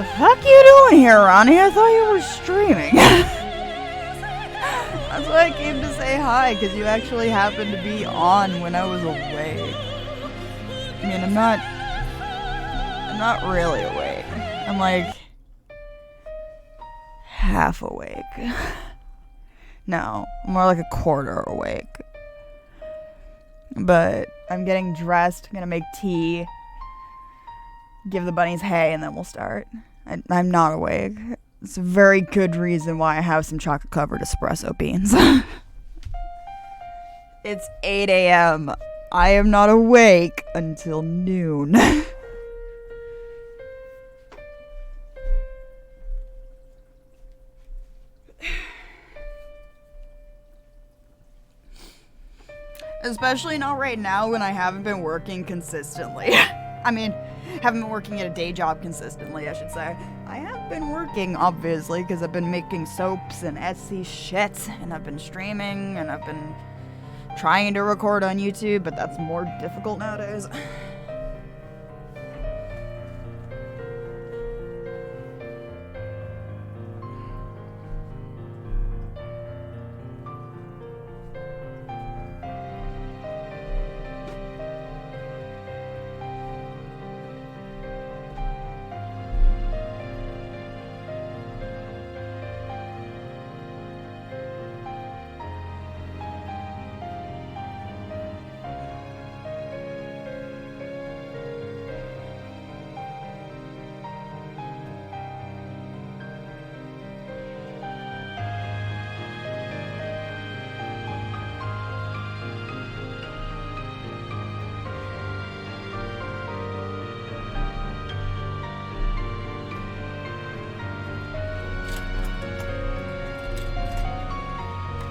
The fuck you doing here, Ronnie? I thought you were streaming. That's why I came to say hi, because you actually happened to be on when I was awake. I mean, I'm not really awake. I'm like half awake. No, more like a quarter awake. But I'm getting dressed, I'm gonna make tea, give the bunnies hay, and then we'll start. I'm not awake. It's a very good reason why I have some chocolate-covered espresso beans. It's 8 a.m. I am not awake until noon. Especially not right now when I haven't been working consistently. I mean, haven't been working at a day job consistently, I should say. I have been working, obviously, because I've been making soaps and Etsy shit, and I've been streaming, and I've been trying to record on YouTube, but that's more difficult nowadays.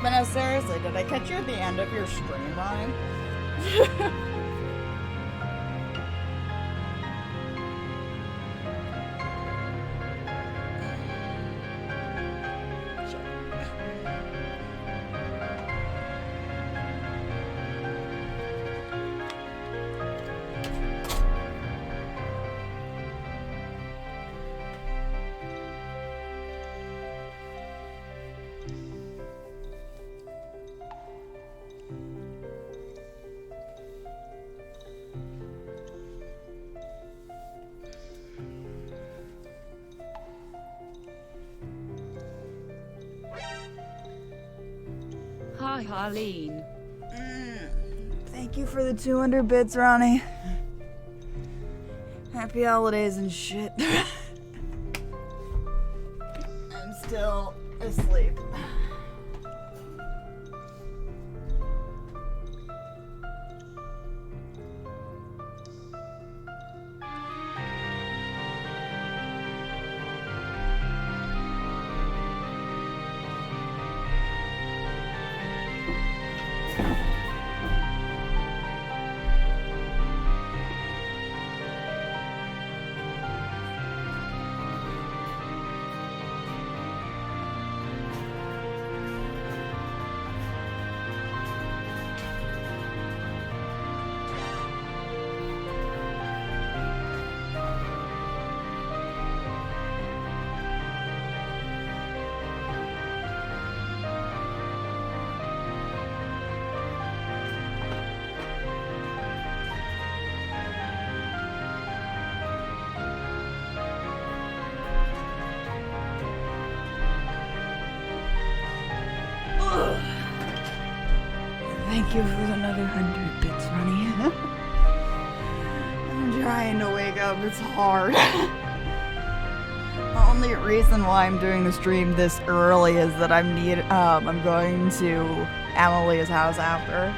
But no, seriously, did I catch you at the end of your stream, Ryan? Hi, Harleen. Thank you for the 200 bits, Ronnie. Happy holidays and shit. I'm still asleep. Thank you for another 100 bits, Ronnie. I'm trying to wake up, it's hard. The only reason why I'm doing the stream this early is that I'm going to Amelia's house after.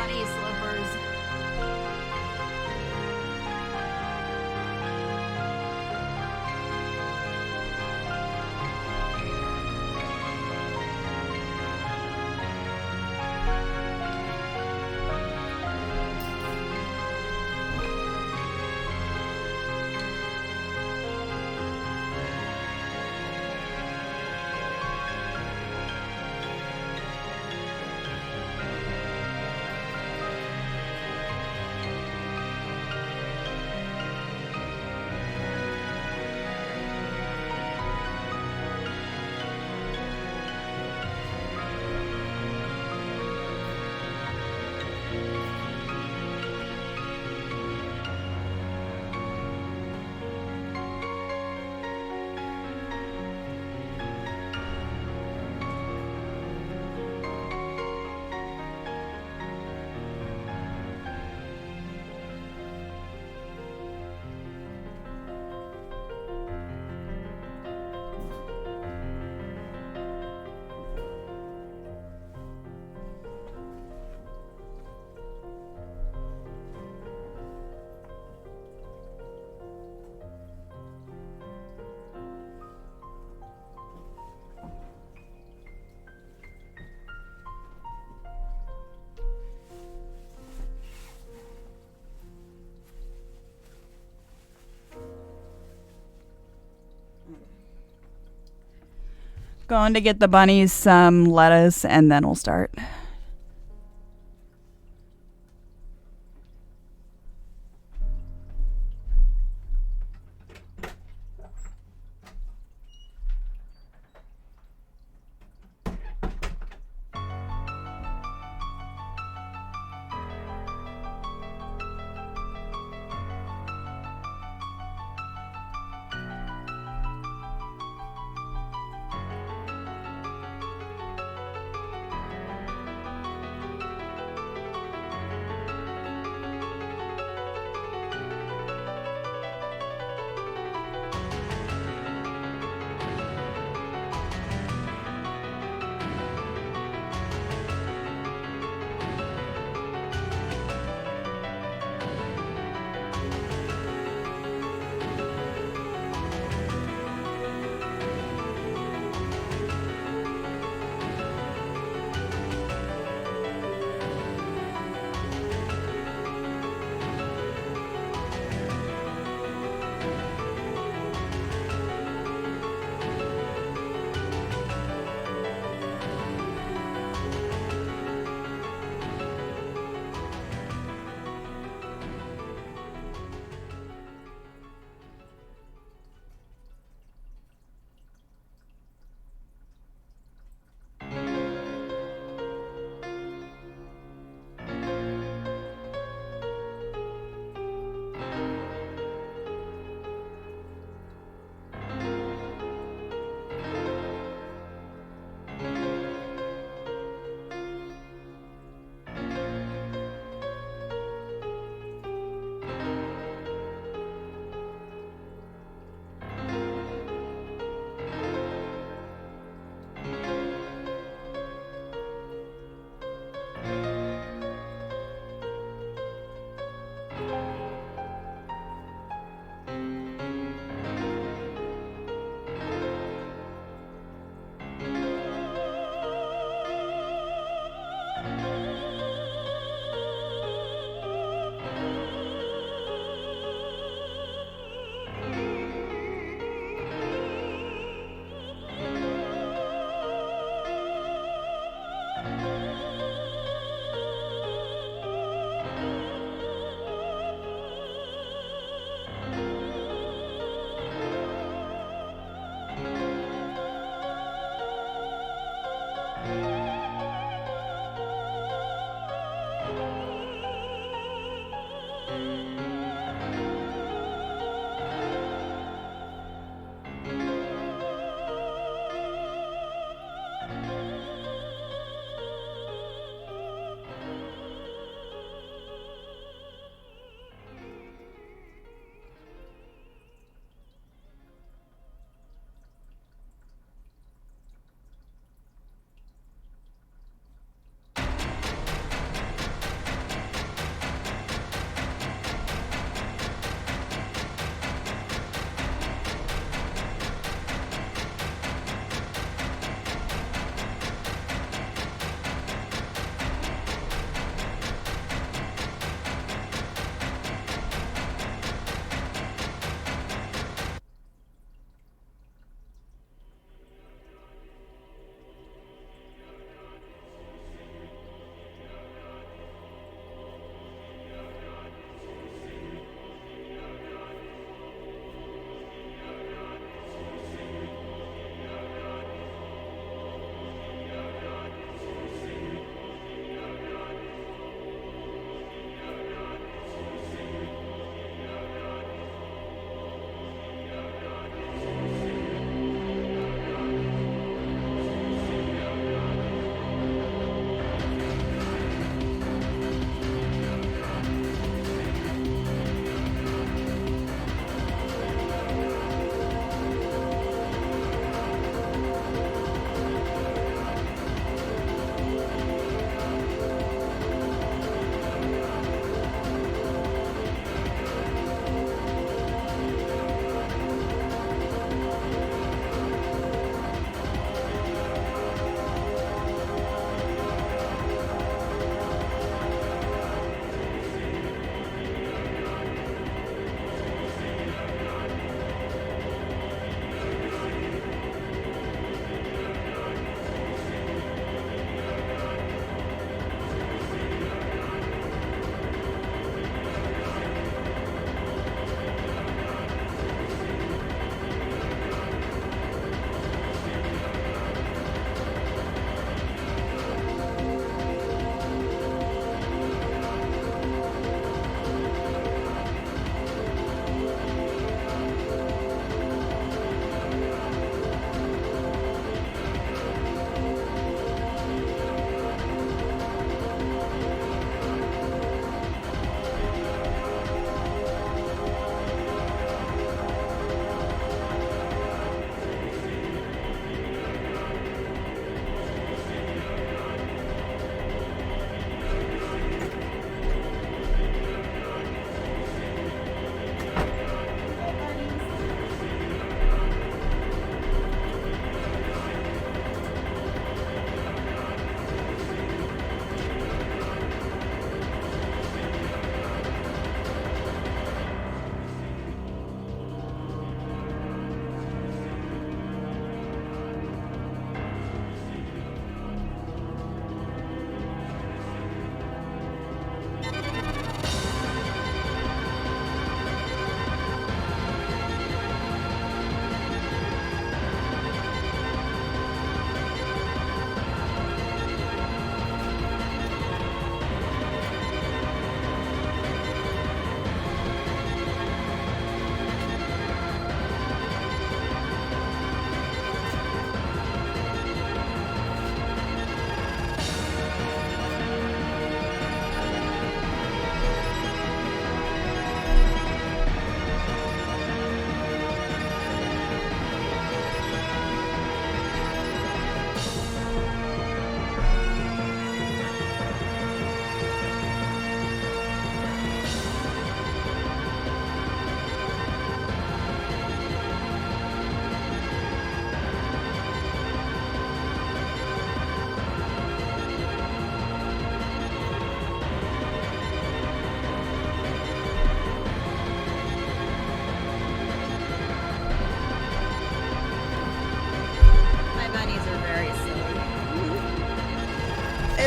bunny slippers. Going to get the bunnies some lettuce and then we'll start.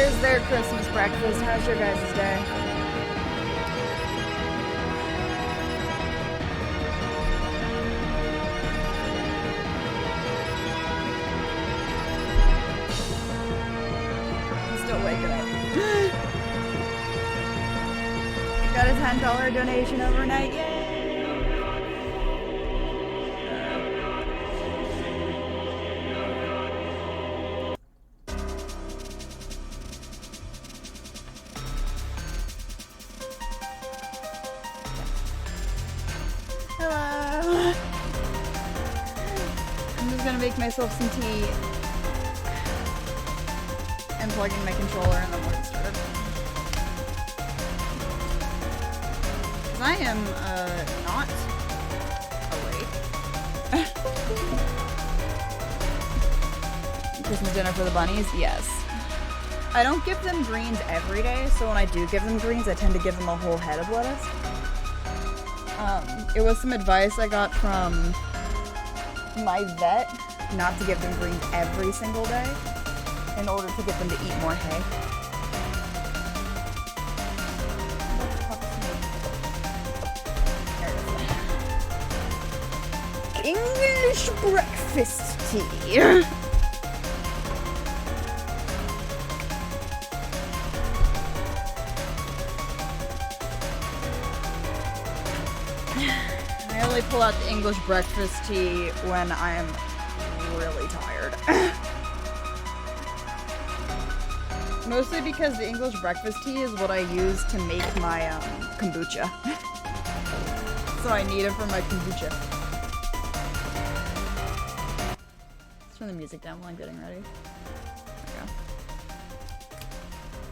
there's their Christmas breakfast. How's your guys' day? I'm still waking up. Got a $10 donation overnight. Yay! Hello. I'm just gonna make myself some tea and plug in my controller and then we'll get started. Because I am not awake. Christmas dinner for the bunnies? Yes. I don't give them greens every day, so when I do give them greens, I tend to give them a whole head of lettuce. It was some advice I got from my vet not to give them greens every single day in order to get them to eat more hay. English breakfast tea. I only pull out the English breakfast tea when I am really tired. Mostly because the English breakfast tea is what I use to make my kombucha. So I need it for my kombucha. Let's turn the music down while I'm getting ready. There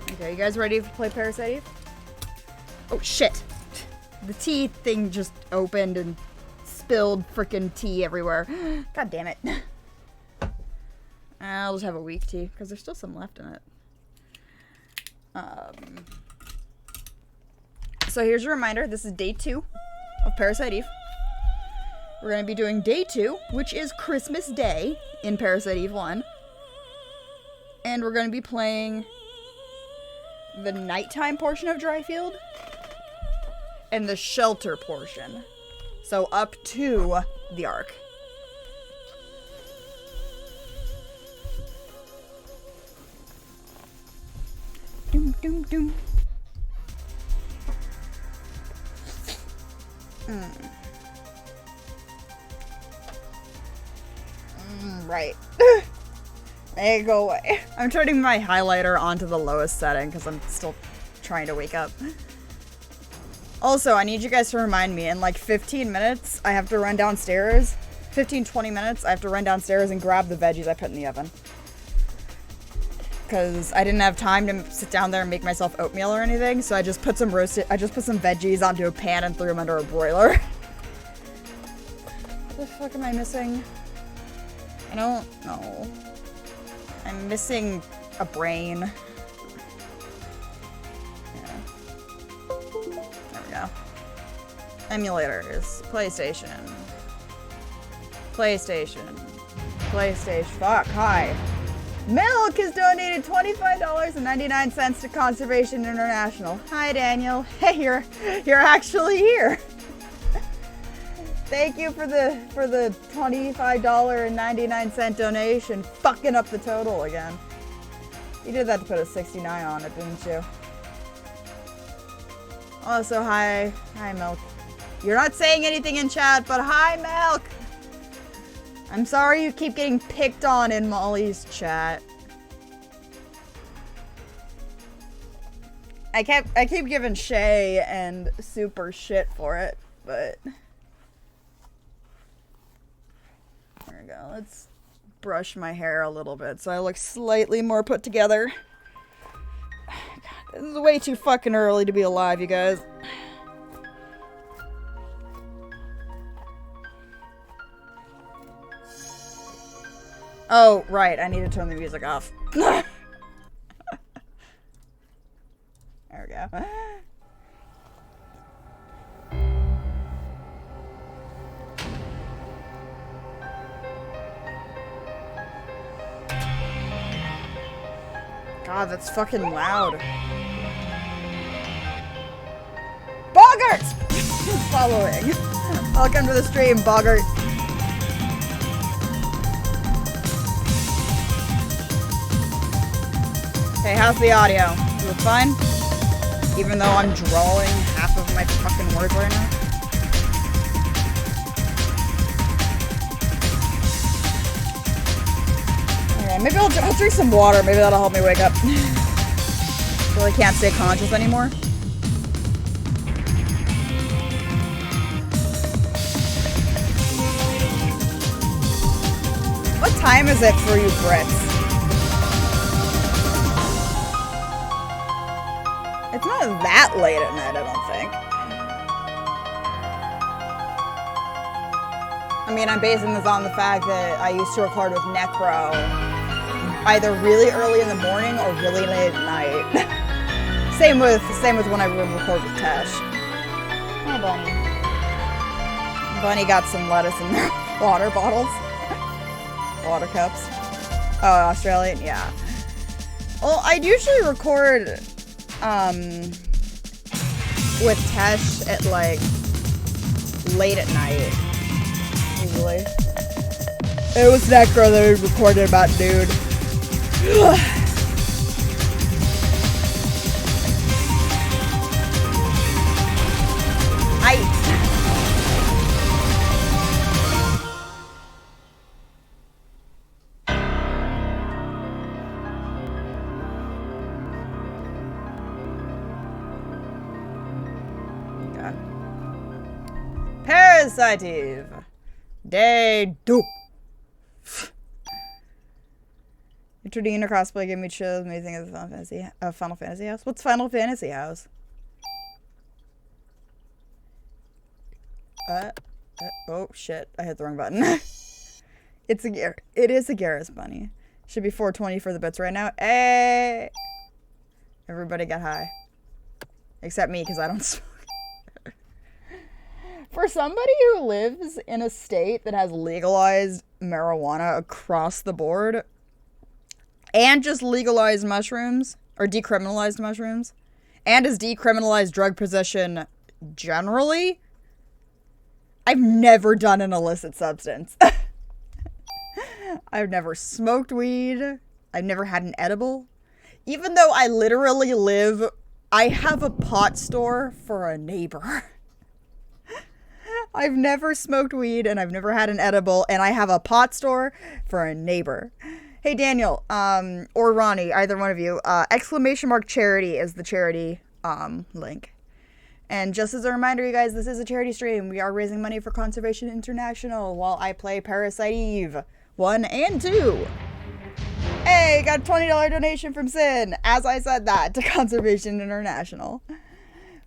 we go. Okay, you guys ready to play Parasite Eve? Oh shit! The tea thing just opened and spilled frickin' tea everywhere. God damn it. I'll just have a weak tea, because there's still some left in it. So here's a reminder. This is day 2 of Parasite Eve. We're going to be doing day 2, which is Christmas Day in Parasite Eve 1. And we're going to be playing the nighttime portion of Dryfield and the shelter portion. So up to the Ark. Doom, doom, doom. Right. Hey, go away. I'm turning my highlighter onto the lowest setting because I'm still trying to wake up. Also, I need you guys to remind me, in like 15 minutes, I have to run downstairs. 15-20 minutes, I have to run downstairs and grab the veggies I put in the oven. Because I didn't have time to sit down there and make myself oatmeal or anything, so I just put some veggies onto a pan and threw them under a broiler. What the fuck am I missing? I don't know. I'm missing a brain. Emulators. PlayStation. Fuck, hi. Milk has donated $25.99 to Conservation International. Hi, Daniel. Hey, you're actually here. Thank you for the $25.99 donation. Fucking up the total again. You did that to put a 69 on it, didn't you? Also, hi, Milk. You're not saying anything in chat, but hi, Milk! I'm sorry you keep getting picked on in Molly's chat. I keep giving Shay and Super shit for it, but... There we go, let's brush my hair a little bit so I look slightly more put together. God, this is way too fucking early to be alive, you guys. Oh, right, I need to turn the music off. There we go. God, that's fucking loud. Boggart! Following. Welcome to the stream, Boggart. Hey, how's the audio? You look fine? Even though I'm drawing half of my fucking words right now? Okay, maybe I'll drink some water. Maybe that'll help me wake up. Really can't stay conscious anymore. What time is it for you Brits? It's not that late at night, I don't think. I mean, I'm basing this on the fact that I used to record with Necro either really early in the morning or really late at night. same with when I would record with Tesh. Hi, Bunny. Bunny got some lettuce in their water bottles. Water cups. Oh, Australian? Yeah. Well, I'd usually record with Tesh at like late at night. Usually. It was Necro that we recorded about, dude. Parasite Day 2. Introducing a cosplay gave me chills. Amazing as Final Fantasy House. What's Final Fantasy House? Oh shit! I hit the wrong button. It is a Garrus bunny. Should be 420 for the bits right now. Hey! Everybody get high, except me because I don't smoke. For somebody who lives in a state that has legalized marijuana across the board and just legalized mushrooms or decriminalized mushrooms and has decriminalized drug possession generally, I've never done an illicit substance. I've never smoked weed. I've never had an edible. Even though I literally I have a pot store for a neighbor. I've never smoked weed and I've never had an edible and I have a pot store for a neighbor. Hey Daniel, or Ronnie, either one of you, !charity is the charity, link. And just as a reminder, you guys, this is a charity stream. We are raising money for Conservation International while I play Parasite Eve 1 and 2. Hey, got a $20 donation from Sin, as I said that, to Conservation International.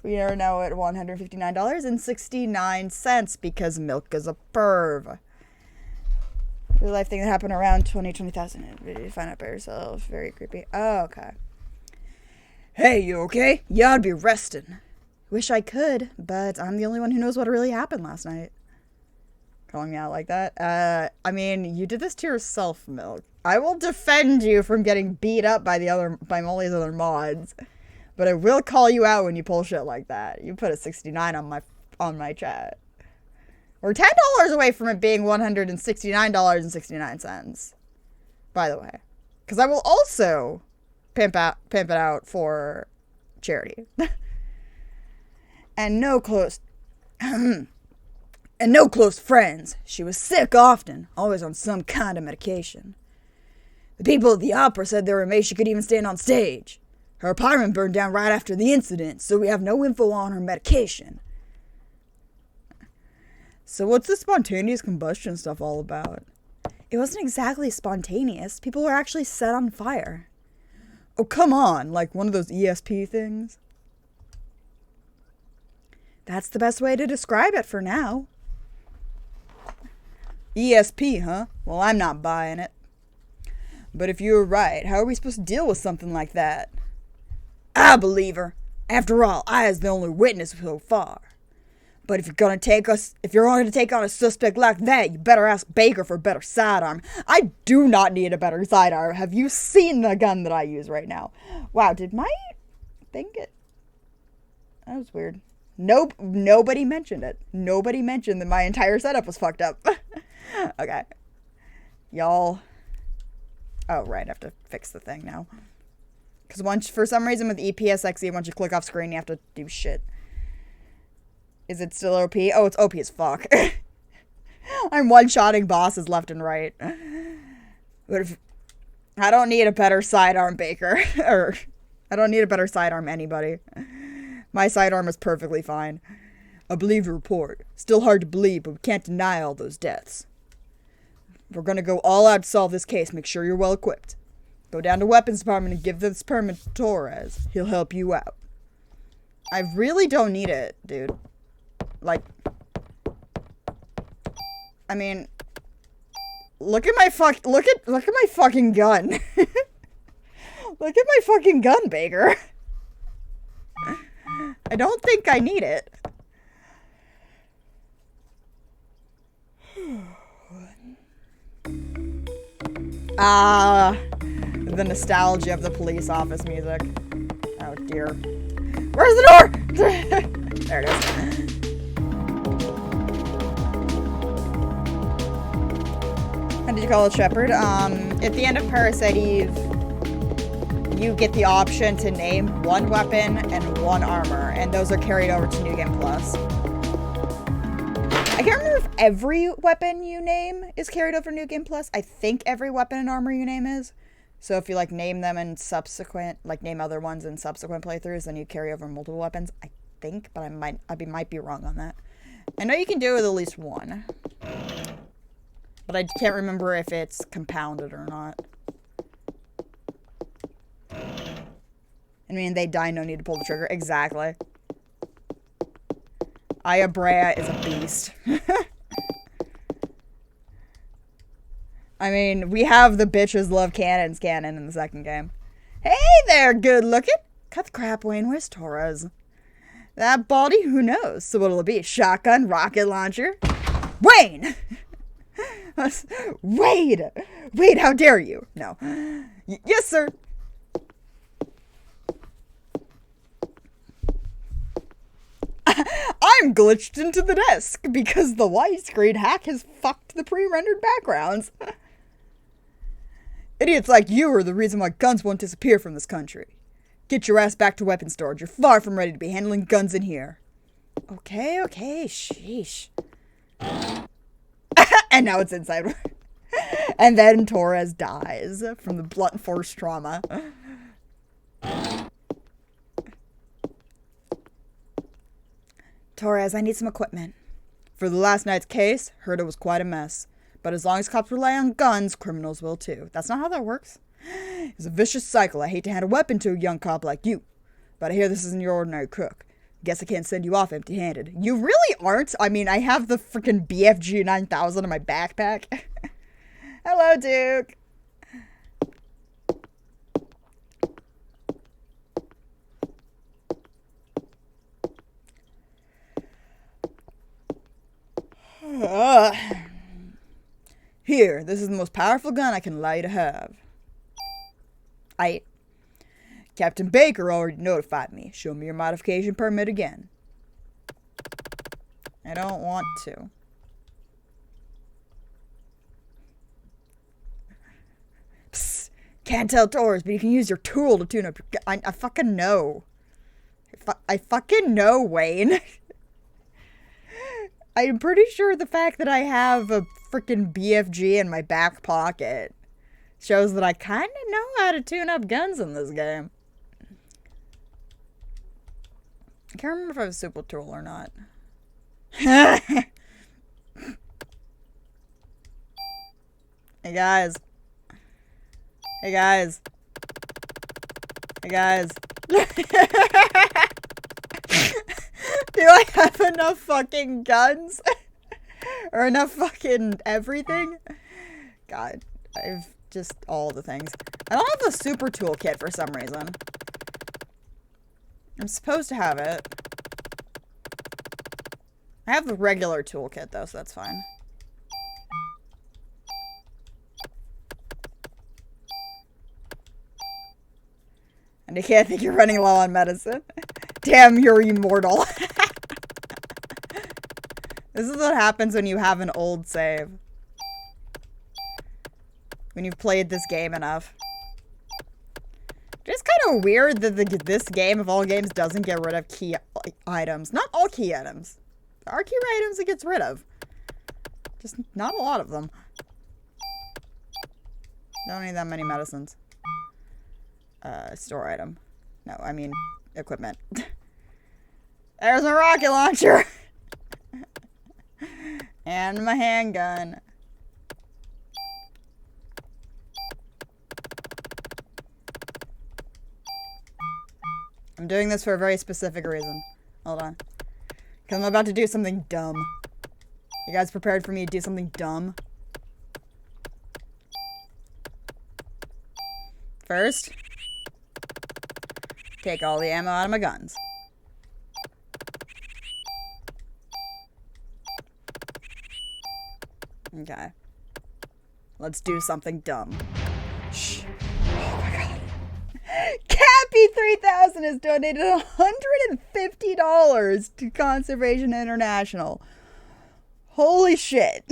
We are now at $159.69 because milk is a perv. Real life thing that happened around 20,000. Find out by yourself. Very creepy. Oh, okay. Hey, you okay? Yeah, I'd be resting. Wish I could, but I'm the only one who knows what really happened last night. Calling me out like that. I mean, you did this to yourself, Milk. I will defend you from getting beat up by Molly's other mods. But I will call you out when you pull shit like that. You put a 69 on my chat. We're $10 away from it being $169.69. By the way. Because I will also pimp it out for charity. And no close friends. She was sick often, always on some kind of medication. The people at the opera said they were amazed she could even stand on stage. Her apartment burned down right after the incident, so we have no info on her medication. So what's the spontaneous combustion stuff all about? It wasn't exactly spontaneous. People were actually set on fire. Oh, come on, like one of those ESP things? That's the best way to describe it for now. ESP, huh? Well, I'm not buying it. But if you're right, how are we supposed to deal with something like that? I believe her. After all, I is the only witness so far. But if you're gonna take on a suspect like that, you better ask Baker for a better sidearm. I do not need a better sidearm. Have you seen the gun that I use right now? Wow, did my thing get... That was weird. Nope, nobody mentioned it. Nobody mentioned that my entire setup was fucked up. Okay. Y'all... Oh, right, I have to fix the thing now. Because for some reason with EPSXE, once you click off screen, you have to do shit. Is it still OP? Oh, it's OP as fuck. I'm one-shotting bosses left and right. But if... I don't need a better sidearm, Baker. Or... I don't need a better sidearm, anybody. My sidearm is perfectly fine. I believe your report. Still hard to believe, but we can't deny all those deaths. We're gonna go all out to solve this case. Make sure you're well equipped. Go down to weapons department and give this permit to Torres. He'll help you out. I really don't need it, dude. Like, I mean, look at my fucking gun. Look at my fucking gun, Baker. I don't think I need it. The nostalgia of the police office music. Oh dear. Where's the door? There it is. How did you call it, Shepard? At the end of Parasite Eve, you get the option to name one weapon and one armor, and those are carried over to New Game Plus. I can't remember if every weapon you name is carried over to New Game Plus. I think every weapon and armor you name is. So if you like name them in subsequent, like name other ones in subsequent playthroughs, then you carry over multiple weapons. I think, but I might be wrong on that. I know you can do it with at least one, but I can't remember if it's compounded or not. I mean, they die, no need to pull the trigger. Exactly. Aya Brea is a beast. I mean, we have the bitches love cannons cannon in the second game. Hey there, good looking. Cut the crap, Wayne. Where's Torres? That baldy? Who knows? So what'll it be? Shotgun? Rocket launcher? Wayne! Wade, how dare you? No. Yes, sir. I'm glitched into the desk because the widescreen hack has fucked the pre-rendered backgrounds. Idiots like you are the reason why guns won't disappear from this country. Get your ass back to weapons storage. You're far from ready to be handling guns in here. Okay, sheesh. And now it's inside. And then Torres dies from the blunt force trauma. Torres, I need some equipment. For the last night's case, heard it was quite a mess. But as long as cops rely on guns, criminals will too. That's not how that works. It's a vicious cycle. I hate to hand a weapon to a young cop like you. But I hear this isn't your ordinary crook. Guess I can't send you off empty-handed. You really aren't? I mean, I have the freaking BFG 9000 in my backpack. Hello, Duke. Here, this is the most powerful gun I can allow you to have. Captain Baker already notified me. Show me your modification permit again. I don't want to. Psst. Can't tell Torres, but you can use your tool to tune up your gun. I fucking know. I fucking know, Wayne. I'm pretty sure the fact that I have a freaking BFG in my back pocket shows that I kind of know how to tune up guns in this game. I can't remember if I have a super tool or not. Hey guys. Hey guys. Hey guys. Do I have enough fucking guns? Or enough fucking everything? God, I've just all the things. I don't have the super toolkit for some reason. I'm supposed to have it. I have the regular toolkit, though, so that's fine. And I can't think you're running low on medicine. Damn, you're immortal. This is what happens when you have an old save. When you've played this game enough. It's kind of weird that this game, of all games, doesn't get rid of key items. Not all key items. There are key items it gets rid of. Just not a lot of them. Don't need that many medicines. Store item. No, I mean, equipment. There's a rocket launcher! And my handgun. I'm doing this for a very specific reason. Hold on. Because I'm about to do something dumb. You guys prepared for me to do something dumb? First, take all the ammo out of my guns. Okay. Let's do something dumb. Shh. Oh my god. Cappy3000 has donated $150 to Conservation International. Holy shit.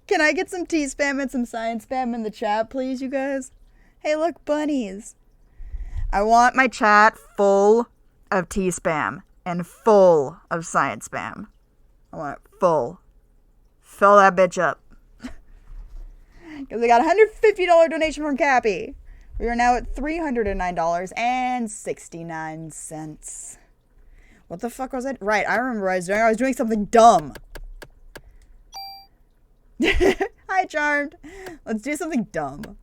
Can I get some T-spam and some science spam in the chat, please, you guys? Hey, look, bunnies. I want my chat full of T-spam and full of science spam. I want it full. Fill that bitch up. Because I got a $150 donation from Cappy. We are now at $309.69. What the fuck was it? Right, I remember what I was doing. I was doing something dumb. Hi, Charmed. Let's do something dumb.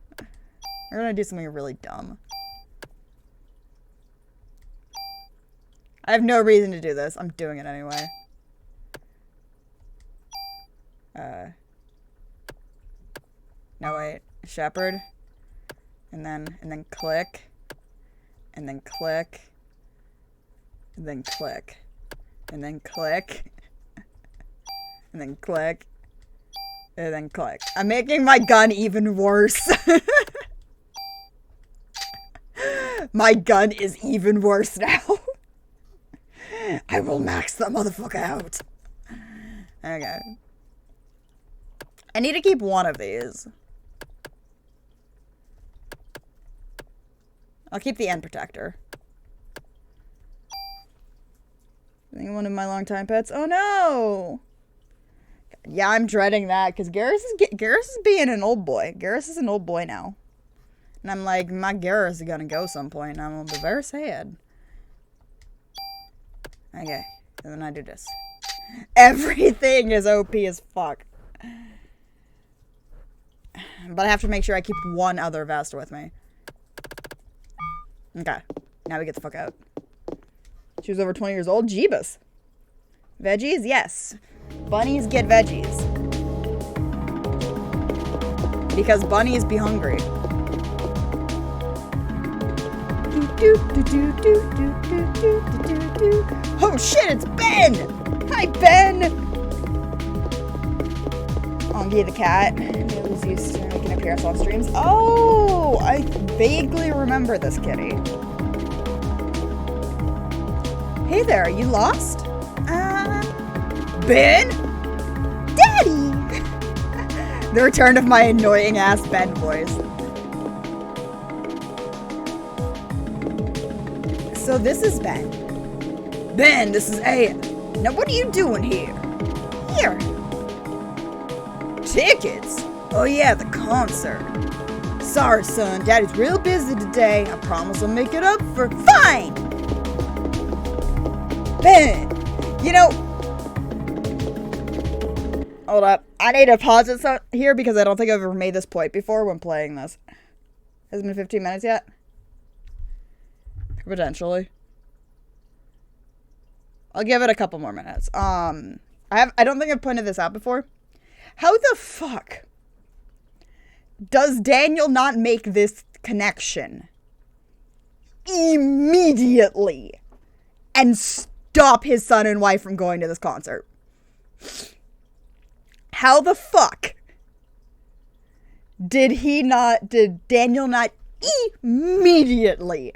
We're gonna do something really dumb. I have no reason to do this. I'm doing it anyway. No, wait. Shepherd. And then click. And then click. And then click. And then click. And then click. And then click. I'm making my gun even worse. My gun is even worse now. I will max that motherfucker out. Okay. I need to keep one of these. I'll keep the end protector. One of my longtime pets. Oh no! Yeah, I'm dreading that because Garrus is being an old boy. Garrus is an old boy now. And I'm like, my Garrus is gonna go some point, and I'm gonna be very sad. Okay, and then I do this. Everything is OP as fuck. But I have to make sure I keep one other vest with me. Okay, now we get the fuck out. She was over 20 years old. Jeebus. Veggies? Yes. Bunnies get veggies. Because bunnies be hungry. Oh shit, it's Ben! Hi, Ben! Ongi the cat. He was used to making appearance on streams. Oh! I vaguely remember this kitty. Hey there, are you lost? Ben? Daddy! The return of my annoying ass Ben voice. So this is Ben. Ben, this is Aya. Now what are you doing here? Here. Tickets? Oh yeah, the concert. Sorry, son. Daddy's real busy today. I promise I'll make it up for... Fine! Ben! You know... Hold up. I need to pause this here because I don't think I've ever made this point before when playing this. Has it been 15 minutes yet? Potentially. I'll give it a couple more minutes. I don't think I've pointed this out before. How the fuck does Daniel not make this connection immediately and stop his son and wife from going to this concert. How the fuck did Daniel not immediately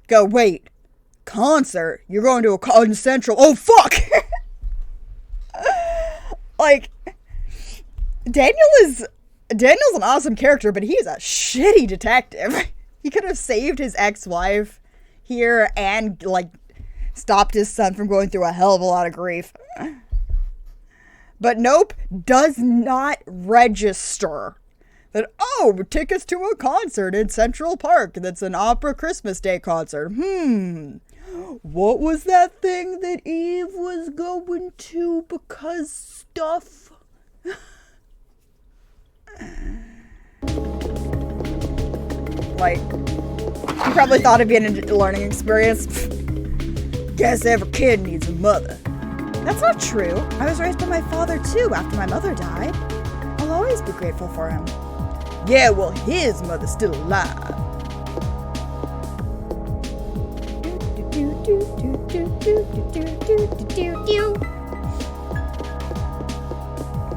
go, wait, concert? You're going to a Cotton Central? Oh, fuck! Like, Daniel's an awesome character, but he's a shitty detective. He could have saved his ex-wife here and, like, stopped his son from going through a hell of a lot of grief. But nope, does not register that, oh, tickets to a concert in Central Park that's an opera Christmas Day concert. What was that thing that Eve was going to because stuff? Like, you probably thought it'd be a learning experience. Guess every kid needs a mother. That's not true. I was raised by my father too after my mother died. I'll always be grateful for him. Yeah, well, his mother's still alive.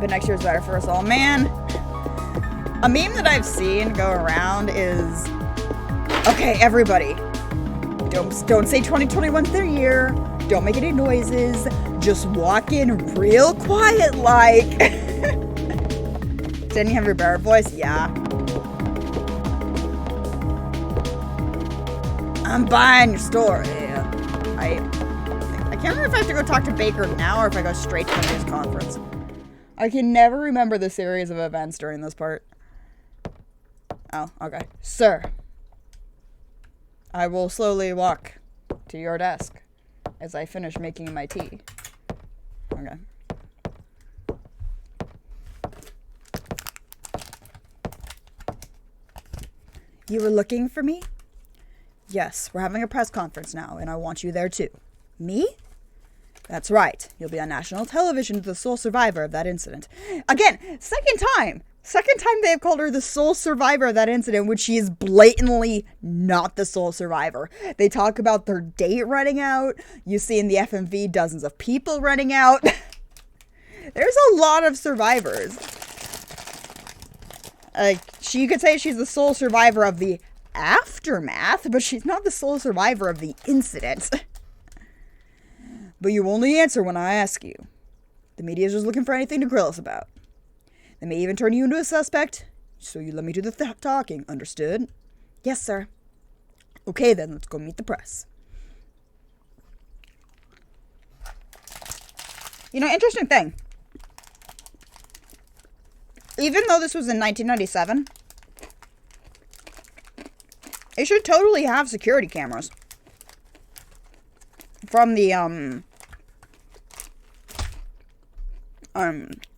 But next year's better for us all. Man, a meme that I've seen go around is, okay, everybody, don't say 2021's their year. Don't make any noises. Just walk in real quiet like. Didn't you have your Barrett voice? Yeah. I'm buying your story. I can't remember if I have to go talk to Baker now or if I go straight to the news conference. I can never remember the series of events during this part. Oh, okay. Sir, I will slowly walk to your desk as I finish making my tea. Okay. You were looking for me? Yes, we're having a press conference now, and I want you there too. Me? That's right. You'll be on national television as the sole survivor of that incident. Again, second time they have called her the sole survivor of that incident, which she is blatantly not the sole survivor. They talk about their date running out. You see in the FMV dozens of people running out. There's a lot of survivors. You could say she's the sole survivor of the aftermath, but she's not the sole survivor of the incident. But you only answer when I ask you. The media is just looking for anything to grill us about. They may even turn you into a suspect, so you let me do the talking, understood? Yes, sir. Okay, then, let's go meet the press. You know, interesting thing. Even though this was in 1997, it should totally have security cameras from the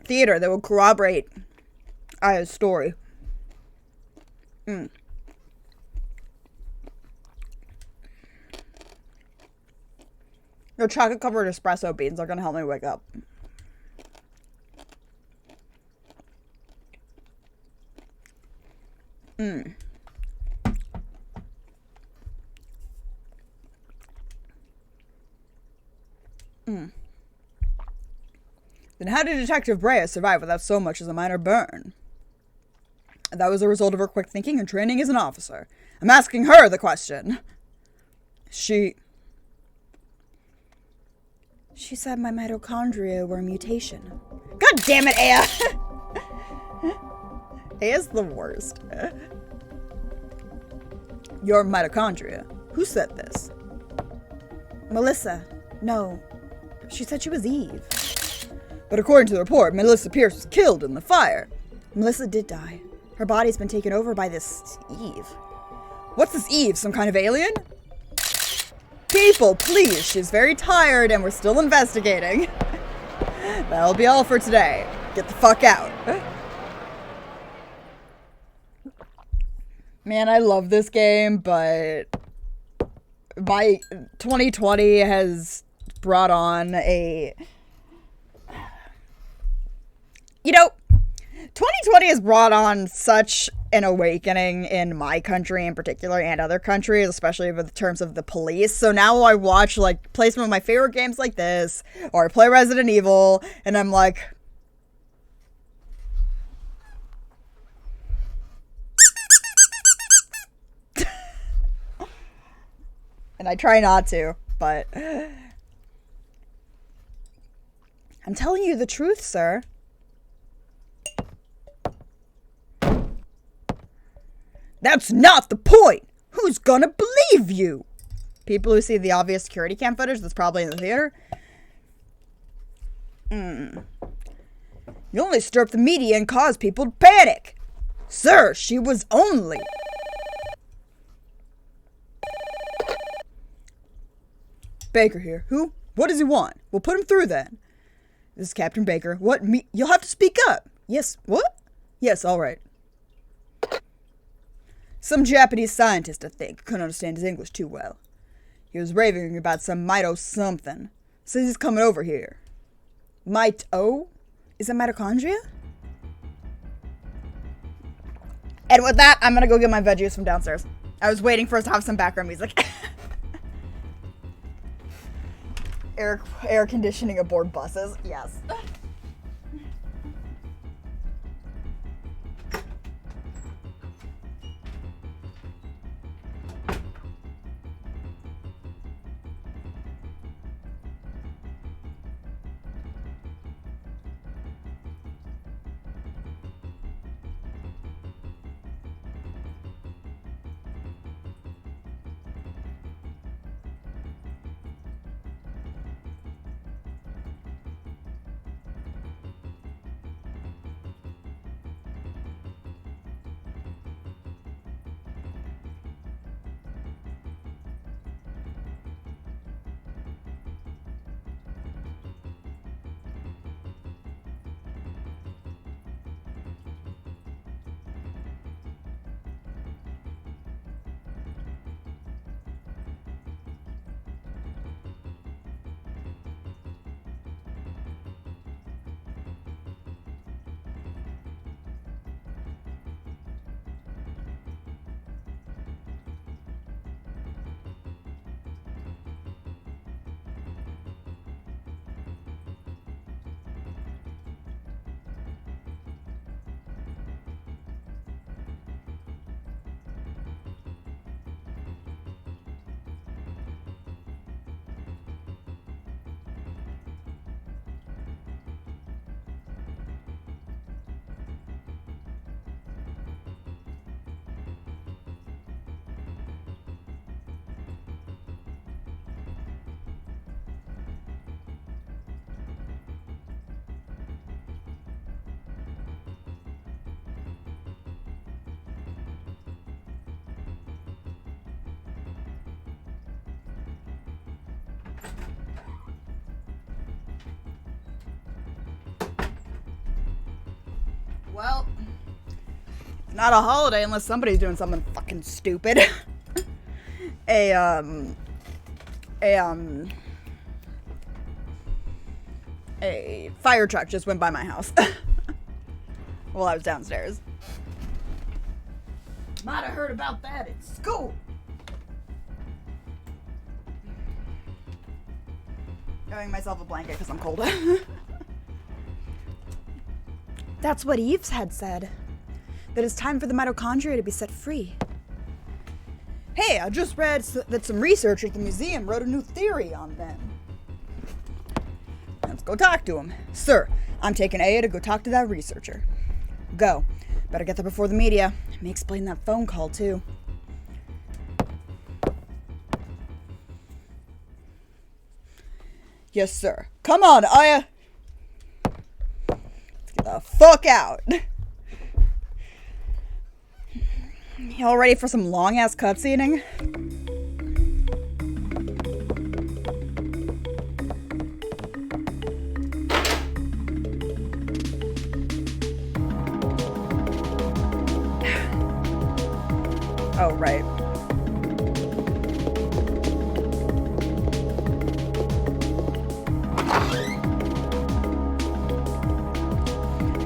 theater that would corroborate Aya's story. Your chocolate covered espresso beans are gonna help me wake up. Then how did Detective Brea survive without so much as a minor burn? That was a result of her quick thinking and training as an officer. I'm asking her the question. She said my mitochondria were a mutation. God damn it, Aya! Aya's the worst. Your mitochondria? Who said this? Melissa. No. She said she was Eve. But according to the report, Melissa Pierce was killed in the fire. Melissa did die. Her body's been taken over by this Eve. What's this Eve? Some kind of alien? People, please. She's very tired and we're still investigating. That'll be all for today. Get the fuck out. Man, I love this game, but by 2020 has brought on a... You know, 2020 has brought on such an awakening in my country in particular and other countries, especially in terms of the police. So now I watch, like, play some of my favorite games like this, or I play Resident Evil, and I'm like, and I try not to, but I'm telling you the truth, sir. That's not the point! Who's gonna believe you? People who see the obvious security cam footage that's probably in the theater? You only stir up the media and cause people to panic. Sir, she was only... Baker here. Who? What does he want? We'll put him through then. This is Captain Baker. What? Me? You'll have to speak up. Yes. What? Yes, all right. Some Japanese scientist, I think, couldn't understand his English too well. He was raving about some mito something. Says he's coming over here. Mito? Is that mitochondria? And with that, I'm gonna go get my veggies from downstairs. I was waiting for us to have some background music. Air conditioning aboard buses. Yes. Well, it's not a holiday unless somebody's doing something fucking stupid. A fire truck just went by my house while I was downstairs. Might have heard about that at school. Giving myself a blanket because I'm cold. That's what Eves had said. That it's time for the mitochondria to be set free. Hey, I just read that some researchers at the museum wrote a new theory on them. Let's go talk to him. Sir, I'm taking Aya to go talk to that researcher. Go. Better get there before the media. Let me explain that phone call, too. Yes, sir. Come on, Aya. Get the fuck out. Y'all ready for some long-ass cutscening? Oh, right.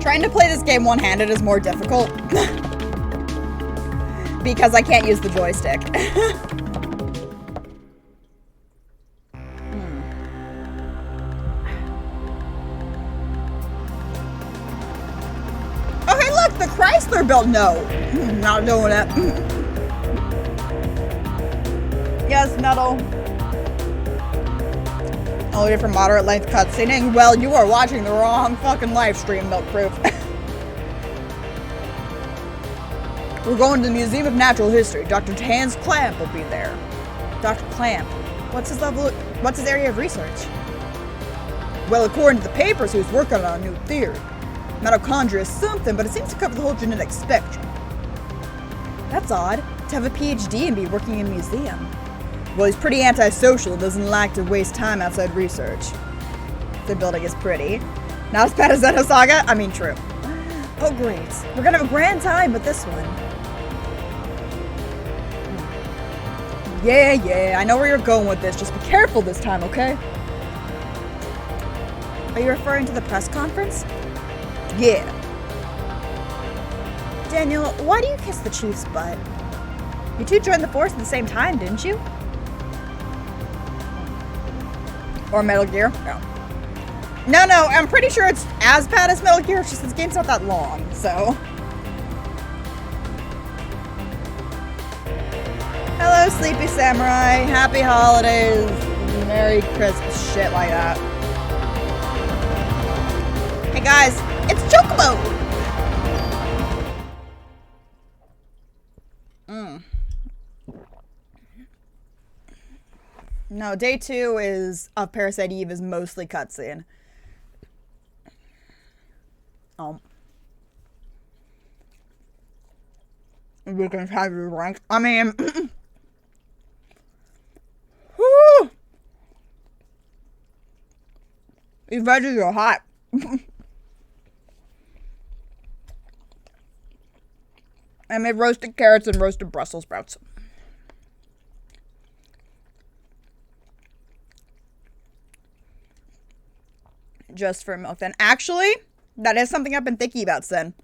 Trying to play this game one-handed is more difficult. Because I can't use the joystick. Oh, hey, look, the Chrysler built. No, not doing it. Yes, Nettle. Only for moderate length cutscening. Well, you are watching the wrong fucking live stream, Milk Proof. We're going to the Museum of Natural History. Dr. Hans Clamp will be there. Dr. Clamp. What's his area of research? Well, according to the papers, he was working on a new theory. Mitochondria is something, but it seems to cover the whole genetic spectrum. That's odd, to have a PhD and be working in a museum. Well, he's pretty antisocial and doesn't like to waste time outside research. The building is pretty. Not as bad as Xenosaga? I mean, true. Oh, great. We're gonna have a grand time with this one. Yeah, I know where you're going with this. Just be careful this time, okay? Are you referring to the press conference? Yeah. Daniel, why do you kiss the chief's butt? You two joined the force at the same time, didn't you? Or Metal Gear? No, I'm pretty sure it's as bad as Metal Gear, it's just this game's not that long, so. Hello, Sleepy Samurai. Happy holidays. Merry Christmas, shit like that. Hey guys, it's Chocobo! No, day 2 of Parasite Eve is mostly cutscene. We can try to rank. I mean, whoo! These veggies are hot. I made roasted carrots and roasted Brussels sprouts. Just for milk then. Actually, that is something I've been thinking about, Sin.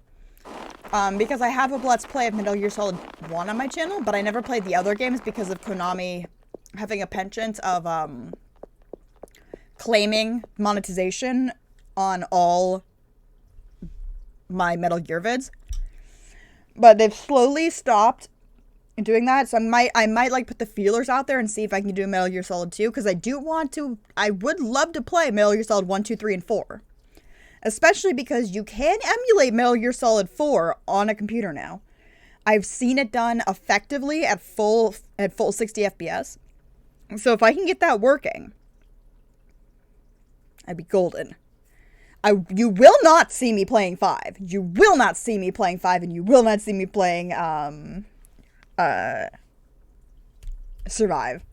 Because I have a Let's Play of Metal Gear Solid 1 on my channel, but I never played the other games because of Konami having a penchant of, claiming monetization on all my Metal Gear vids. But they've slowly stopped doing that, so I might like put the feelers out there and see if I can do Metal Gear Solid 2, because I would love to play Metal Gear Solid 1, 2, 3, and 4. Especially because you can emulate Metal Gear Solid 4 on a computer now. I've seen it done effectively at full 60 FPS. So if I can get that working, I'd be golden. You will not see me playing 5. You will not see me playing 5, and you will not see me playing, Survive.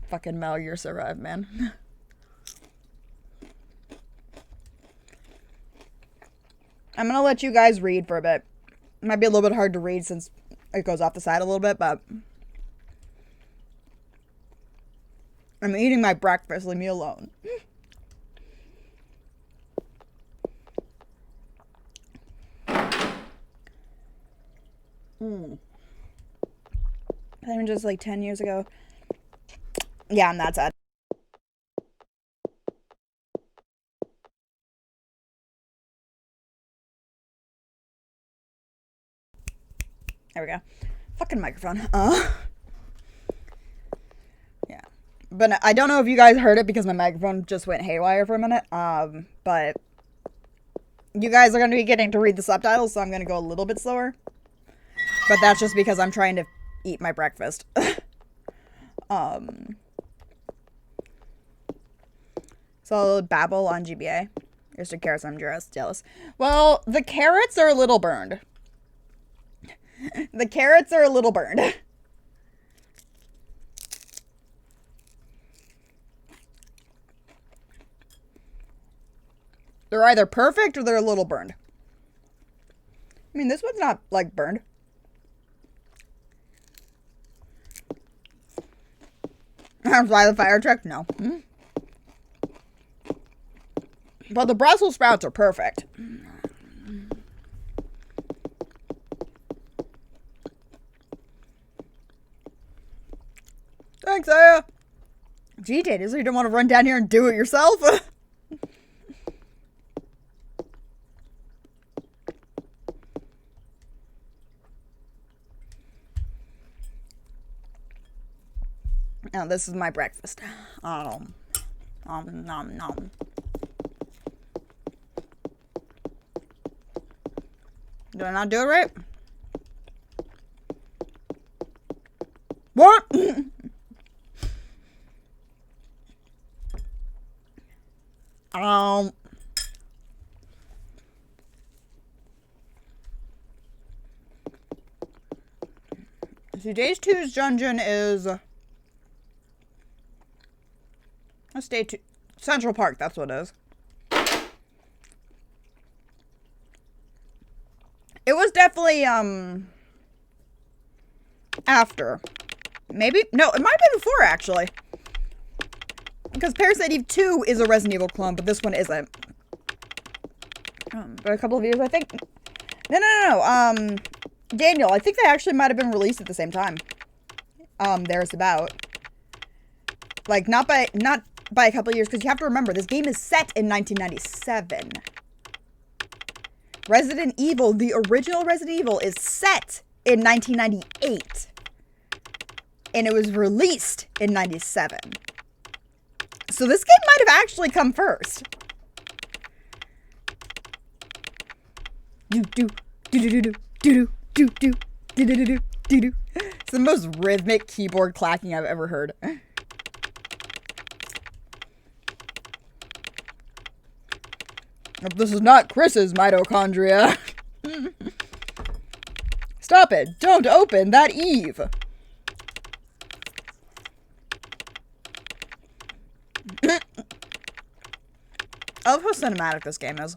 Fucking Metal Gear Survive, man. I'm gonna let you guys read for a bit. It might be a little bit hard to read since it goes off the side a little bit, but I'm eating my breakfast. Leave me alone. I mean, just like 10 years ago. Yeah, I'm that sad. There we go. Fucking microphone. Yeah. But I don't know if you guys heard it because my microphone just went haywire for a minute. But you guys are going to be getting to read the subtitles, so I'm going to go a little bit slower. But that's just because I'm trying to eat my breakfast. So babble on GBA. Here's the carrots. I'm just jealous. Well, the carrots are a little burned. The carrots are a little burned. They're either perfect or they're a little burned. I mean, this one's not, like, burned. Fly the fire truck? No. But the Brussels sprouts are perfect. Thanks, Aya. Gee, Daniel, so you don't want to run down here and do it yourself? Now, this is my breakfast. Nom, nom. Did I not do it right? What? So Days 2's dungeon is let's stay to Central Park, that's what it is. It was definitely after. Maybe? No, it might have been before actually. Because Parasite Eve 2 is a Resident Evil clone, but this one isn't. But a couple of years, I think. No. Daniel, I think they actually might have been released at the same time. There's about. Like, not by a couple of years, because you have to remember, this game is set in 1997. Resident Evil, the original Resident Evil, is set in 1998. And it was released in 97. So this game might have actually come first. It's the most rhythmic keyboard clacking I've ever heard. This is not Chris's mitochondria. Stop it. Don't open that Eve. I love how cinematic this game is.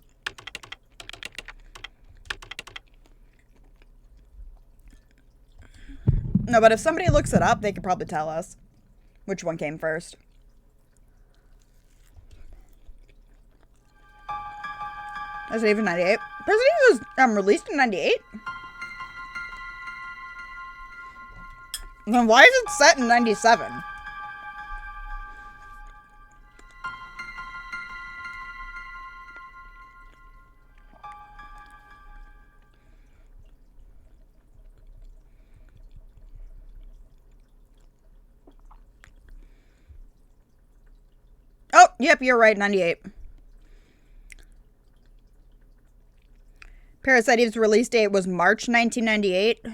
No, but if somebody looks it up, they could probably tell us which one came first. Resident Evil 98. Resident Evil was released in 98? Then why is it set in 97? Oh, yep, you're right, 98. Parasite Eve's release date was March 1998.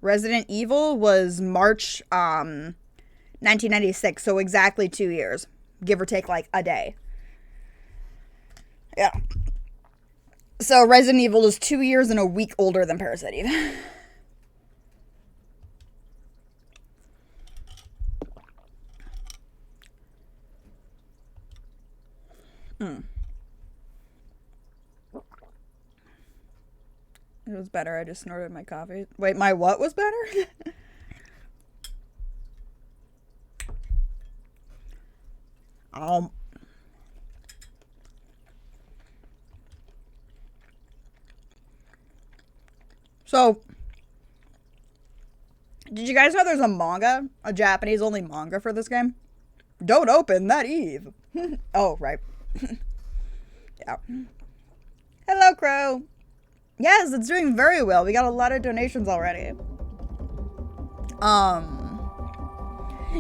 Resident Evil was March 1996, so exactly 2 years. Give or take like a day. Yeah. So Resident Evil is 2 years and a week older than Parasite Eve. It was better. I just snorted my coffee. Wait, my what was better? So, did you guys know there's a manga? A Japanese-only manga for this game? Don't open that Eve. Oh, right. Yeah. Hello, Crow. Yes, it's doing very well. We got a lot of donations already.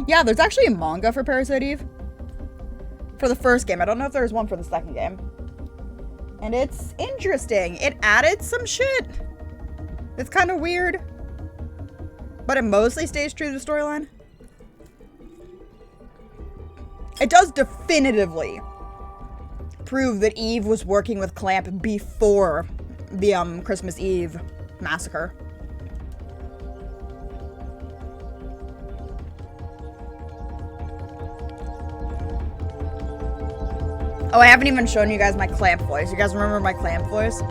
Yeah, there's actually a manga for Parasite Eve. For the first game. I don't know if there's one for the second game. And it's interesting. It added some shit. It's kind of weird. But it mostly stays true to the storyline. It does definitively prove that Eve was working with Clamp before the Christmas Eve massacre. Oh, I haven't even shown you guys my Clamp voice. You guys remember my Clamp voice?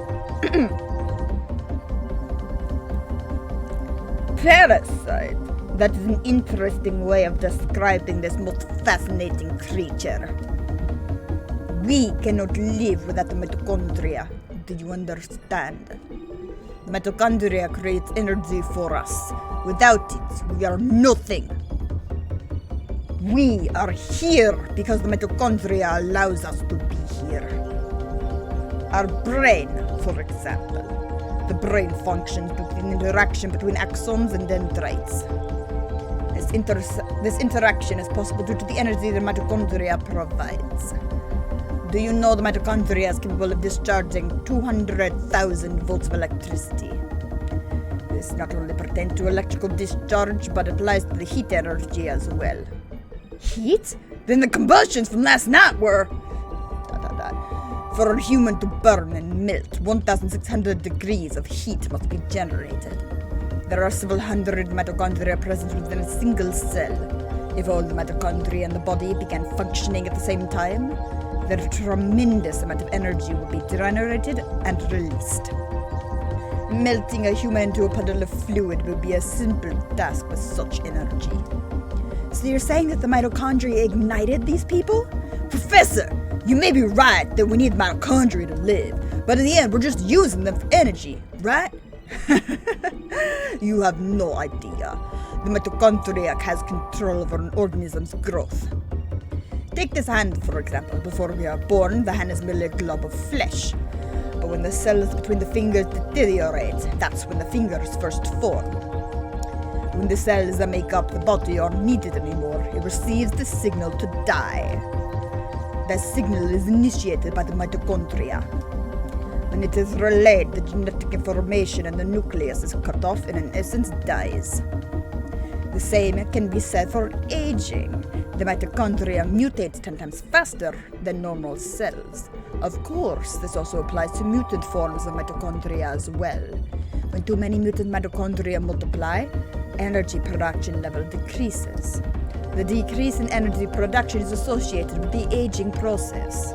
Parasite. That is an interesting way of describing this most fascinating creature. We cannot live without the mitochondria. Do you understand? The mitochondria creates energy for us. Without it, we are nothing. We are here because the mitochondria allows us to be here. Our brain, for example. The brain functions due to the interaction between axons and dendrites. This interaction is possible due to the energy the mitochondria provides. Do you know the mitochondria is capable of discharging 200,000 volts of electricity? This not only pertains to electrical discharge, but applies to the heat energy as well. Heat? Then the combustions from last night were... For a human to burn and melt, 1,600 degrees of heat must be generated. There are several hundred mitochondria present within a single cell. If all the mitochondria in the body began functioning at the same time, then a tremendous amount of energy would be generated and released. Melting a human into a puddle of fluid would be a simple task with such energy. So you're saying that the mitochondria ignited these people? Professor, you may be right that we need mitochondria to live, but in the end we're just using them for energy, right? You have no idea. The mitochondria has control over an organism's growth. Take this hand, for example. Before we are born, the hand is merely a glob of flesh. But when the cells between the fingers deteriorate, that's when the fingers first form. When the cells that make up the body are needed anymore, it receives the signal to die. That signal is initiated by the mitochondria. When it is relayed, the genetic information in the nucleus is cut off and in essence dies. The same can be said for aging. The mitochondria mutate 10 times faster than normal cells. Of course, this also applies to mutant forms of mitochondria as well. When too many mutant mitochondria multiply, energy production level decreases. The decrease in energy production is associated with the aging process.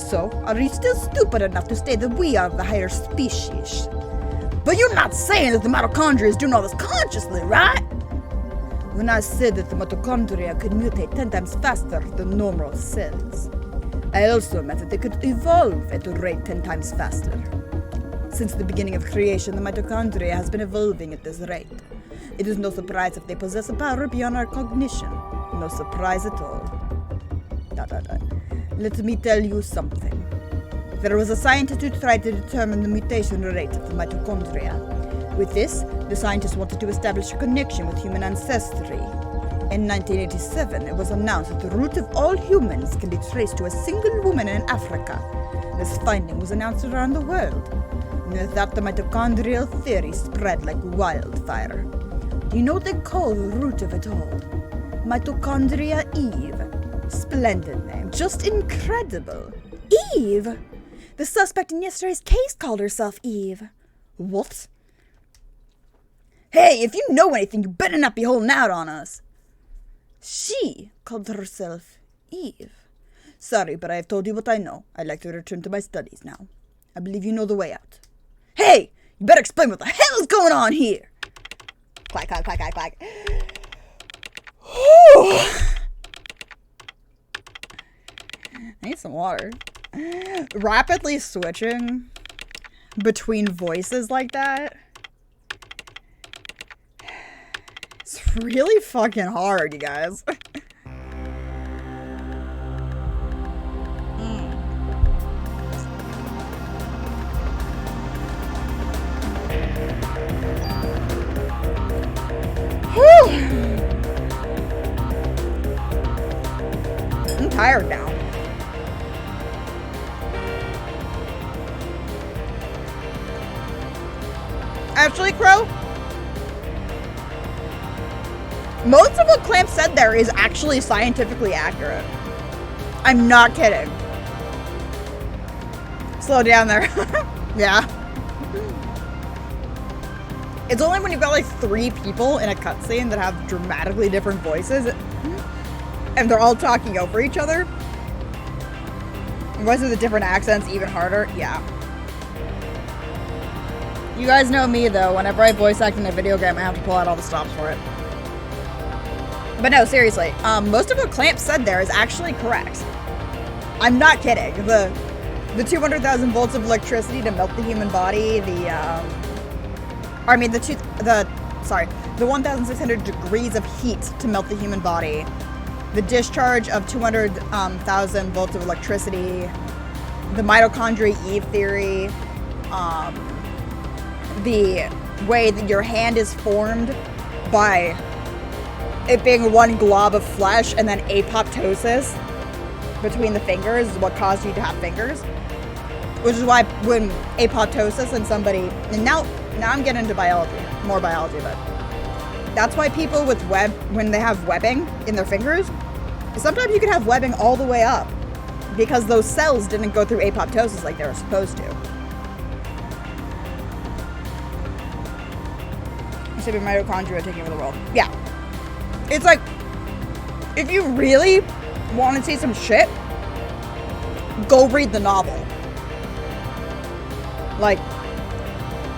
So, are you still stupid enough to say that we are the higher species? But you're not saying that the mitochondria is doing all this consciously, right? When I said that the mitochondria could mutate 10 times faster than normal cells, I also meant that they could evolve at a rate 10 times faster. Since the beginning of creation, the mitochondria has been evolving at this rate. It is no surprise if they possess a power beyond our cognition. No surprise at all. Let me tell you something. There was a scientist who tried to determine the mutation rate of the mitochondria. With this, the scientist wanted to establish a connection with human ancestry. In 1987, it was announced that the root of all humans can be traced to a single woman in Africa. This finding was announced around the world. And with that, the mitochondrial theory spread like wildfire. Do you know what they call the root of it all? Mitochondria Eve. Splendid name. Just incredible. Eve? The suspect in yesterday's case called herself Eve. What? Hey, if you know anything, you better not be holding out on us. She called herself Eve. Sorry, but I have told you what I know. I'd like to return to my studies now. I believe you know the way out. Hey, you better explain what the hell is going on here. Quack, quack, quack, quack, quack. I need some water. Rapidly switching between voices like that. It's really fucking hard, you guys. I'm tired now. Actually, Crow, most of what Clamp said there is actually scientifically accurate. I'm not kidding. Slow down there. Yeah. It's only when you've got like 3 people in a cutscene that have dramatically different voices and they're all talking over each other. Voices with different accents, even harder. Yeah. You guys know me though, whenever I voice act in a video game, I have to pull out all the stops for it. But no, seriously, most of what Clamp said there is actually correct. I'm not kidding. The 200,000 volts of electricity to melt the human body, I mean, the 1,600 degrees of heat to melt the human body, the discharge of 200,000 volts of electricity, the mitochondria Eve theory, the way that your hand is formed by it being one glob of flesh and then apoptosis between the fingers is what caused you to have fingers. Which is why when apoptosis and somebody, and now I'm getting into biology, more biology, but that's why people with when they have webbing in their fingers, sometimes you can have webbing all the way up because those cells didn't go through apoptosis like they were supposed to. Except mitochondria taking over the world. Yeah. It's like, if you really want to see some shit, go read the novel. Like,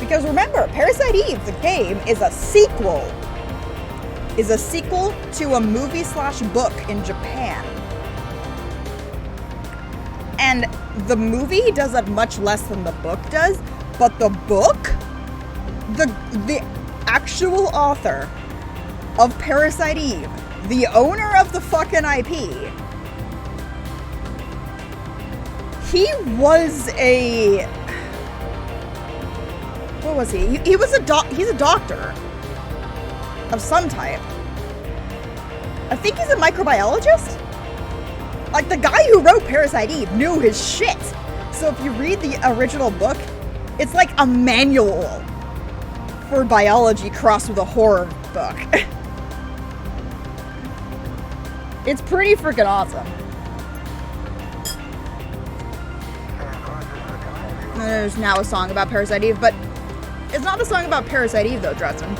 because remember, Parasite Eve, the game, is a sequel. Is a sequel to a movie/book in Japan. And the movie does it much less than the book does, but the book, the actual author of Parasite Eve, the owner of the fucking IP, he was a... What was he? He was he's a doctor of some type. I think he's a microbiologist. Like, the guy who wrote Parasite Eve knew his shit. So if you read the original book, it's like a manual for biology crossed with a horror book. It's pretty freaking awesome. And there's now a song about Parasite Eve, but it's not a song about Parasite Eve though, Dresden.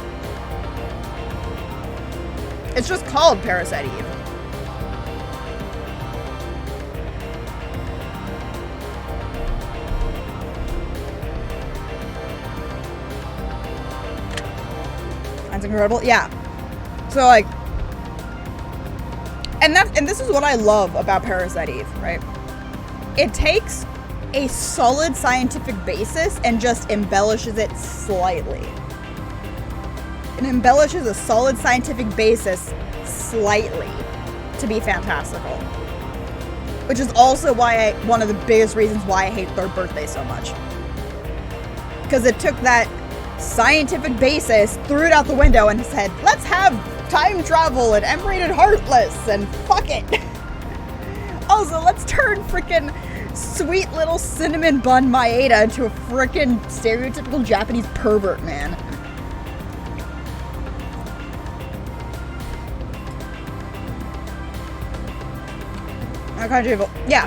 It's just called Parasite Eve. That's incredible. Yeah. So like, and this is what I love about Parasite Eve, right? It takes a solid scientific basis and just embellishes it slightly. It embellishes a solid scientific basis slightly to be fantastical. Which is also why one of the biggest reasons why I hate Third Birthday so much. Because it took that scientific basis, threw it out the window, and said, let's have time travel and M-rated Heartless and fuck it. Also, let's turn freaking sweet little cinnamon bun Maeda into a freaking stereotypical Japanese pervert, man. Yeah.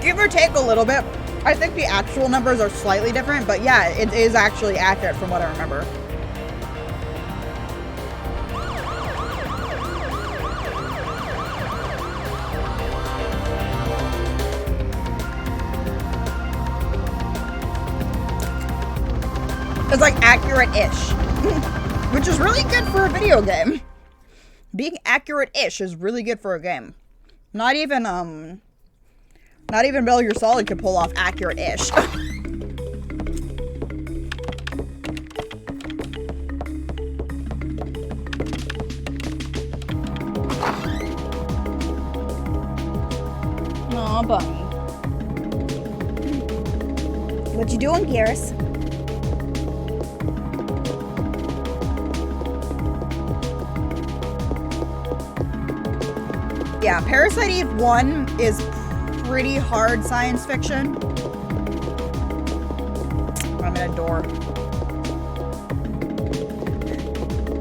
Give or take a little bit. I think the actual numbers are slightly different, but yeah, it is actually accurate from what I remember. It's like accurate-ish, which is really good for a video game. Being accurate-ish is really good for a game. Not even Metal Gear Solid could pull off accurate-ish. Aw, Bunny. What you doing, Garrus? Yeah, Parasite Eve 1 is pretty hard science fiction. I'm in a door.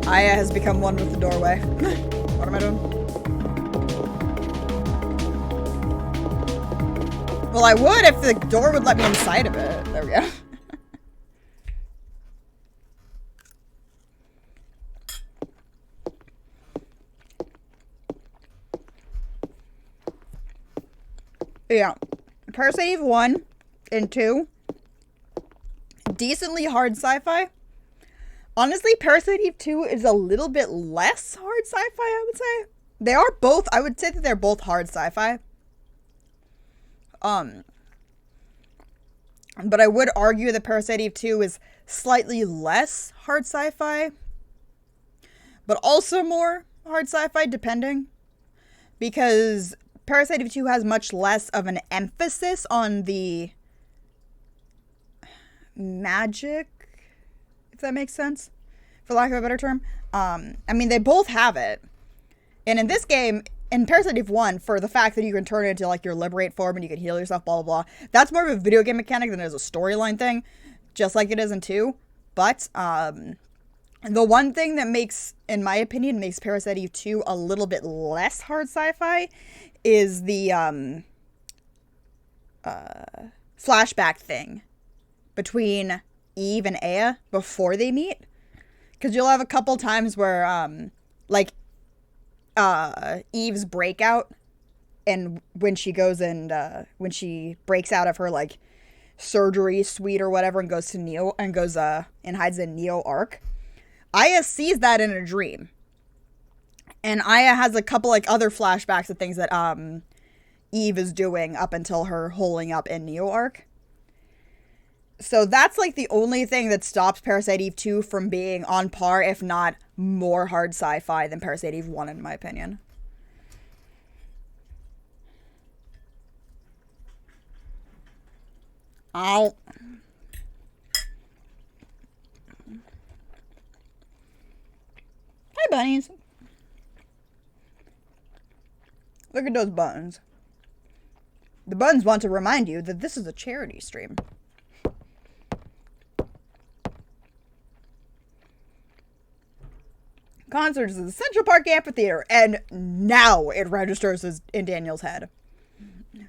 Aya has become one with the doorway. What am I doing? Well, I would if the door would let me inside of it. There we go. Yeah, Parasite Eve 1 and 2, decently hard sci-fi. Honestly, Parasite Eve 2 is a little bit less hard sci-fi, I would say. They are both, I would say that they're both hard sci-fi. But I would argue that Parasite Eve 2 is slightly less hard sci-fi, but also more hard sci-fi, depending. Because Parasite Eve 2 has much less of an emphasis on the magic, if that makes sense, for lack of a better term. I mean, they both have it. And in this game, in Parasite Eve 1, for the fact that you can turn it into like your liberate form and you can heal yourself, blah, blah, blah, that's more of a video game mechanic than it is a storyline thing, just like it is in 2. But the one thing that makes, in my opinion, makes Parasite Eve 2 a little bit less hard sci-fi is the flashback thing between Eve and Aya before they meet. Because you'll have a couple times where, like, Eve's breakout, and when she goes and, when she breaks out of her, like, surgery suite or whatever and goes to Neo, and goes, and hides in Neo Arc, Aya sees that in a dream. And Aya has a couple, like, other flashbacks of things that, Eve is doing up until her holing up in Neo Arc. So that's, like, the only thing that stops Parasite Eve 2 from being on par, if not more hard sci-fi than Parasite Eve 1, in my opinion. Ow. Hi, bunnies. Look at those buttons. The buttons want to remind you that this is a charity stream. Concerts at the Central Park Amphitheater, and now it registers as in Daniel's head.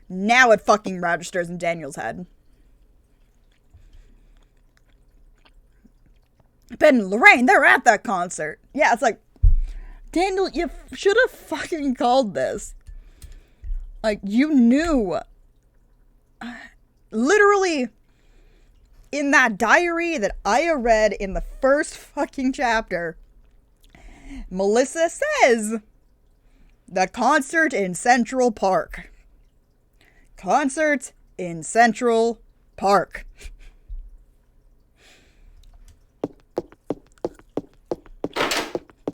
Now it fucking registers in Daniel's head. Ben and Lorraine, they're at that concert. Yeah, it's like, Daniel, you should have fucking called this. Like, you knew. Literally, in that diary that Aya read in the first fucking chapter, Melissa says, the concert in Central Park. Concert in Central Park.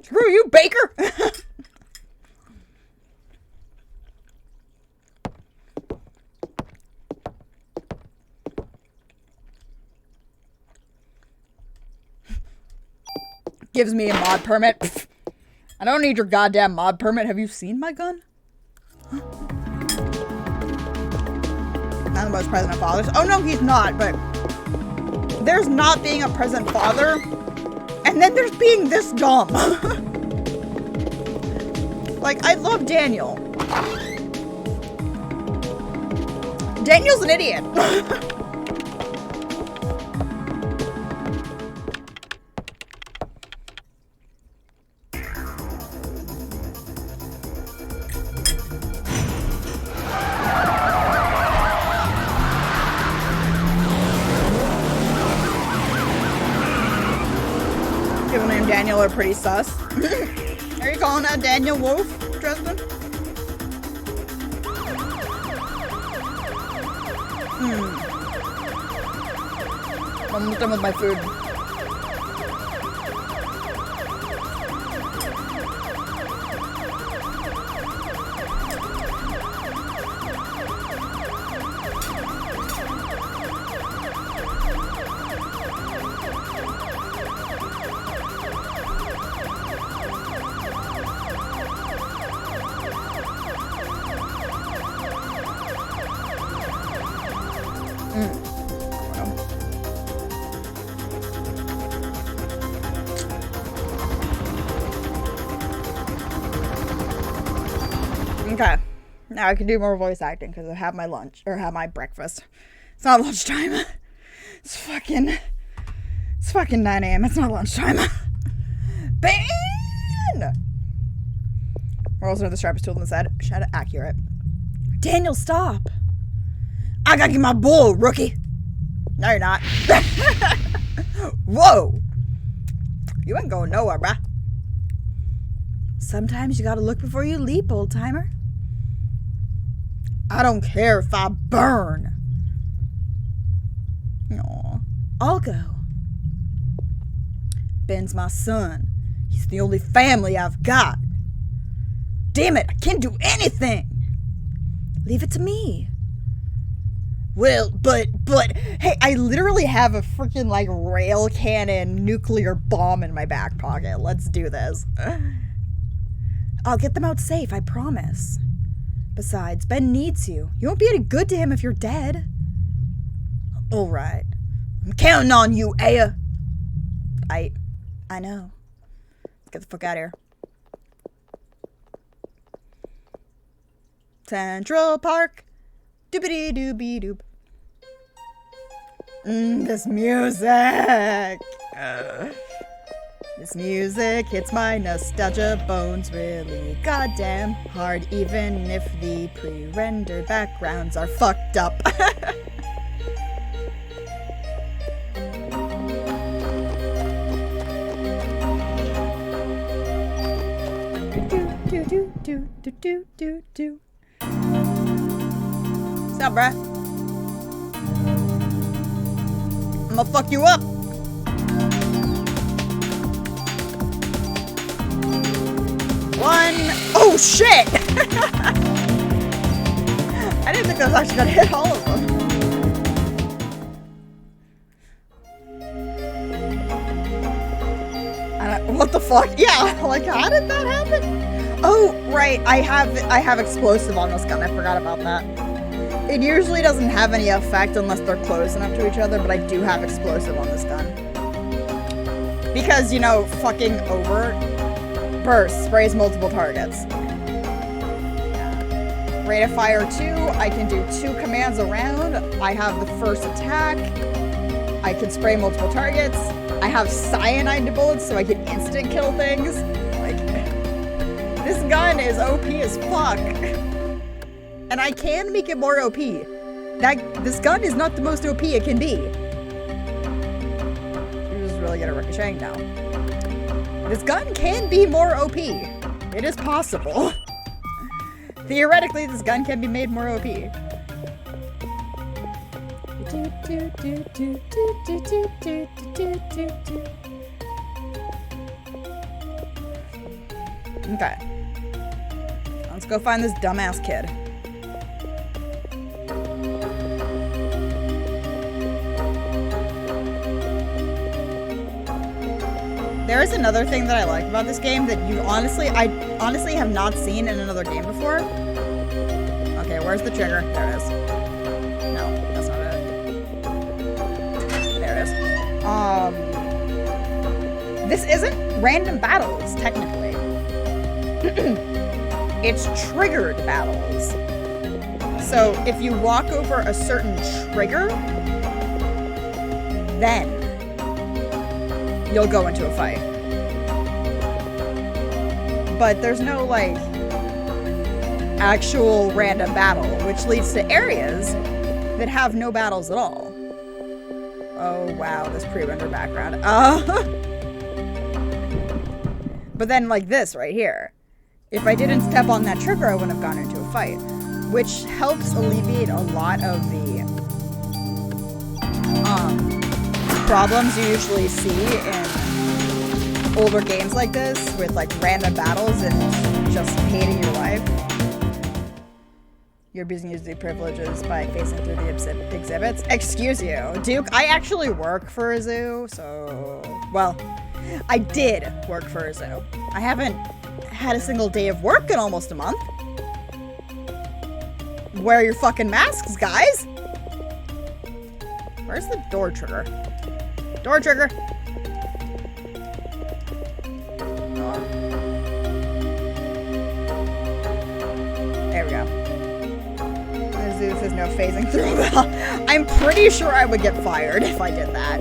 Screw you, Baker! Gives me a mod permit. Pfft. I don't need your goddamn mod permit. Have you seen my gun? Not the most present of fathers. Oh no, he's not, but there's not being a present father, and then there's being this dumb. Like, I love Daniel. Daniel's an idiot. People named Daniel are pretty sus. Are you calling out Daniel Wolf, Tristan? I'm almost done with my food. Okay, now I can do more voice acting because I have my lunch, or have my breakfast. It's not lunchtime. It's fucking 9 a.m. It's not lunchtime. Ban! Rolls under the sharpest tool in the set. Shut it, accurate. Daniel, stop. I gotta get my bull, rookie. No, you're not. Whoa. You ain't going nowhere, bruh. Sometimes you gotta look before you leap, old timer. I don't care if I burn. Aw, I'll go. Ben's my son. He's the only family I've got. Damn it, I can't do anything. Leave it to me. Well, but, hey, I literally have a freaking, like, rail cannon nuclear bomb in my back pocket. Let's do this. I'll get them out safe, I promise. Besides, Ben needs you. You won't be any good to him if you're dead. Alright. I'm counting on you, Aya. I know. Let's get the fuck out of here. Central Park. Doobity doobie doob. This music. This music hits my nostalgia bones really goddamn hard, even if the pre-rendered backgrounds are fucked up. do. What's up, bruh? I'ma fuck you up. One. Oh shit! I didn't think I was actually gonna hit all of them. What the fuck? Yeah, like how did that happen? Oh, right. I have explosive on this gun. I forgot about that. It usually doesn't have any effect unless they're close enough to each other, but I do have explosive on this gun. Because, you know, fucking over burst sprays multiple targets. Rate of fire 2, I can do 2 commands around. I have the first attack. I can spray multiple targets. I have cyanide bullets, so I can instant kill things. Like, this gun is OP as fuck. And I can make it more OP. This gun is not the most OP it can be. You're just really good at ricocheting now. This gun can be more OP. It is possible. Theoretically, this gun can be made more OP. Okay. Let's go find this dumbass kid. There is another thing that I like about this game that I honestly have not seen in another game before. Okay, where's the trigger? There it is. No, that's not it. There it is. This isn't random battles, technically. It's triggered battles. So if you walk over a certain trigger, then you'll go into a fight. But there's no, like, actual random battle, which leads to areas that have no battles at all. Oh, wow, this pre-rendered background. But then, like this right here. If I didn't step on that trigger, I wouldn't have gone into a fight. Which helps alleviate a lot of the problems you usually see in older games like this, with like random battles and just hating your life. You're abusing your Zoo privileges by facing through the exhibits. Excuse you, Duke, I actually work for a zoo, so... Well, I did work for a zoo. I haven't had a single day of work in almost a month. Wear your fucking masks, guys! Where's the door trigger? Door trigger! Oh. There we go. There's no phasing through that. I'm pretty sure I would get fired if I did that.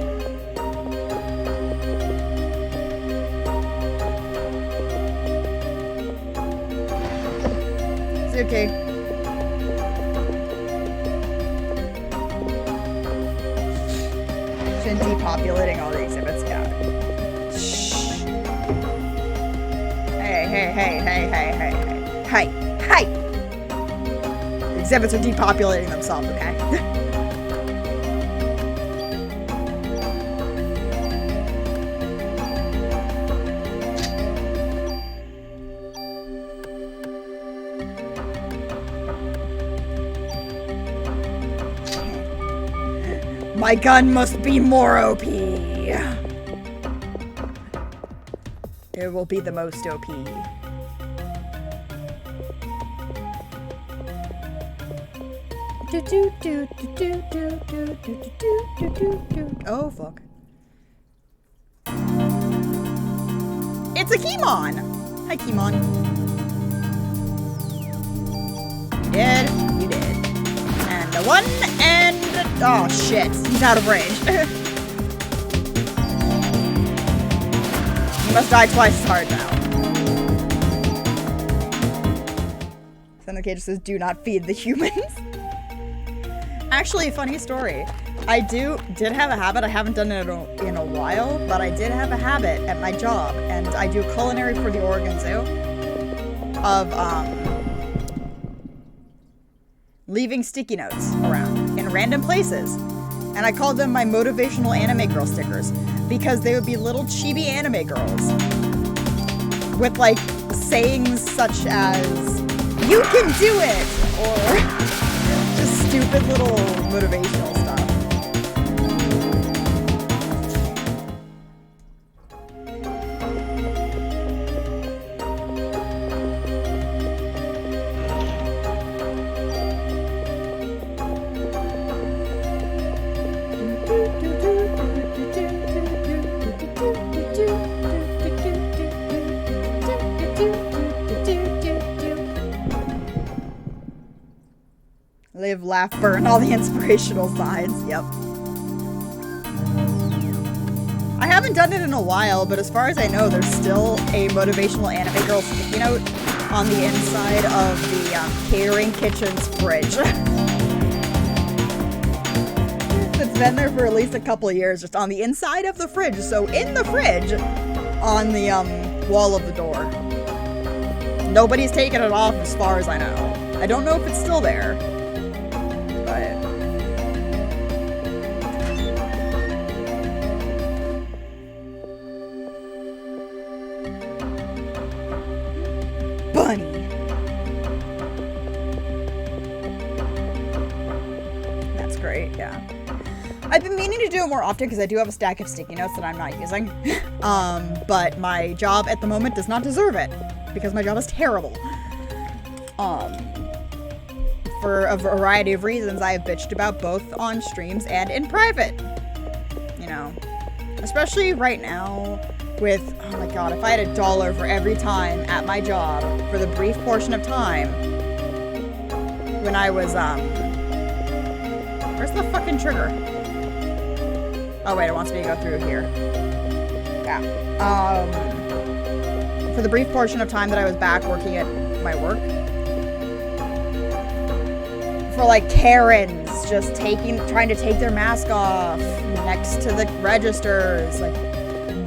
It's okay. Depopulating all the exhibits, yeah. Shh. Hey. The exhibits are depopulating themselves, okay? My gun must be more OP. It will be the most OP. Oh, fuck. It's a Keemon! Hi, Keemon. You did. You did. And the one, and... Oh, shit. He's out of range. You must die twice as hard now. Syndicate says, do not feed the humans. Actually, funny story. I did have a habit. I haven't done it in a while, but I did have a habit at my job, and I do culinary for the Oregon Zoo, of leaving sticky notes around in random places. And I called them my motivational anime girl stickers, because they would be little chibi anime girls with like sayings such as, "You can do it," or just stupid little motivational stuff. Live, laugh, burn, all the inspirational signs. Yep. I haven't done it in a while, but as far as I know, there's still a motivational anime girl sticky note on the inside of the catering kitchen's fridge. It's been there for at least a couple of years, just on the inside of the fridge. So in the fridge, on the wall of the door. Nobody's taken it off as far as I know. I don't know if it's still there. But Bunny. That's great, yeah. I've been meaning to do it more often because I do have a stack of sticky notes that I'm not using. But my job at the moment does not deserve it because my job is terrible. For a variety of reasons, I have bitched about both on streams and in private. You know, especially right now with, oh my god, if I had $1 for every time at my job for the brief portion of time when I was, where's the fucking trigger? Oh wait, it wants me to go through here. Yeah. For the brief portion of time that I was back working at my work, for like Karens just trying to take their mask off next to the registers, like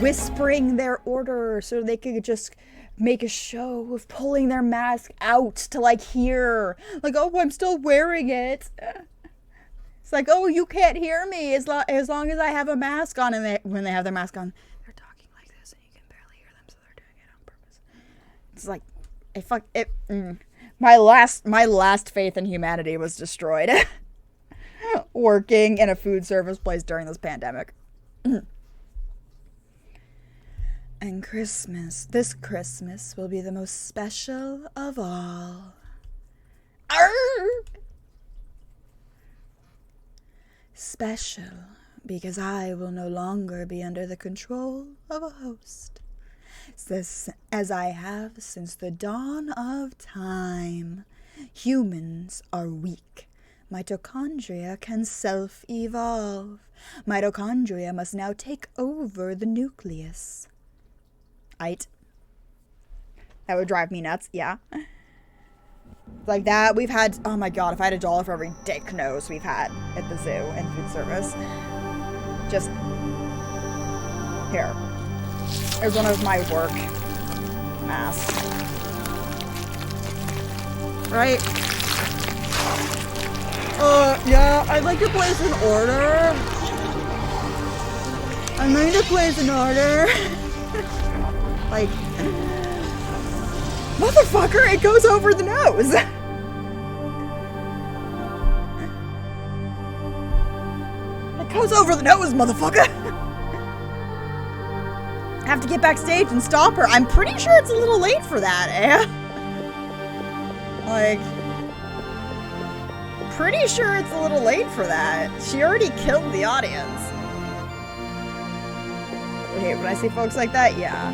whispering their order so they could just make a show of pulling their mask out to like hear, like, oh, I'm still wearing it. It's like, oh, you can't hear me as long as I have a mask on, and when they have their mask on, they're talking like this and you can barely hear them, so they're doing it on purpose. It's like, My last faith in humanity was destroyed working in a food service place during this pandemic. And this Christmas will be the most special of all. Arrgh! Special because I will no longer be under the control of a host. As I have since the dawn of time. Humans are weak. Mitochondria can self-evolve. Mitochondria must now take over the nucleus. That would drive me nuts, yeah. Like that, we've had, oh my god, if I had $1 for every dick nose we've had at the zoo and food service. Just, here. Here's one of my work masks. Right? Yeah, I'd like to place an order. I'm going to place an order. Like, motherfucker, it goes over the nose. Goes over the nose, motherfucker! I have to get backstage and stop her. I'm pretty sure it's a little late for that, eh? Like, pretty sure it's a little late for that. She already killed the audience. Okay, when I see folks like that, yeah.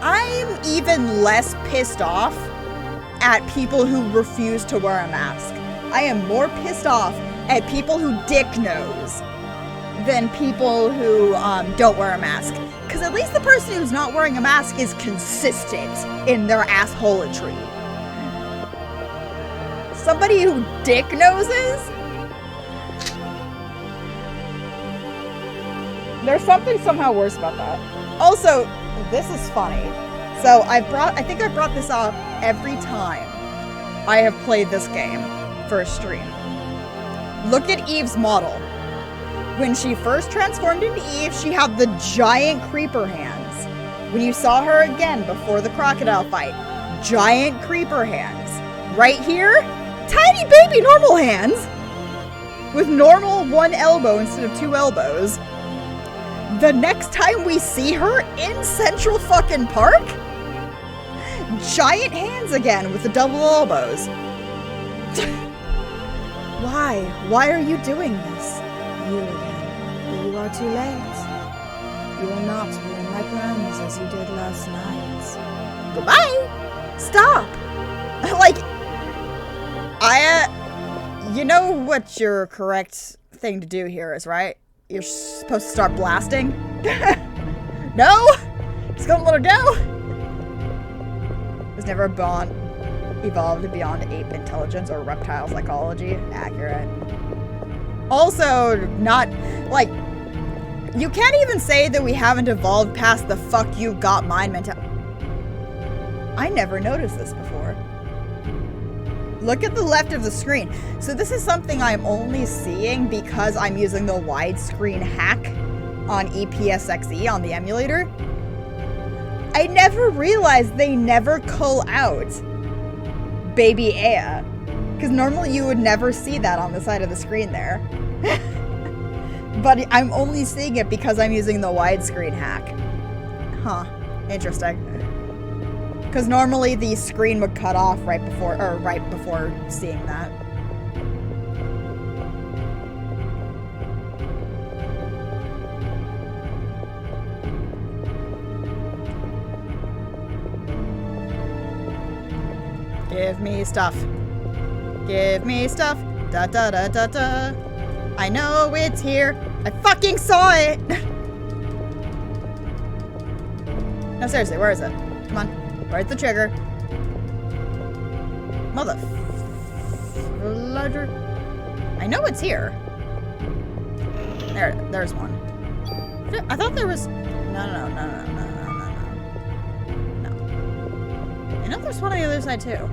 I'm even less pissed off at people who refuse to wear a mask. I am more pissed off at people who dick nose than people who don't wear a mask. Because at least the person who's not wearing a mask is consistent in their assholatry. Somebody who dick noses? There's something somehow worse about that. Also, this is funny. So I think I brought this up every time I have played this game for a stream. Look at Eve's model. When she first transformed into Eve, she had the giant creeper hands. When you saw her again before the crocodile fight, giant creeper hands. Right here, tiny baby normal hands with normal one elbow instead of two elbows. The next time we see her in Central fucking Park, giant hands again with the double elbows. Why? Why are you doing this? You again. But you are too late. You will not ruin my plans as you did last night. Goodbye! Stop! Like, you know what your correct thing to do here is, right? You're supposed to start blasting? No? Just gonna let her go? Has never evolved beyond ape intelligence or reptile psychology. Accurate. Also, not, like, you can't even say that we haven't evolved past the fuck you got mine mentality. I never noticed this before. Look at the left of the screen. So this is something I'm only seeing because I'm using the widescreen hack on EPSXE on the emulator. I never realized they never cull out Baby Aya. Because normally you would never see that on the side of the screen there. But I'm only seeing it because I'm using the widescreen hack. Huh. Interesting. Because normally the screen would cut off right before seeing that. Give me stuff. Give me stuff. Da da da da da. I know it's here. I fucking saw it! No, seriously, where is it? Come on. Where's the trigger? Mother... I know it's here. There's one. I thought there was... No. I know there's one on the other side, too.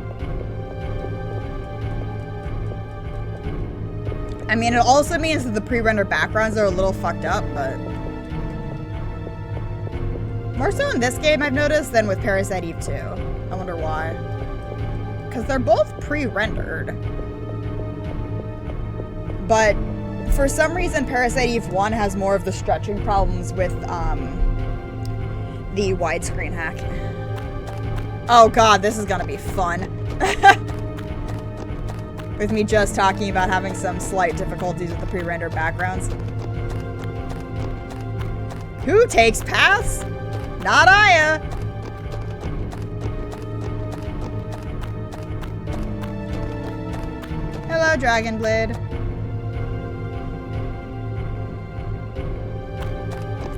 I mean, it also means that the pre-rendered backgrounds are a little fucked up, but... More so in this game, I've noticed, than with Parasite Eve 2. I wonder why. Because they're both pre-rendered. But for some reason, Parasite Eve 1 has more of the stretching problems with the widescreen hack. Oh god, this is gonna be fun. With me just talking about having some slight difficulties with the pre-rendered backgrounds. Who takes paths? Not Aya! Hello, Dragonblade.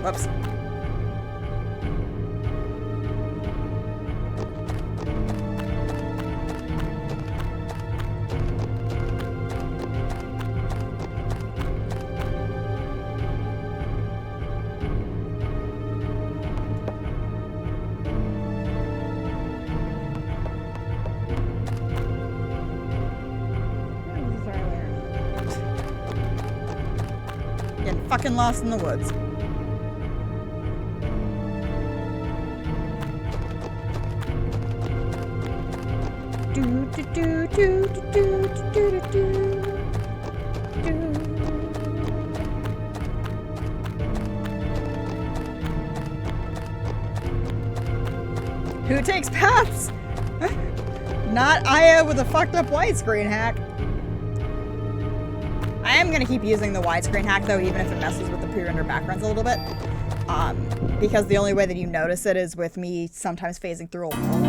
Whoops. Getting fucking lost in the woods. Do do do do do do do do do. Who takes paths? Not Aya with a fucked up widescreen hack. I am gonna keep using the widescreen hack though, even if it messes with the pre-rendered backgrounds a little bit. Because the only way that you notice it is with me sometimes phasing through a wall.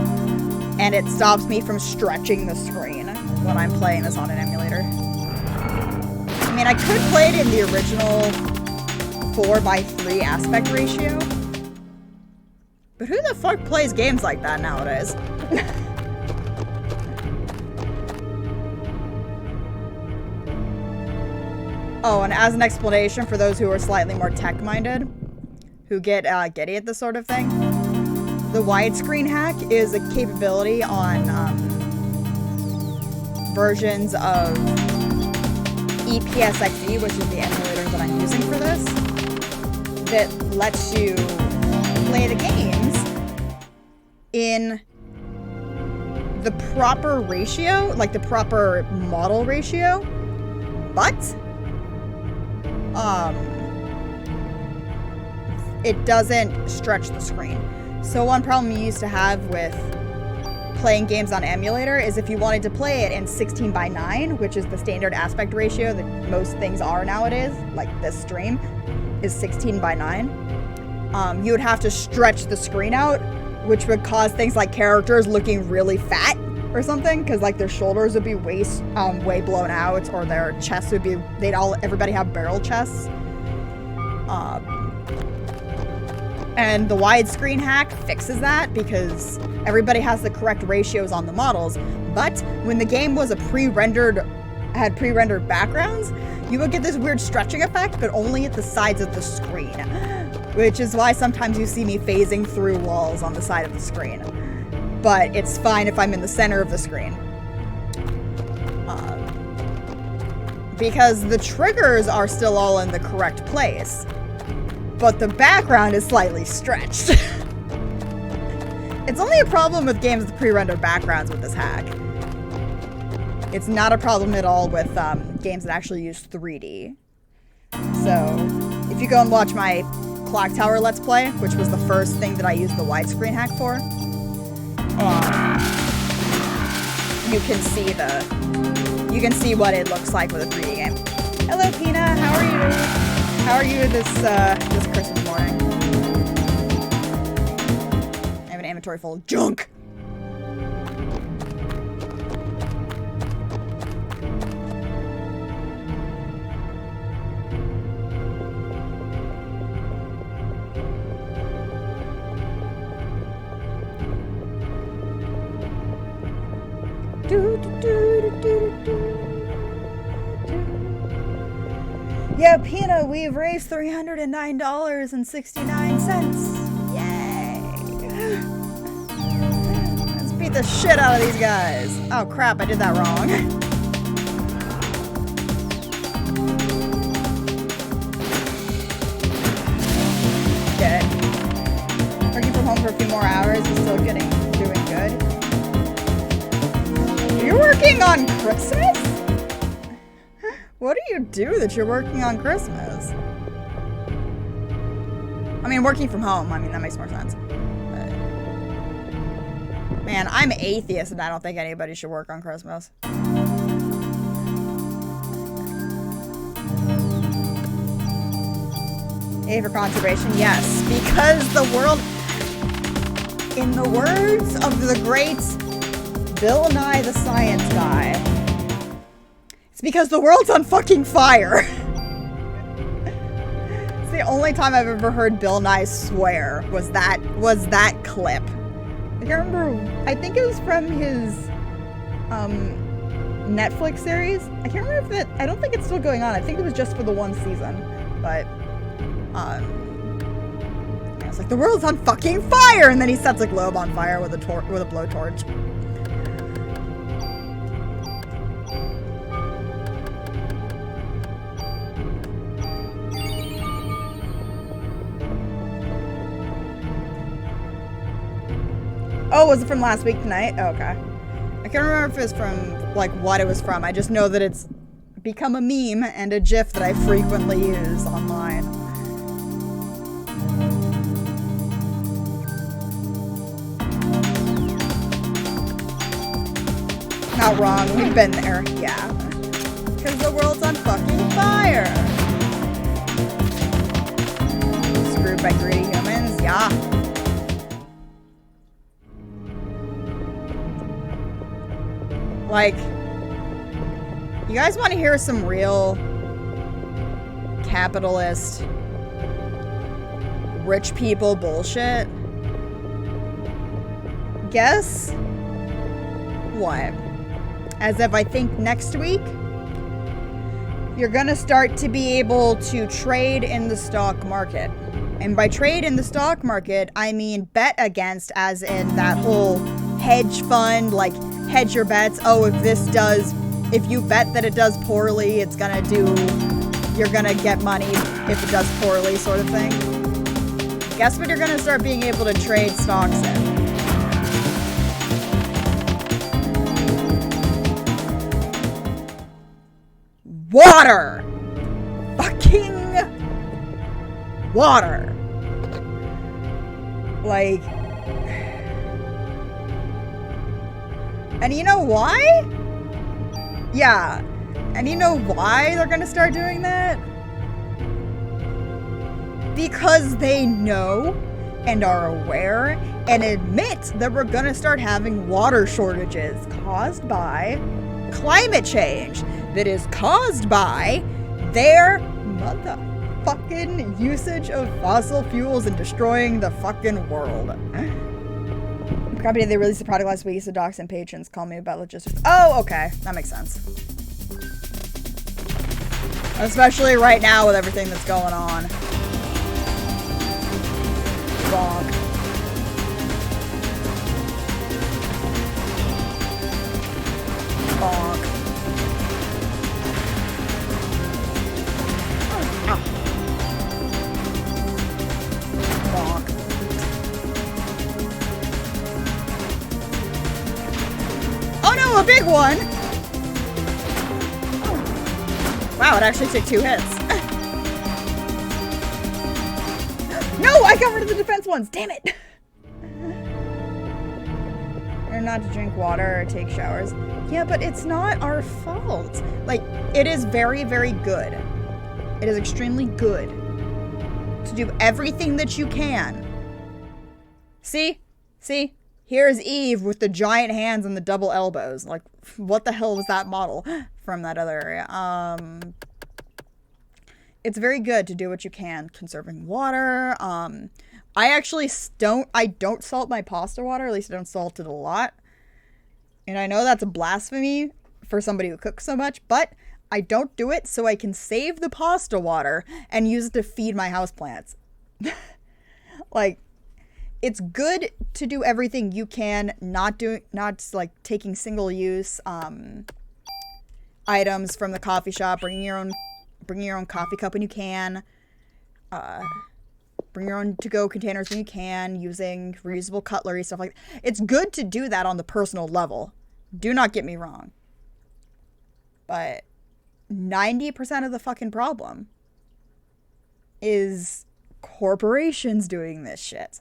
And it stops me from stretching the screen when I'm playing this on an emulator. I mean, I could play it in the original 4:3 aspect ratio. But who the fuck plays games like that nowadays? Oh, and as an explanation for those who are slightly more tech-minded, who get giddy at this sort of thing, the widescreen hack is a capability on versions of EPSXE, which is the emulator that I'm using for this, that lets you play the games in the proper ratio, like the proper model ratio, but it doesn't stretch the screen. So one problem you used to have with playing games on emulator is if you wanted to play it in 16:9, which is the standard aspect ratio that most things are nowadays, like this stream is 16:9, you would have to stretch the screen out, which would cause things like characters looking really fat or something, because like their shoulders would be way blown out, or their chests would be, everybody have barrel chests. And the widescreen hack fixes that because everybody has the correct ratios on the models, but when the game was had pre-rendered backgrounds, you would get this weird stretching effect, but only at the sides of the screen, which is why sometimes you see me phasing through walls on the side of the screen. But it's fine if I'm in the center of the screen. Because the triggers are still all in the correct place, but the background is slightly stretched. It's only a problem with games with pre-rendered backgrounds with this hack. It's not a problem at all with games that actually use 3D. So, if you go and watch my Clock Tower Let's Play, which was the first thing that I used the widescreen hack for, you can see what it looks like with a 3D game. Hello, Pina. How are you? How are you this Christmas morning? I have an inventory full of junk. Yo, Pina, we've raised $309.69. Yay! Let's beat the shit out of these guys. Oh crap, I did that wrong. Get it. Working from home for a few more hours is still doing good. You're working on Christmas? What do you do that you're working on Christmas? I mean, working from home. I mean, that makes more sense. But, man, I'm atheist and I don't think anybody should work on Christmas. A for conservation, yes. Because the world, in the words of the great Bill Nye the Science Guy, because the world's on fucking fire. It's the only time I've ever heard Bill Nye swear was that clip. I can't remember. I think it was from his Netflix series. I can't remember if I don't think it's still going on. I think it was just for the one season. But it's like the world's on fucking fire, and then he sets a globe on fire with a blowtorch. Oh, was it from last week tonight? Oh, okay. I can't remember if it was from, like, what it was from. I just know that it's become a meme and a GIF that I frequently use online. not wrong. We've been there. Yeah. Because the world's on fucking fire. Screwed by greedy humans. Yeah. Like, you guys want to hear some real capitalist rich people bullshit? Guess what? As if I think next week you're gonna start to be able to trade in the stock market. And by trade in the stock market, I mean bet against, as in that whole hedge fund, like hedge your bets. Oh, if you bet that it does poorly, you're gonna get money if it does poorly, sort of thing. Guess what you're gonna start being able to trade stocks in? Water! Fucking water. Like, and you know why? Yeah. And you know why they're gonna start doing that? Because they know and are aware and admit that we're gonna start having water shortages caused by climate change that is caused by their motherfucking usage of fossil fuels and destroying the fucking world. The company they released the product last week, so docs and patrons call me about logistics. Oh, okay. That makes sense. Especially right now with everything that's going on. Bonk. Bonk. Bonk. Oh no, a big one! Wow, it actually took 2 hits. No, I got rid of the defense ones, damn it! Or not to drink water or take showers. Yeah, but it's not our fault. Like, it is very, very good. It is extremely good to do everything that you can. See? See? Here's Eve with the giant hands and the double elbows. Like, what the hell was that model from that other area? It's very good to do what you can. Conserving water. I actually don't salt my pasta water. At least I don't salt it a lot. And I know that's a blasphemy for somebody who cooks so much, but I don't do it so I can save the pasta water and use it to feed my houseplants. Like, it's good to do everything you can, not like taking single-use items from the coffee shop, bringing your own coffee cup when you can, bring your own to-go containers when you can, using reusable cutlery, stuff like that. It's good to do that on the personal level. Do not get me wrong. But 90% of the fucking problem is corporations doing this shit.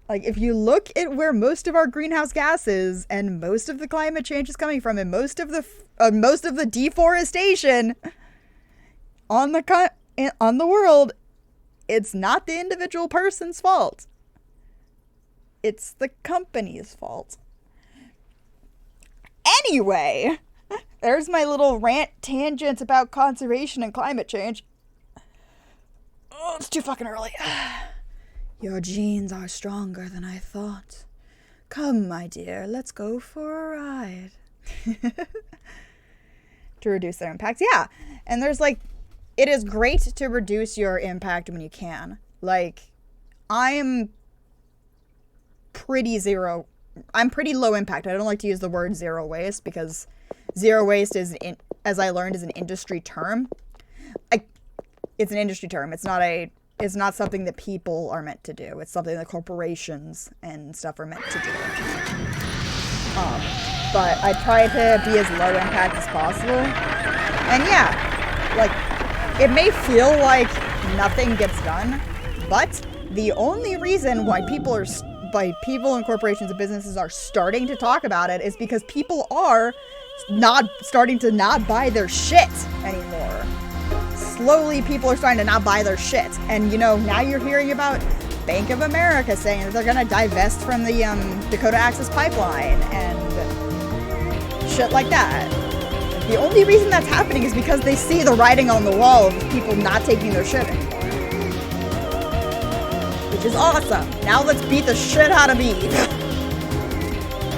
Like, if you look at where most of our greenhouse gases and most of the climate change is coming from, and most of the deforestation on the world, it's not the individual person's fault. It's the company's fault. Anyway, there's my little rant tangent about conservation and climate change. Oh, it's too fucking early. Your genes are stronger than I thought. Come, my dear, let's go for a ride. To reduce their impacts. Yeah. And there's like, it is great to reduce your impact when you can. Like, I'm pretty low impact. I don't like to use the word zero waste because zero waste is, as I learned, is an industry term. It's an industry term. It's not something that people are meant to do. It's something that corporations and stuff are meant to do. But I try to be as low impact as possible. And yeah, like, it may feel like nothing gets done, but the only reason why people are by people and corporations and businesses are starting to talk about it is because people are not starting to not buy their shit anymore. Slowly, people are starting to not buy their shit. And, you know, now you're hearing about Bank of America saying that they're going to divest from the Dakota Access Pipeline and shit like that. The only reason that's happening is because they see the writing on the wall of people not taking their shit anymore. Which is awesome. Now let's beat the shit out of Eve.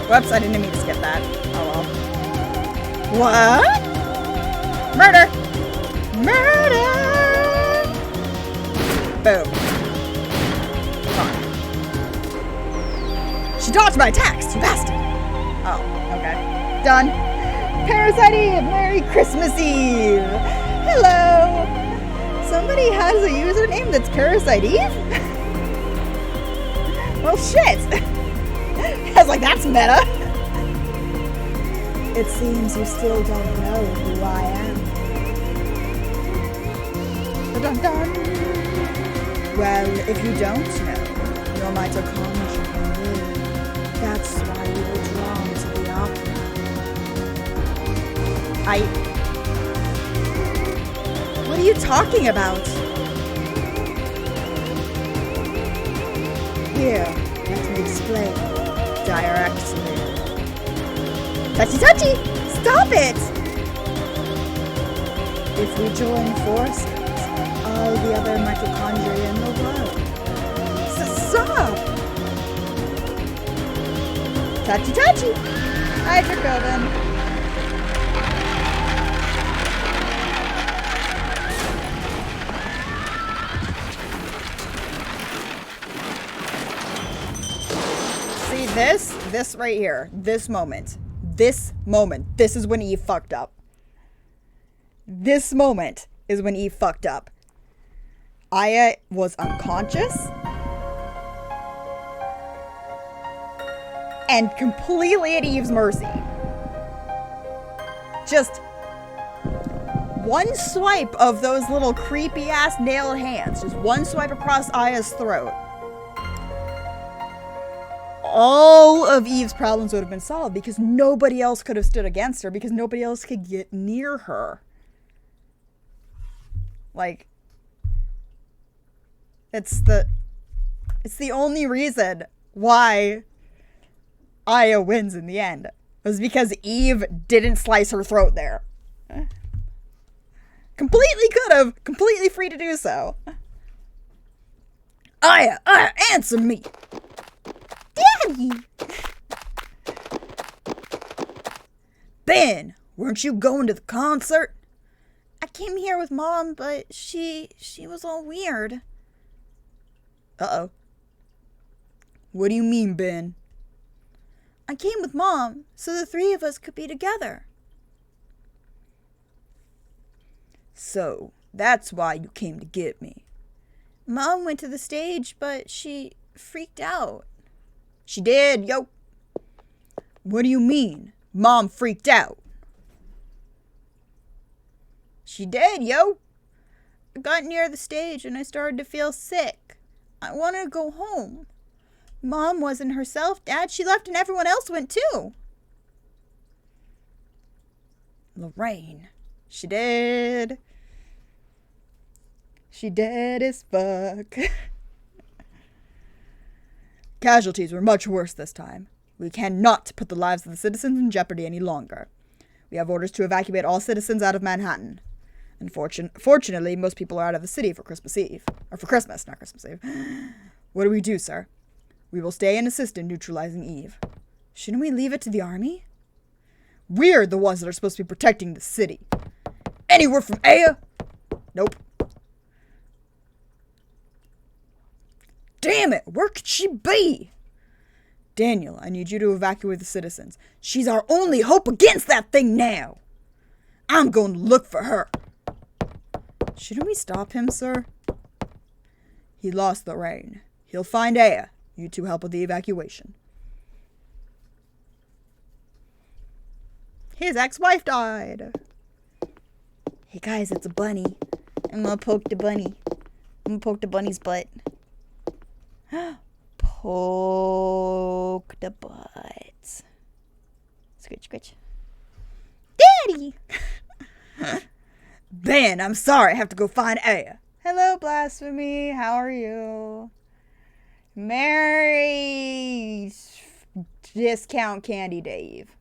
Whoops, I didn't mean to skip that. Oh well. What? Murder! Murder! Boom. Fine. She dodged my attacks, you bastard! Oh, okay. Done. Parasite Eve! Merry Christmas Eve! Hello! Somebody has a username that's Parasite Eve? Well, shit! I was like, that's meta! It seems you still don't know who I am. Dun dun. Well, if you don't know, your mitochondria will. That's why you were drawn to the opera. What are you talking about? Here, let me explain. Directly. Touchy touchy! Stop it! If we join forces, all the other mitochondria in the world. Stop! Touchy touchy! Hydrocodone. See this right here, this moment, this is when Eve fucked up. This moment is when Eve fucked up. Aya was unconscious and completely at Eve's mercy. Just one swipe of those little creepy ass nailed hands, just one swipe across Aya's throat. All of Eve's problems would have been solved because nobody else could have stood against her, because nobody else could get near her. Like, it's the only reason why Aya wins in the end. It was because Eve didn't slice her throat there. Completely could have. Completely free to do so. Aya, answer me. Daddy! Ben, weren't you going to the concert? I came here with Mom, but she was all weird. Uh-oh. What do you mean, Ben? I came with Mom, so the three of us could be together. So, that's why you came to get me. Mom went to the stage, but she freaked out. She did, yo. What do you mean? Mom freaked out. She did, yo. I got near the stage and I started to feel sick. I wanted to go home. Mom wasn't herself, Dad. She left and everyone else went too. Lorraine. She did. She dead as fuck. Casualties were much worse this time. We cannot put the lives of the citizens in jeopardy any longer. We have orders to evacuate all citizens out of Manhattan. Fortunately, most people are out of the city for Christmas Eve. Or for Christmas, not Christmas Eve. What do we do, sir? We will stay and assist in neutralizing Eve. Shouldn't we leave it to the army? We're the ones that are supposed to be protecting the city. Anywhere from Aya? Nope. Damn it, where could she be? Daniel, I need you to evacuate the citizens. She's our only hope against that thing now. I'm going to look for her. Shouldn't we stop him, sir? He lost Lorraine. He'll find Aya. You two help with the evacuation. His ex-wife died. Hey guys, it's a bunny. I'm gonna poke the bunny. I'm gonna poke the bunny's butt. Poke Poke the butt. Scritch, scritch. Daddy! Ben, I'm sorry. I have to go find Aya. Hello, Blasphemy. How are you? Merry Discount Candy Dave.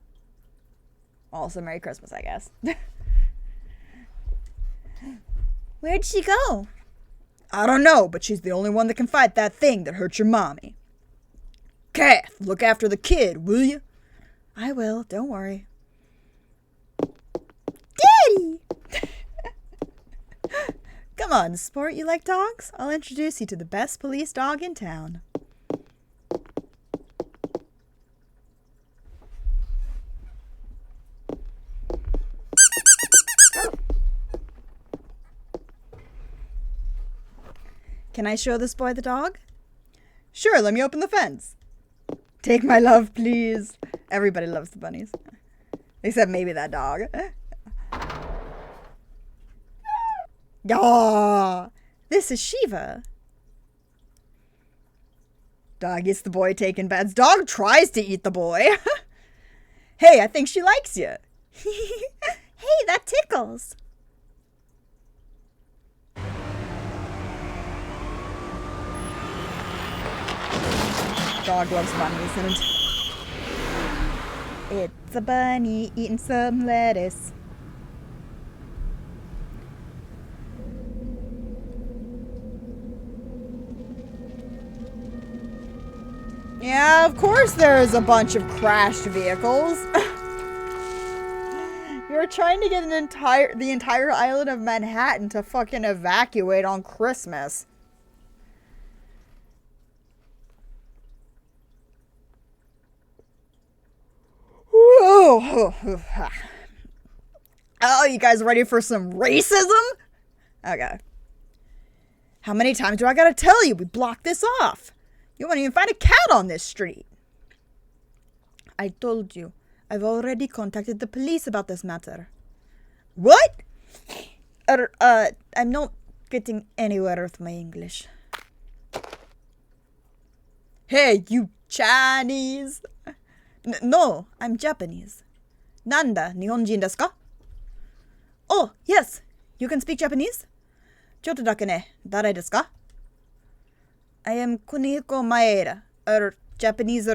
Also, Merry Christmas, I guess. Where'd she go? I don't know, but she's the only one that can fight that thing that hurt your mommy. Kath, look after the kid, will you? I will, don't worry. Daddy! Come on, sport, you like dogs? I'll introduce you to the best police dog in town. Can I show this boy the dog? Sure, let me open the fence. Take my love, please. Everybody loves the bunnies. Except maybe that dog. Aw, this is Shiva. Dog eats the boy taking beds. Dog tries to eat the boy. Hey, I think she likes you. Hey, that tickles. Dog loves bunnies, and it's a bunny eating some lettuce. Yeah, of course there's a bunch of crashed vehicles. You're trying to get the entire island of Manhattan to fucking evacuate on Christmas. Oh, you guys ready for some racism? Okay. How many times do I gotta tell you? We blocked this off. You won't even find a cat on this street. I told you. I've already contacted the police about this matter. What? I'm not getting anywhere with my English. Hey, you Chinese. No, I'm Japanese. Nanda, Nihonjin desu ka? Oh, yes. You can speak Japanese? Chotto dake ne. Dare desu ka? I am Kunihiko Maeda. Japanese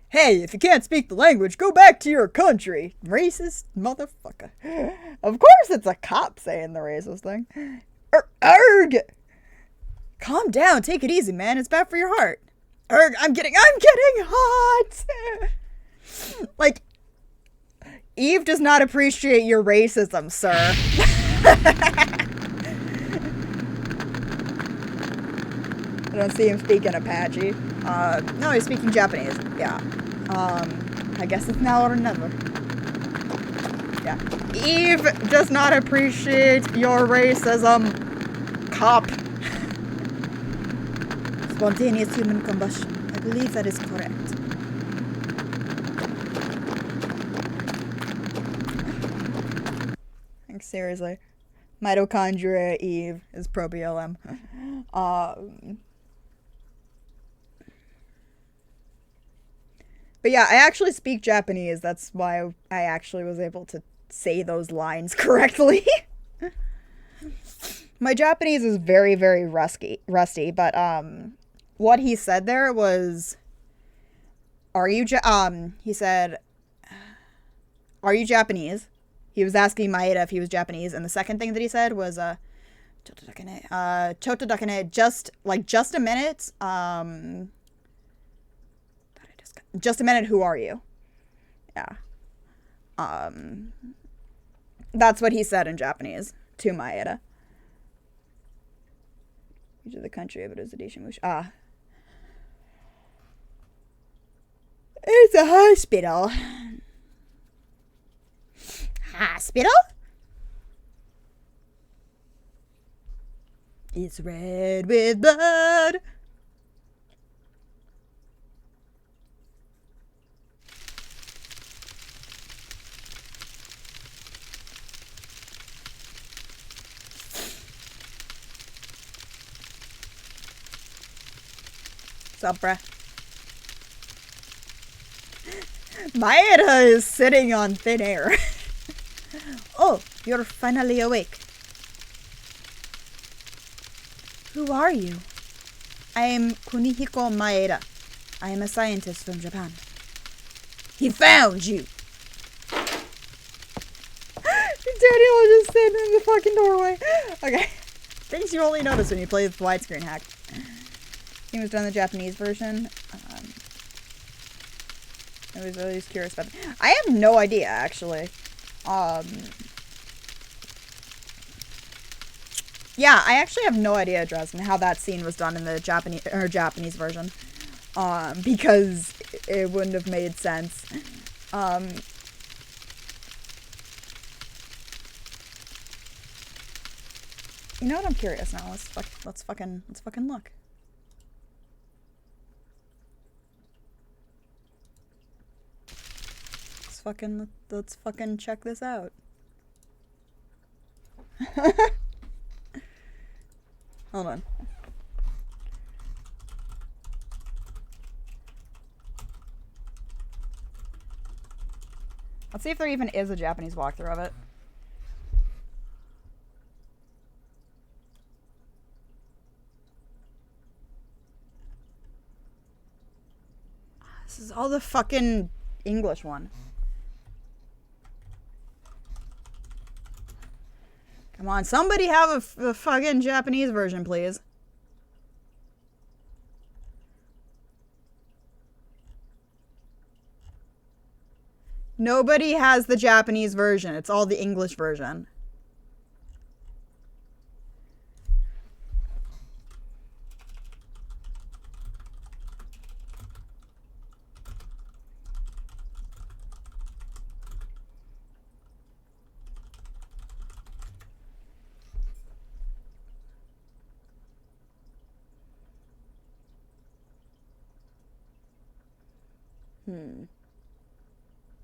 Hey, if you can't speak the language, go back to your country. Racist motherfucker. Of course it's a cop saying the racist thing. Erg! Calm down, take it easy, man. It's bad for your heart. Erg, I'm getting hot! Like, Eve does not appreciate your racism, sir. I don't see him speaking Apache. No, he's speaking Japanese. Yeah. I guess it's now or never. Yeah. Eve does not appreciate your racism, cop. Spontaneous human combustion. I believe that is correct. Like, seriously. Mitochondria Eve is pro BLM. But yeah, I actually speak Japanese. That's why I actually was able to say those lines correctly. My Japanese is very, very rusty, but what he said there was, he said, are you Japanese? He was asking Maeda if he was Japanese, and the second thing that he said was, Chotto dakene, just a minute, just a minute, who are you? Yeah. That's what he said in Japanese to Maeda. To the country of it is Adishimush. It's a hospital. Hospital? It's red with blood. What's up, bruh? Maeda is sitting on thin air. Oh, you're finally awake. Who are you? I am Kunihiko Maeda. I am a scientist from Japan. He found you! Daniel was just sitting in the fucking doorway. Okay. Things you only notice when you play with widescreen hack. Game was done in the Japanese version. I was always curious about it. I have no idea, actually. Yeah, I actually have no idea, Dresden, how that scene was done in the Japanese version. Because it wouldn't have made sense. You know what? I'm curious now. Let's fucking look. Let's fucking check this out. Hold on. Let's see if there even is a Japanese walkthrough of it. This is all the fucking English one. Come on, somebody have a fucking Japanese version, please. Nobody has the Japanese version. It's all the English version.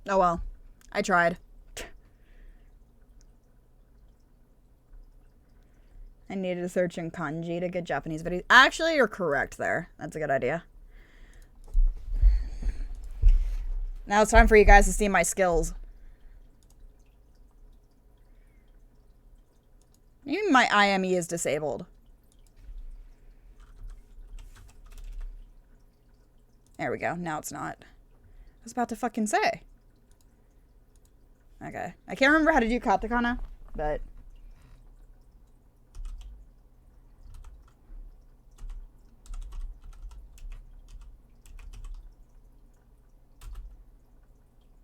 Oh well. I tried. I needed to search in kanji to get Japanese videos. Actually, you're correct there. That's a good idea. Now it's time for you guys to see my skills. Even my IME is disabled. There we go. Now it's not. I was about to fucking say. Okay. I can't remember how to do katakana, but...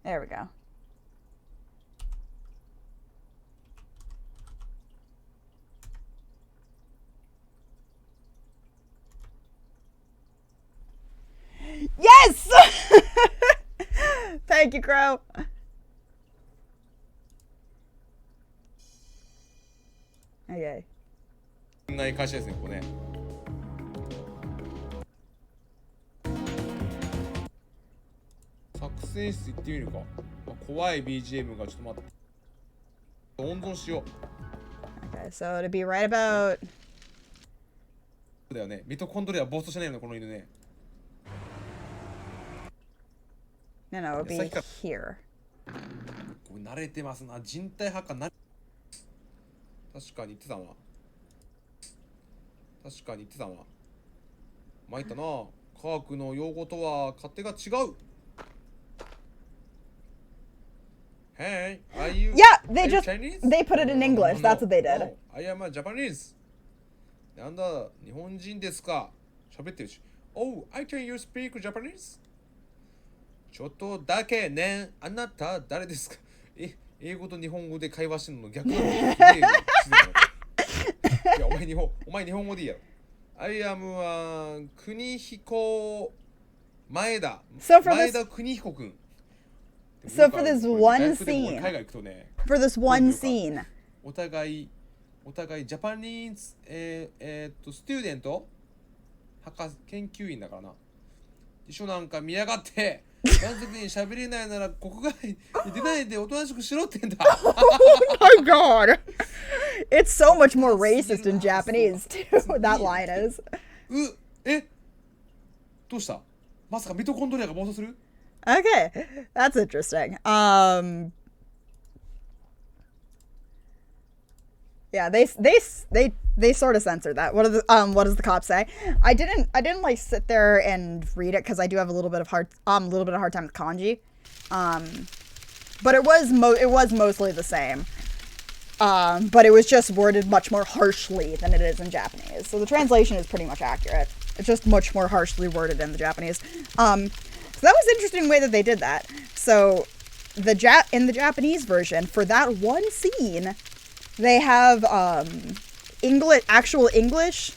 There we go. Yes! Thank you, Crow. Okay. ない会社ですね、ここね。作戦室行ってみるか。怖い BGM がちょっと待って。温存しよう。Okay, so to be right about... そうだよね。ミトコンドリア暴走しないよね、この犬ね。No, no, it would be here. これ慣れてますな。人体発火な。確かに言ってたわ。確かに言ってたわ。参ったな。科学の用語とは勝手が違う。Hey, are you? Yeah, they are you just Chinese? they put it in English. That's what they did. No, I am a Japanese. なんだ、日本人ですか。喋ってるし。Oh, I can you speak Japanese? ちょっとだけね。あなた誰ですか。英語と日本語で会話してるの逆なの。いや、お前日本語でいいやろ。I am 国彦前田。前田国彦くん。So for this one scene, for this one scene, お互いジャパニーズスチューデント博士研究員だからな。辞書なんか見やがって満足に喋れないなら国外に出ないでおとなしくしろってんだ。Oh my god! It's so much more racist in Japanese too. That line is. どどうした？まさかミトコンドリアが暴走する？ Okay, that's interesting. Yeah, they sort of censored that. What does the cop say? I didn't like sit there and read it because I do have a little bit of hard time with kanji. But it was mostly the same. But it was just worded much more harshly than it is in Japanese. So the translation is pretty much accurate. It's just much more harshly worded in the Japanese. So that was an interesting way that they did that. So in the Japanese version, for that one scene, they have actual English,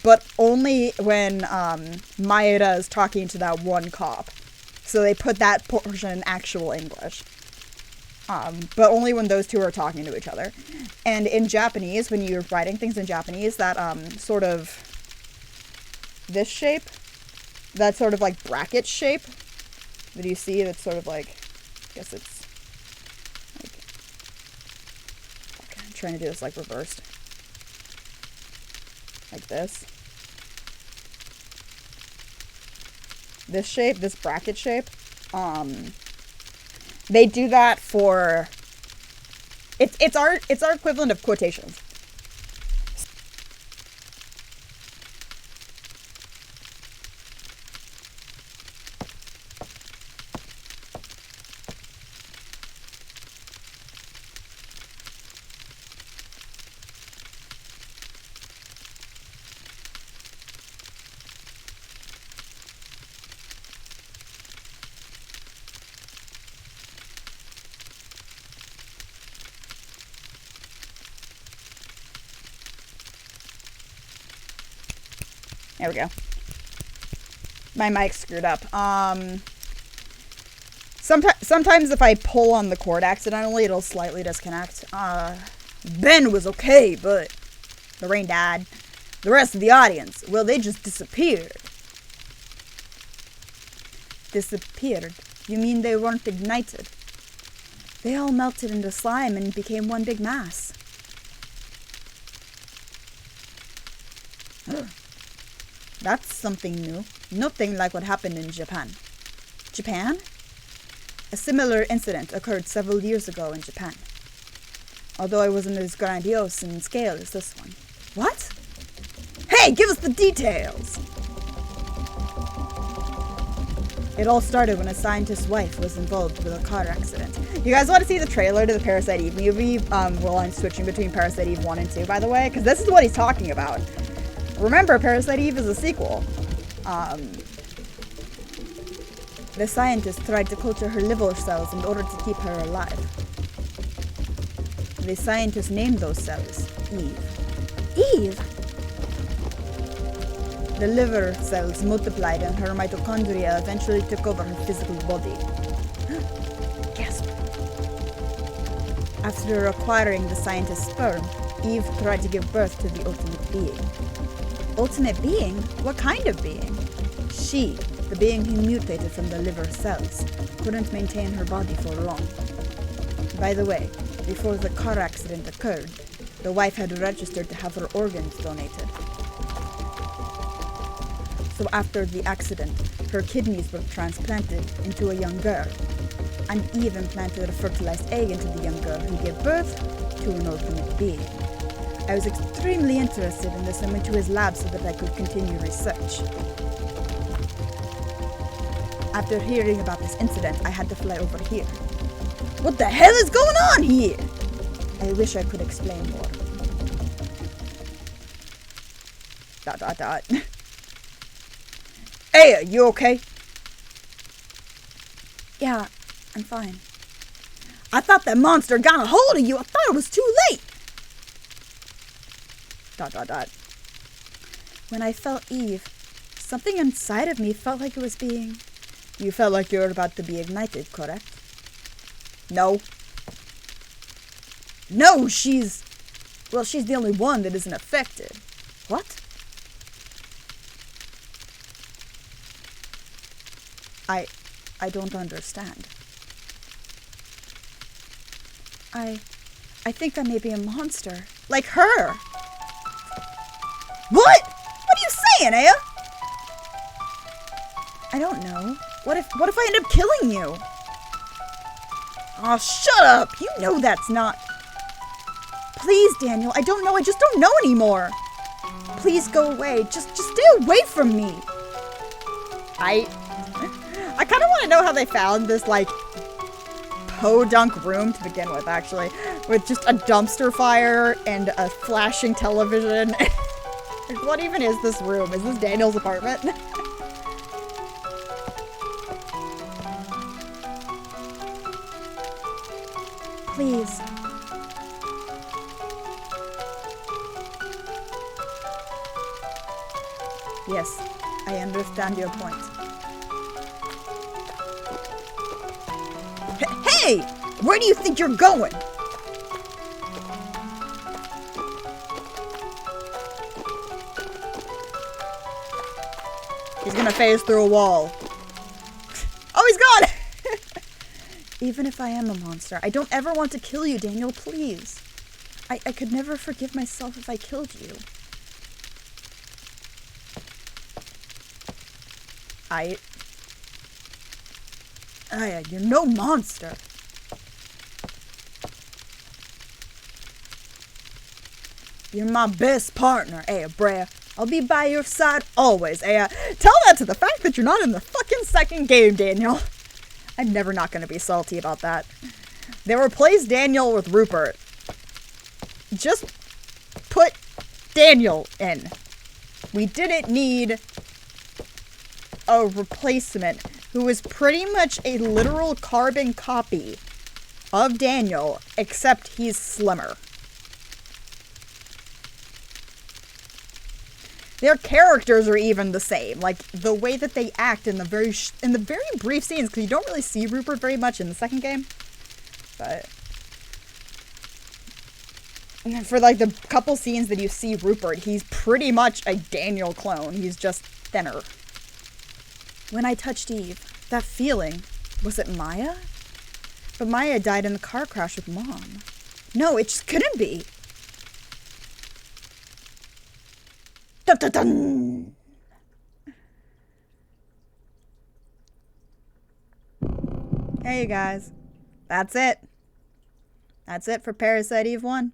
but only when Maeda is talking to that one cop. So they put that portion in actual English. But only when those two are talking to each other. And in Japanese, when you're writing things in Japanese, that sort of this shape, that sort of like bracket shape that you see, that's sort of like, I guess it's like, okay, I'm trying to do this like reversed. Like this. This shape, this bracket shape, they do that for, it's our equivalent of quotations. There we go. My mic's screwed up. Sometimes if I pull on the cord accidentally, it'll slightly disconnect. Ben was okay, but the rain died. The rest of the audience, well, they just disappeared. Disappeared? You mean they weren't ignited? They all melted into slime and became one big mass. That's something new. Nothing like what happened in Japan. Japan? A similar incident occurred several years ago in Japan. Although it wasn't as grandiose in scale as this one. What? Hey, give us the details! It all started when a scientist's wife was involved with a car accident. You guys want to see the trailer to the Parasite Eve movie? While I'm switching between Parasite Eve 1 and 2, by the way, because this is what he's talking about. Remember, Parasite Eve is a sequel. The scientist tried to culture her liver cells in order to keep her alive. The scientist named those cells Eve. Eve? The liver cells multiplied and her mitochondria eventually took over her physical body. Gasp. After acquiring the scientist's sperm, Eve tried to give birth to the ultimate being. Ultimate being? What kind of being? She, the being who mutated from the liver cells, couldn't maintain her body for long. By the way, before the car accident occurred, the wife had registered to have her organs donated. So after the accident, her kidneys were transplanted into a young girl, and Eve implanted a fertilized egg into the young girl who gave birth to an ultimate being. I was extremely interested in this and went to his lab so that I could continue research. After hearing about this incident, I had to fly over here. What the hell is going on here? I wish I could explain more. ... Hey, you okay? Yeah, I'm fine. I thought that monster got a hold of you. I thought it was too late. ... When I felt Eve, something inside of me felt like it was being... You felt like you were about to be ignited, correct? No. No, she's... Well, she's the only one that isn't affected. What? I don't understand. I think I may be a monster. Like her! What? What are you saying, Aya? I don't know. What if I end up killing you? Oh, shut up! You know that's not... Please, Daniel, I don't know. I just don't know anymore. Please go away. Just stay away from me. I kind of want to know how they found this, like, podunk room to begin with, actually. With just a dumpster fire and a flashing television. Like, what even is this room? Is this Daniel's apartment? Please. Yes, I understand your point. Hey! Where do you think you're going? He's gonna phase through a wall. Oh, he's gone! Even if I am a monster, I don't ever want to kill you, Daniel, please. I could never forgive myself if I killed you. You're no monster. You're my best partner, Brea. I'll be by your side always, Tell that to the fact that you're not in the fucking second game, Daniel. I'm never not gonna be salty about that. They replaced Daniel with Rupert. Just put Daniel in. We didn't need a replacement who was pretty much a literal carbon copy of Daniel, except he's slimmer. Their characters are even the same, like the way that they act in the very brief scenes, because you don't really see Rupert very much in the second game. But for like the couple scenes that you see Rupert, he's pretty much a Daniel clone. He's just thinner. When I touched Eve, that feeling, was it Maya? But Maya died in the car crash with Mom. No, it just couldn't be. Dun, dun, dun. Hey, you guys. That's it. That's it for Parasite Eve 1.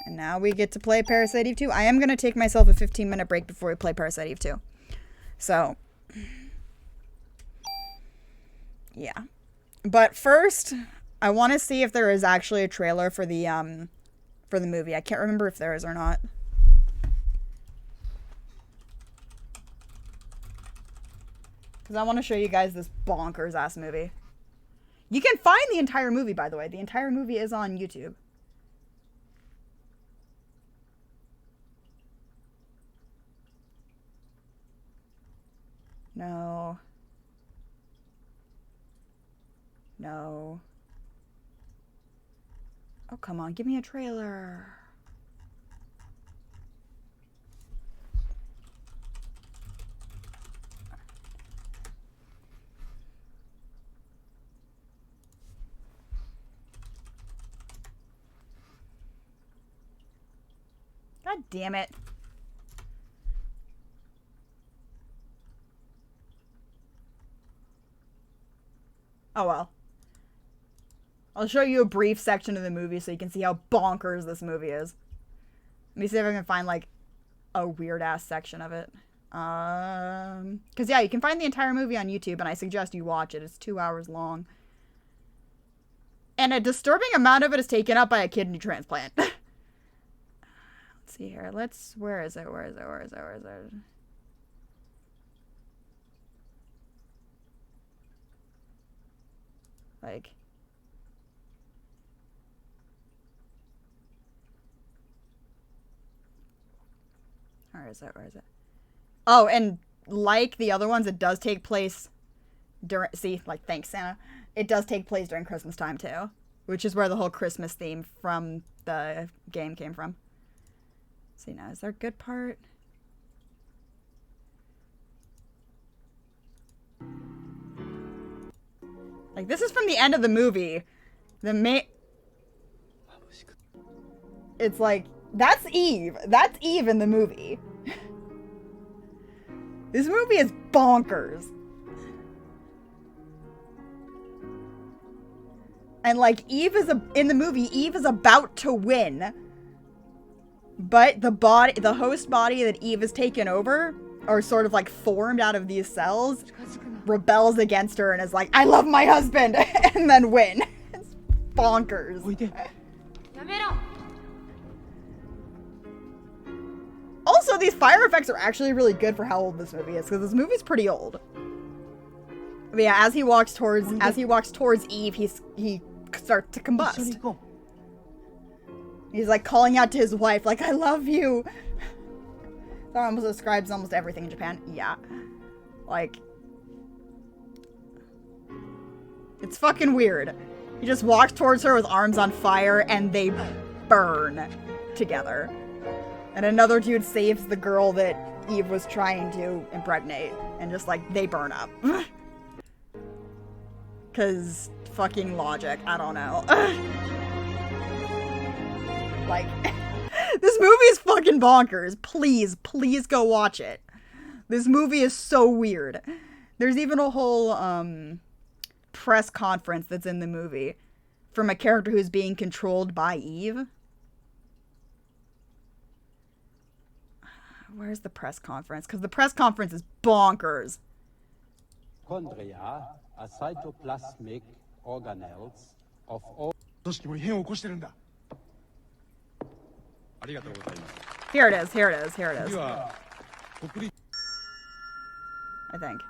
And now we get to play Parasite Eve 2. I am going to take myself a 15-minute break before we play Parasite Eve 2. So, yeah. But first, I want to see if there is actually a trailer for the movie. I can't remember if there is or not. Because I want to show you guys this bonkers-ass movie. You can find the entire movie, by the way. The entire movie is on YouTube. No. No. Oh, come on. Give me a trailer. God damn it. Oh well. I'll show you a brief section of the movie so you can see how bonkers this movie is. Let me see if I can find, like, a weird-ass section of it. Because, yeah, you can find the entire movie on YouTube, and I suggest you watch it. It's 2 hours long. And a disturbing amount of it is taken up by a kidney transplant. Let's see here. Where is it? Like... Where is it? Oh, and like the other ones, it does take place during... See, like, thanks, Santa. It does take place during Christmas time, too. Which is where the whole Christmas theme from the game came from. See, now, is there a good part? Like, this is from the end of the movie. The main... it's like, that's Eve. That's Eve in the movie. This movie is bonkers. And like, in the movie, Eve is about to win. But the host body that Eve has taken over, or sort of like formed out of these cells, rebels against her and is like, I love my husband, and then win. It's bonkers. Also, these fire effects are actually really good for how old this movie is, because this movie's pretty old. But yeah, as he walks towards Eve, he starts to combust. He's like calling out to his wife, like, I love you. That almost describes almost everything in Japan. Yeah. Like, it's fucking weird. He just walks towards her with arms on fire, and they burn together. And another dude saves the girl that Eve was trying to impregnate, and just like, they burn up. 'Cause fucking logic, I don't know. Like, this movie is fucking bonkers. Please, please go watch it. This movie is so weird. There's even a whole press conference that's in the movie from a character who's being controlled by Eve. Where's the press conference? Because the press conference is bonkers. Chondria are cytoplasmic organelles of all. Here it is, here it is, here it is. I think.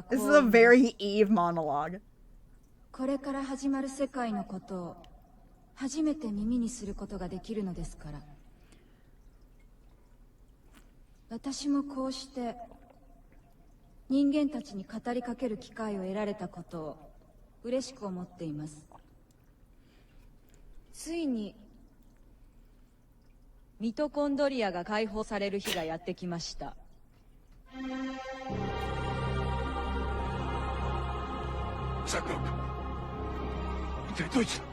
This is a very Eve monologue. これから始まる世界のことを初めて耳にすることができるのですから。私もこうして人間たちに語りかける機会を得られたことを嬉しく思っています。ついにミトコンドリアが解放される日がやってきました。ザクロック、一体どいつだ。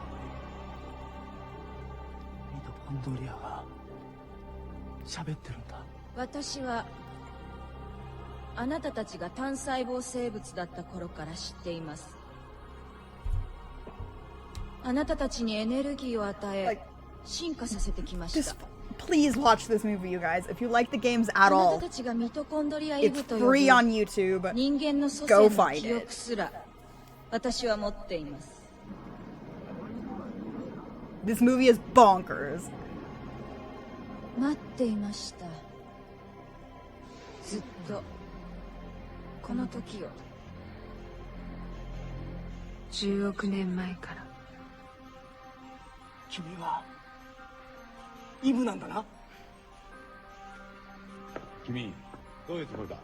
ミトコンドリアが喋ってるんだ。私はあなたたちが単細胞生物だった頃から知っています。あなたたちにエネルギーを与え、進化させてきました。Please watch this movie, you guys. If you like the games at all, it's free on YouTube. Go find it. 私は持っています。This movie is bonkers. 待っていました。ずっとこの時を。10億年前から。君はイブなんだな。君、どういうつもりだ。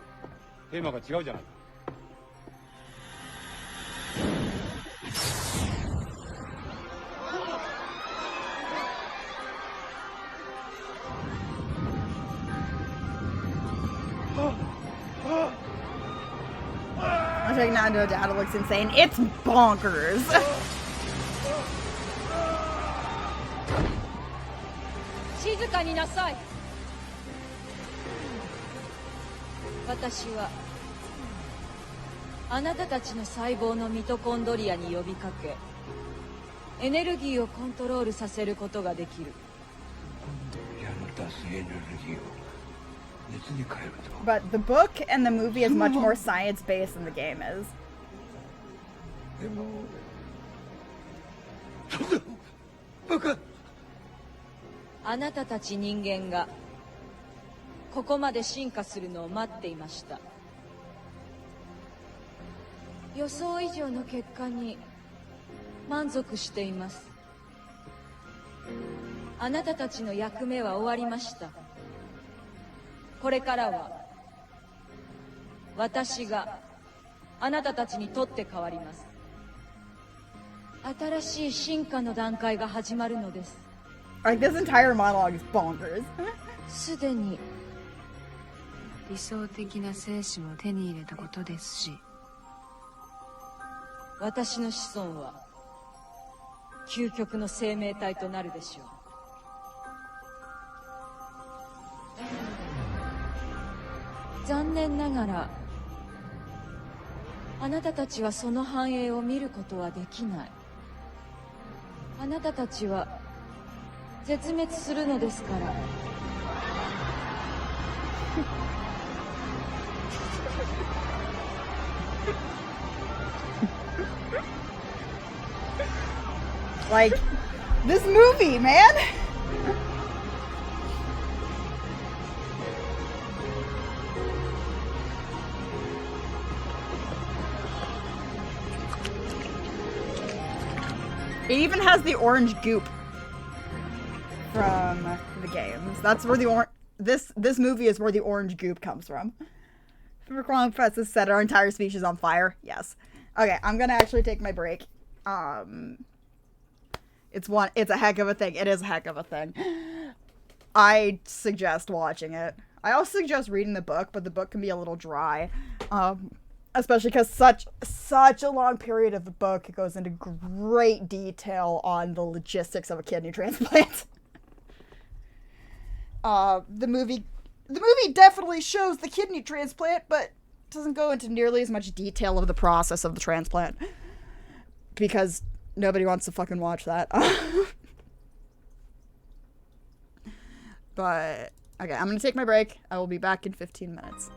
テーマが違うじゃないか。I'm checking out into data looks insane. It's bonkers. 静かになさい。私はあなたたちの細胞のミトコンドリアに呼びかけ、エネルギーをコントロールさせることができる。But the book and the movie is much more science-based than the game is. バカ。あなたたち人間がここまで進化するのを待っていました。予想以上の結果に満足しています。あなたたちの役目は終わりました。これからは私があなたたちにとって代わります。新しい進化の段階が始まるのです。Like, this entire monologue is bonkers. すでに理想的な精子も手に入れたことですし、私の子孫は究極の生命体となるでしょう。残念ながらあなたたちはその繁栄を見ることはできない。あなたたちは絶滅するのですから。Like, this movie, man! It even has the orange goop from the games. That's where the this movie is where the orange goop comes from. If I'm recalling, Professor set our entire species on fire. Yes. Okay, I'm gonna actually take my break. It's a heck of a thing. It is a heck of a thing. I suggest watching it. I also suggest reading the book, but the book can be a little dry. Especially because such a long period of the book goes into great detail on the logistics of a kidney transplant. The movie definitely shows the kidney transplant, but doesn't go into nearly as much detail of the process of the transplant. Because nobody wants to fucking watch that. But, okay, I'm gonna take my break. I will be back in 15 minutes.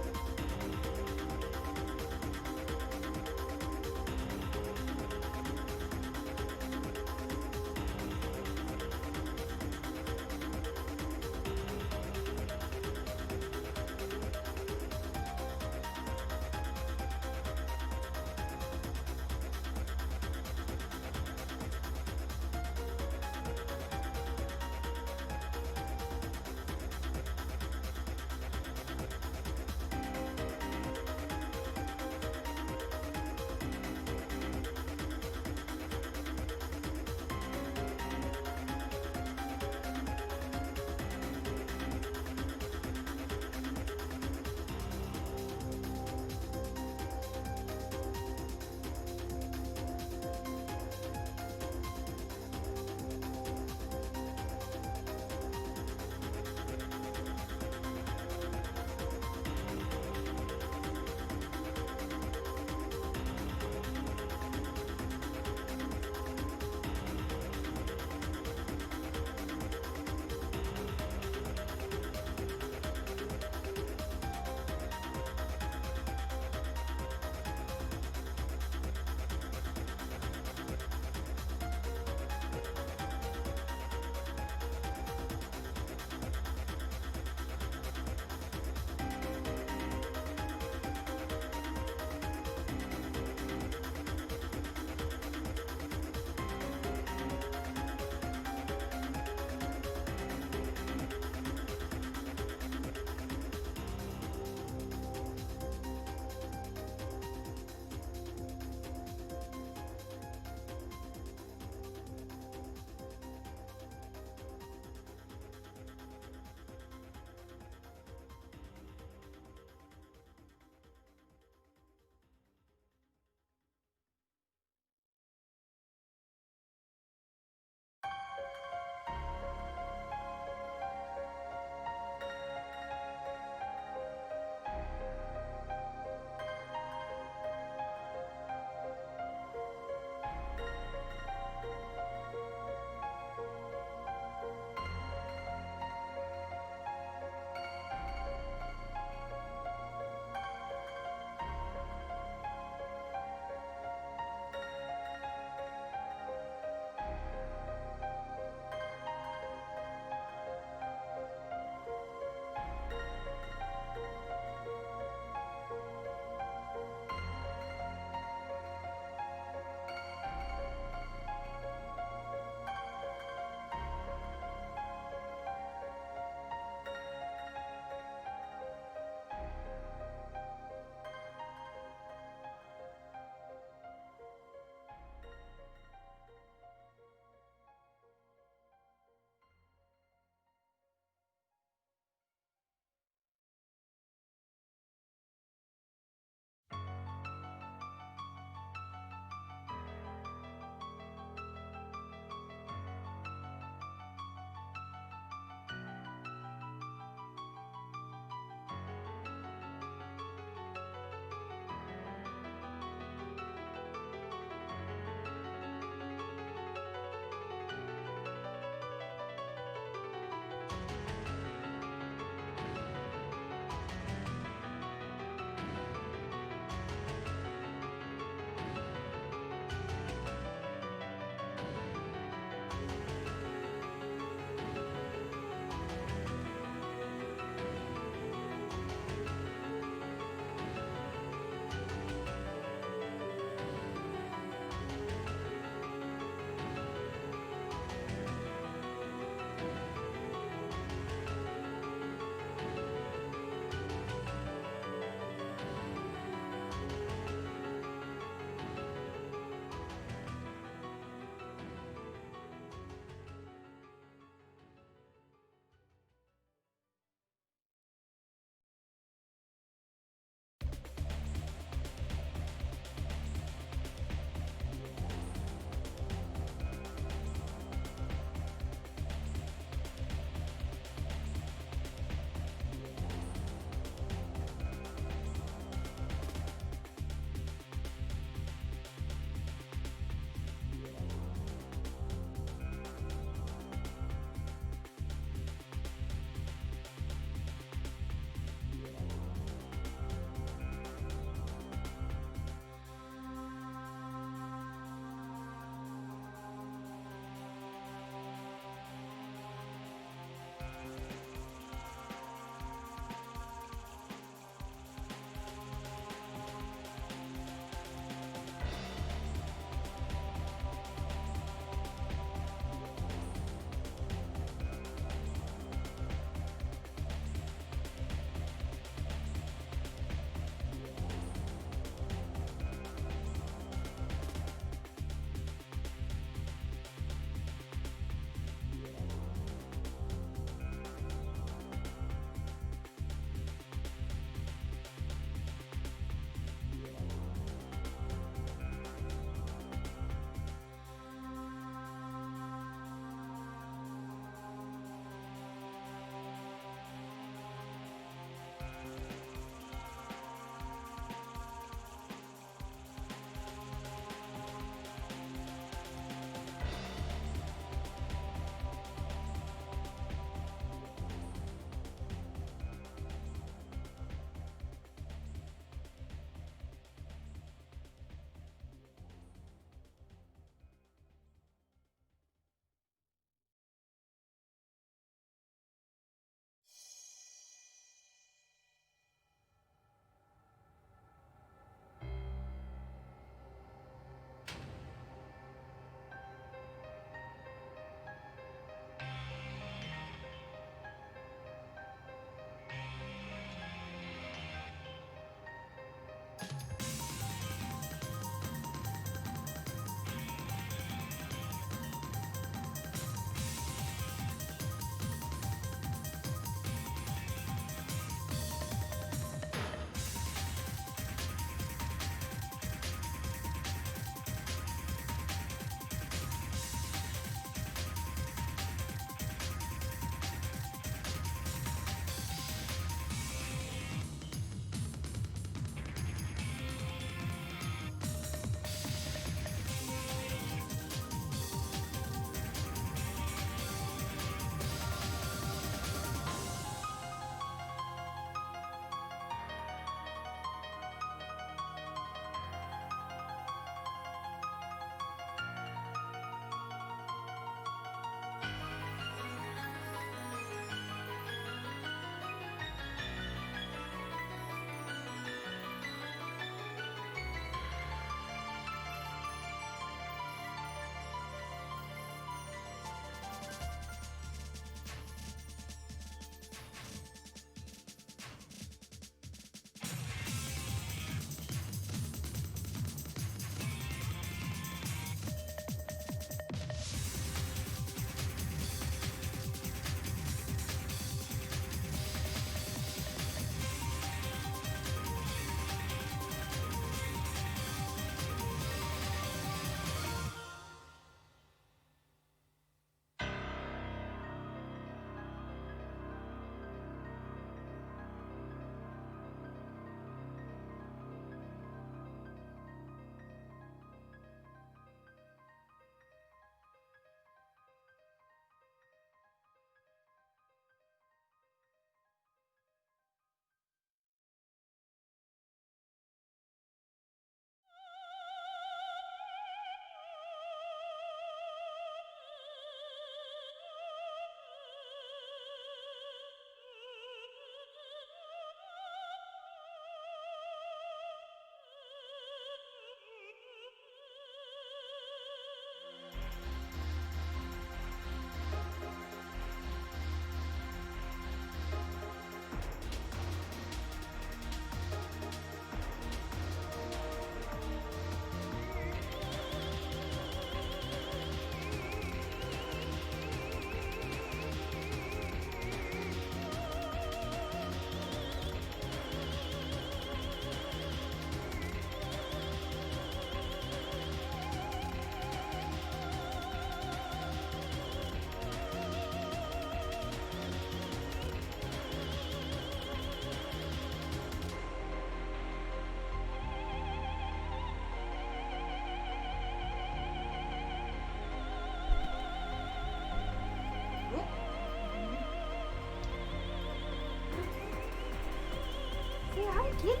hi, kitty.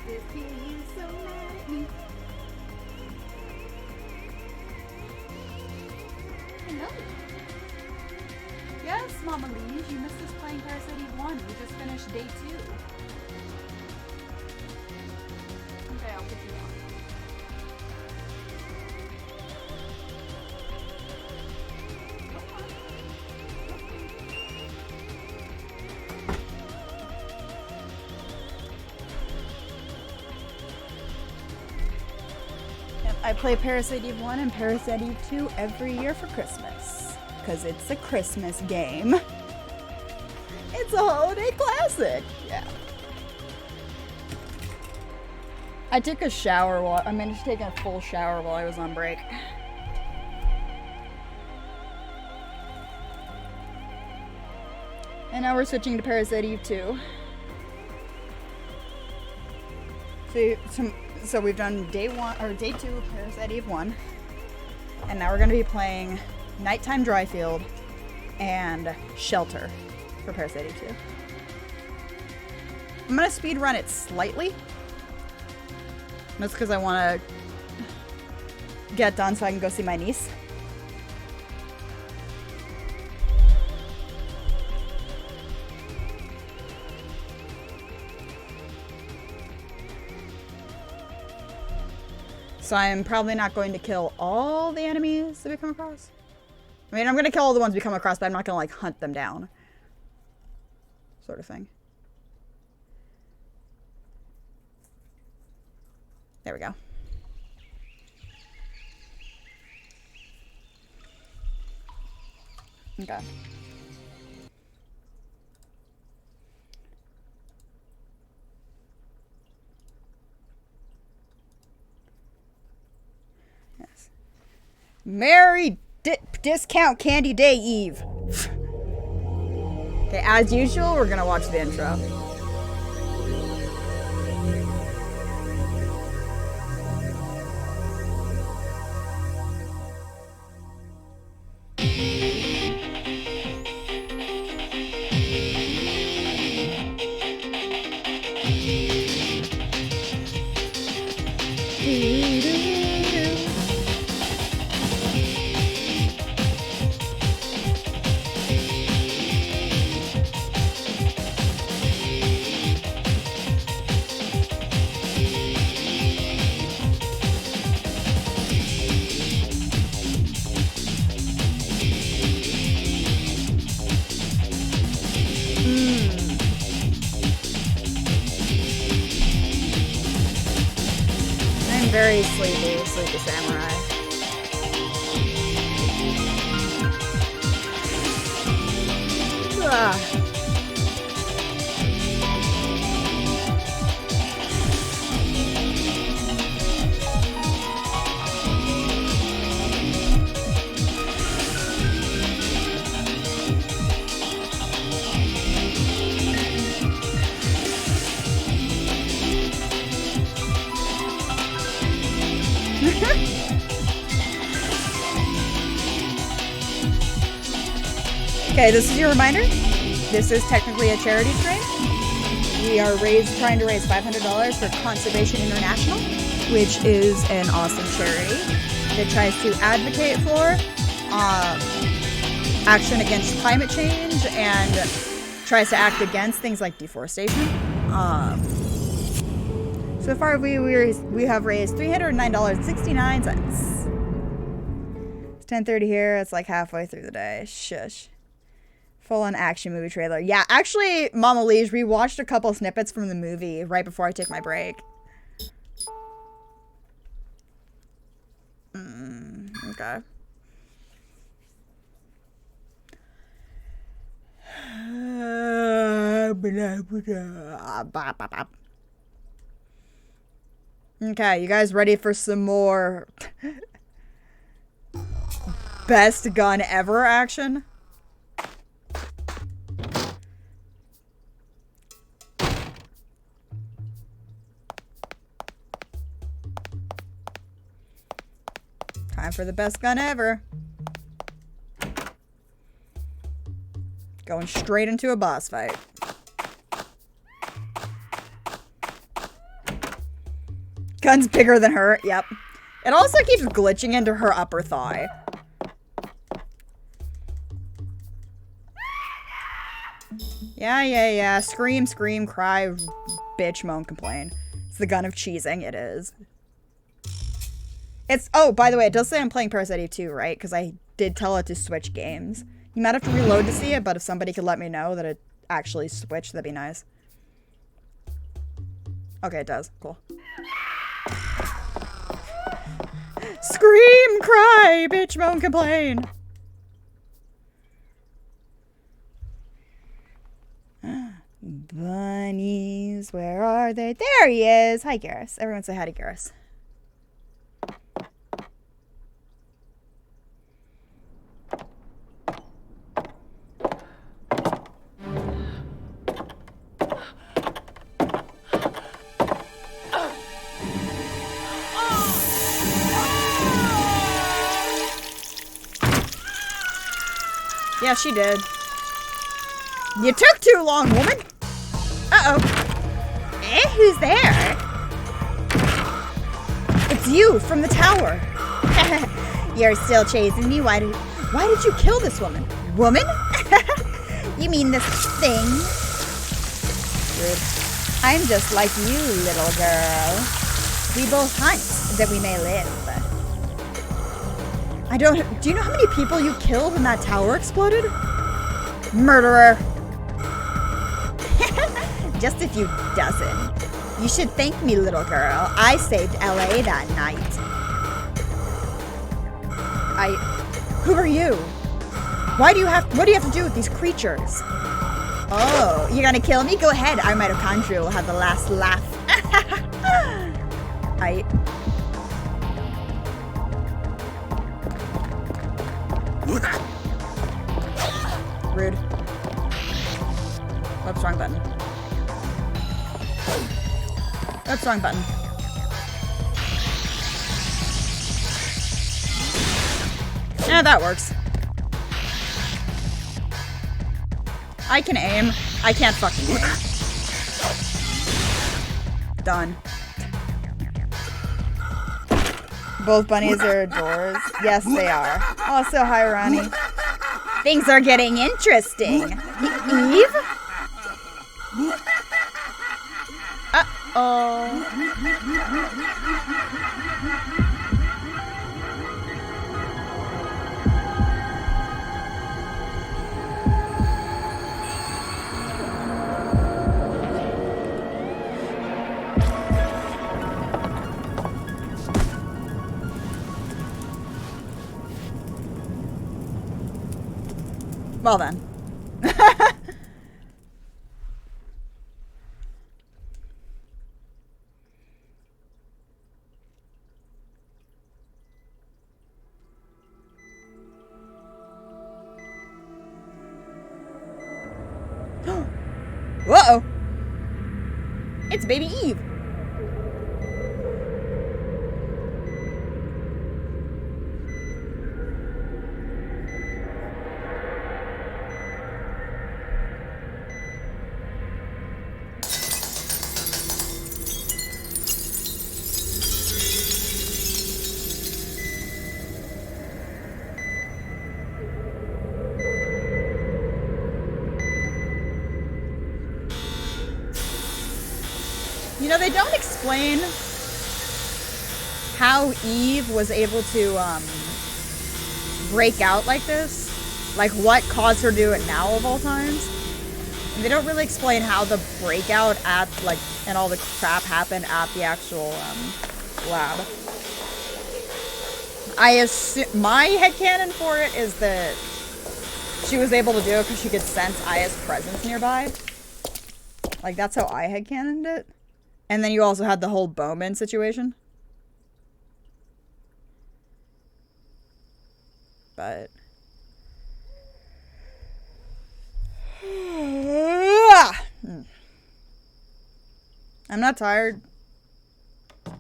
This kitty is so mad at me. Hello. Yes, Mama Lee, you missed us playing Parasite Eve 1. We just finished day 2. Okay, I'll put you down. Yep, I play Parasite Eve 1 and Parasite Eve 2 every year for Christmas. Because it's a Christmas game. It's a holiday classic. Yeah. I took a shower while I managed to take a full shower while I was on break. And now we're switching to Parasite Eve 2. So we've done day 1 or day 2 of Parasite Eve 1. And now we're going to be playing Nighttime Dryfield and Shelter for Parasite Eve 2. I'm going to speed run it slightly. That's because I want to get done so I can go see my niece. So I'm probably not going to kill all the enemies that we come across. I mean, I'm going to kill all the ones we come across, but I'm not going to, like, hunt them down. Sort of thing. There we go. Okay. Yes. Merry Discount Candy Day Eve. Okay, as usual, we're gonna watch the intro. Very sleepy, sleepy samurai. Okay, this is your reminder. This is technically a charity stream. We are trying to raise $500 for Conservation International, which is an awesome charity that tries to advocate for action against climate change and tries to act against things like deforestation. So far, we have raised $309.69. It's 10:30 here. It's like halfway through the day. Shush. Full-on action movie trailer. Yeah, actually, Mama Liege, we watched a couple snippets from the movie right before I took my break. Okay. Okay, you guys ready for some more best gun ever action? Time for the best gun ever. Going straight into a boss fight. Gun's bigger than her. Yep. It also keeps glitching into her upper thigh. Yeah. Scream, scream, cry, bitch, moan, complain. It's the gun of cheesing. It is. It's, oh, by the way, it does say I'm playing Parasite Eve 2, right? Because I did tell it to switch games. You might have to reload to see it, but if somebody could let me know that it actually switched, that'd be nice. Okay, it does. Cool. Scream, cry, bitch, moan, complain. Bunnies, where are they? There he is. Hi, Garrus. Everyone say hi to Garrus. Yeah, she did. You took too long, woman. Uh-oh. Eh? Who's there? It's you from the tower. You're still chasing me. Why did you kill this woman? Woman? You mean this thing? Rude. I'm just like you, little girl. We both hunt that we may live. Do you know how many people you killed when that tower exploded? Murderer. Just a few dozen. You should thank me, little girl. I saved LA that night. Who are you? What do you have to do with these creatures? Oh, you're gonna kill me? Go ahead. Our mitochondria will have the last laugh. Rude. Oops, wrong button. Oops, wrong button. Yeah, that works. I can aim. I can't fucking aim. Done. Both bunnies are doors. Yes, they are. Also, hi, Ronnie. Things are getting interesting. Eve? Uh-oh. Well then. Whoa! It's baby Eve. You know, they don't explain how Eve was able to break out like this. Like, what caused her to do it now of all times. And they don't really explain how the breakout at, like, and all the crap happened at the actual lab. I assume, my headcanon for it is that she was able to do it because she could sense Aya's presence nearby. Like, that's how I headcanoned it. And then you also had the whole Bowman situation. But... I'm not tired. I'm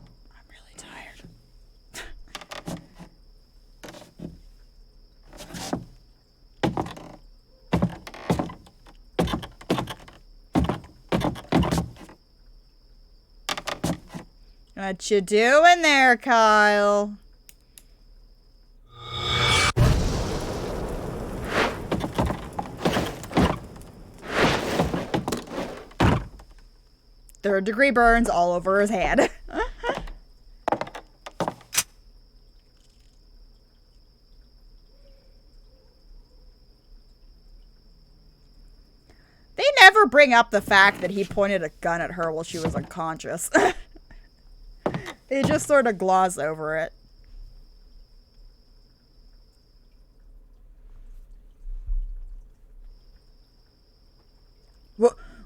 really tired. What you doing there, Kyle? Third-degree burns all over his hand. They never bring up the fact that he pointed a gun at her while she was unconscious. They just sort of gloss over it.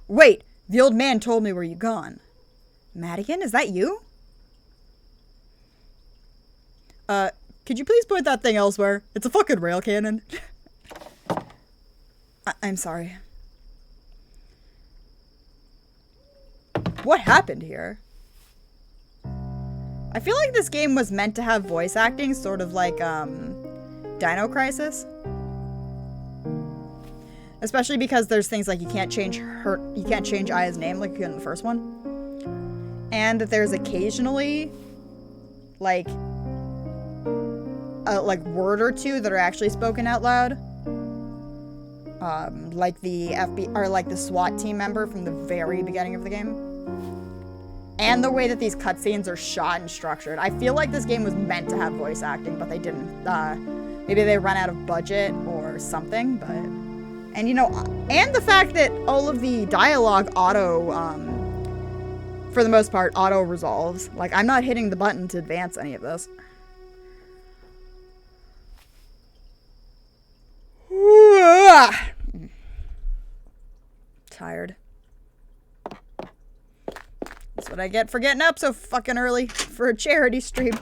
Wait, the old man told me where you gone. Madigan, is that you? Could you please point that thing elsewhere? It's a fucking rail cannon. I'm sorry. What happened here? I feel like this game was meant to have voice acting, sort of like, Dino Crisis. Especially because there's things like you can't change Aya's name like you could in the first one. And that there's occasionally, like, a word or two that are actually spoken out loud. Like the or like the SWAT team member from the very beginning of the game. And the way that these cutscenes are shot and structured. I feel like this game was meant to have voice acting, but they didn't. Maybe they ran out of budget or something, but... And, you know, and the fact that all of the dialogue for the most part, auto-resolves. Like, I'm not hitting the button to advance any of this. Tired. That's what I get for getting up so fucking early for a charity stream.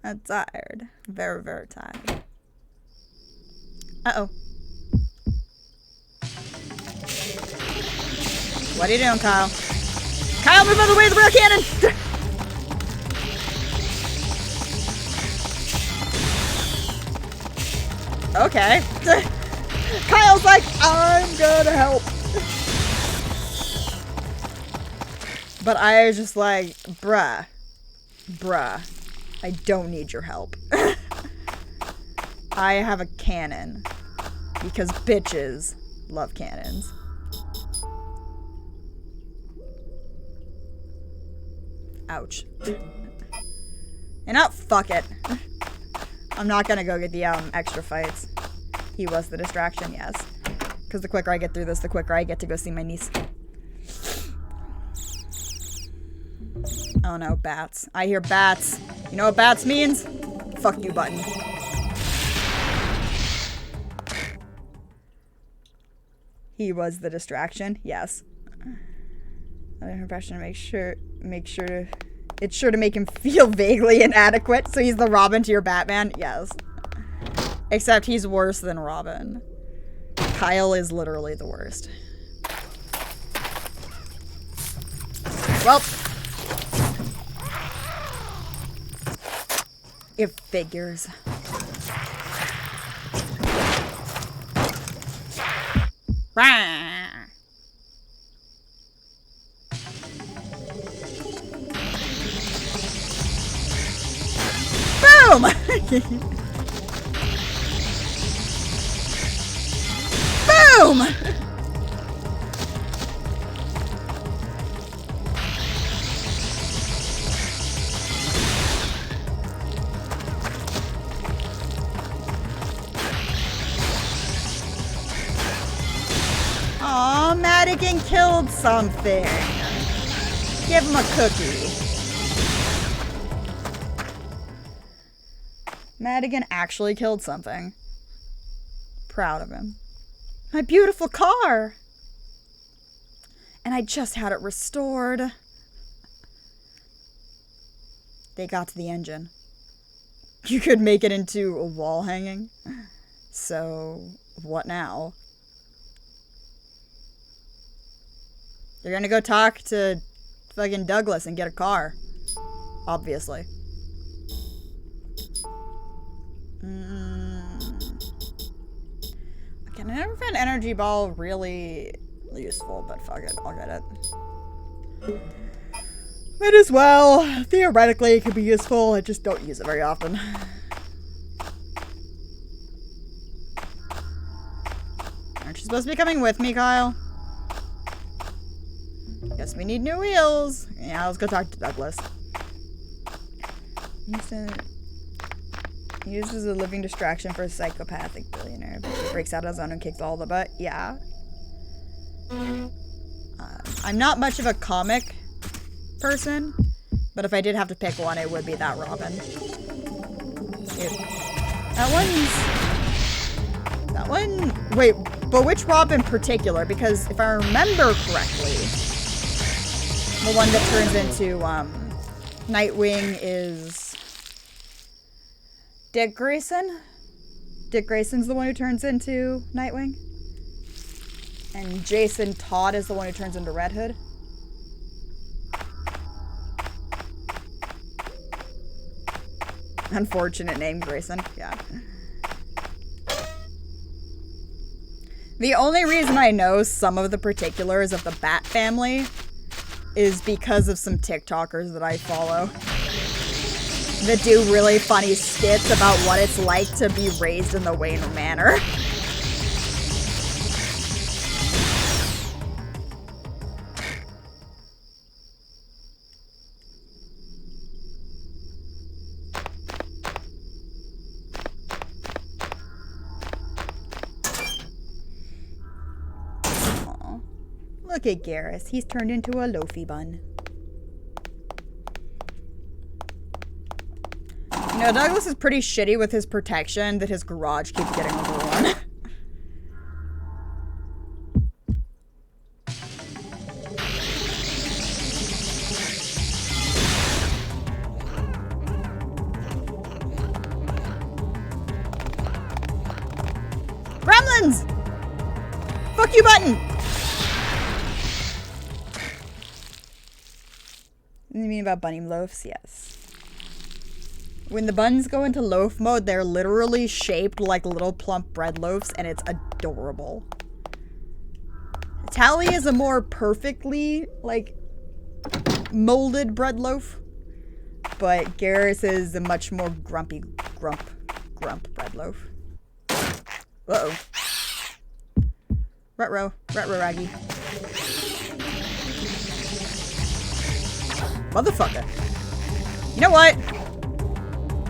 I'm tired. Very, very tired. Uh-oh. What are you doing, Kyle? Kyle, move out of the way of the rail cannon! Okay. Kyle's like, I'm gonna help. But I was just like, bruh, I don't need your help. I have a cannon. Because bitches love cannons. Ouch. You know, fuck it. I'm not gonna go get the extra fights. He was the distraction, yes. Because the quicker I get through this, the quicker I get to go see my niece. Oh no, bats. I hear bats. You know what bats means? Fuck you button. He was the distraction, yes. Another impression to it's sure to make him feel vaguely inadequate, so he's the Robin to your Batman, yes. Except he's worse than Robin. Kyle is literally the worst. Well. It figures. Rah. Boom! Boom! Aw, Madigan killed something. Give him a cookie. Madigan actually killed something. Proud of him. My beautiful car! And I just had it restored. They got to the engine. You could make it into a wall hanging. So, what now? You're gonna go talk to fucking Douglas and get a car. Obviously. Okay, I never found Energy Ball really useful, but fuck it, I'll get it. Might as well. Theoretically, it could be useful. I just don't use it very often. Aren't you supposed to be coming with me, Kyle? Guess we need new wheels. Yeah, let's go talk to Douglas. He uses a living distraction for a psychopathic billionaire. But he breaks out of his own and kicks all the butt. Yeah. I'm not much of a comic person, but if I did have to pick one, it would be that Robin. That one... Wait, but which Robin in particular? Because if I remember correctly, the one that turns into Nightwing is Dick Grayson? Dick Grayson's the one who turns into Nightwing? And Jason Todd is the one who turns into Red Hood? Unfortunate name, Grayson. Yeah. The only reason I know some of the particulars of the Bat family is because of some TikTokers that I follow that do really funny skits about what it's like to be raised in the Wayne Manor. Look at Garrus. He's turned into a loafy bun. You know, Douglas is pretty shitty with his protection that his garage keeps getting overrun. Gremlins! Fuck you button! You mean about bunny loafs? Yes. When the buns go into loaf mode, they're literally shaped like little plump bread loaves, and it's adorable. Tally is a more perfectly, like, molded bread loaf, but Garrus is a much more grumpy grump bread loaf. Uh-oh. Retro raggy. Motherfucker. You know what?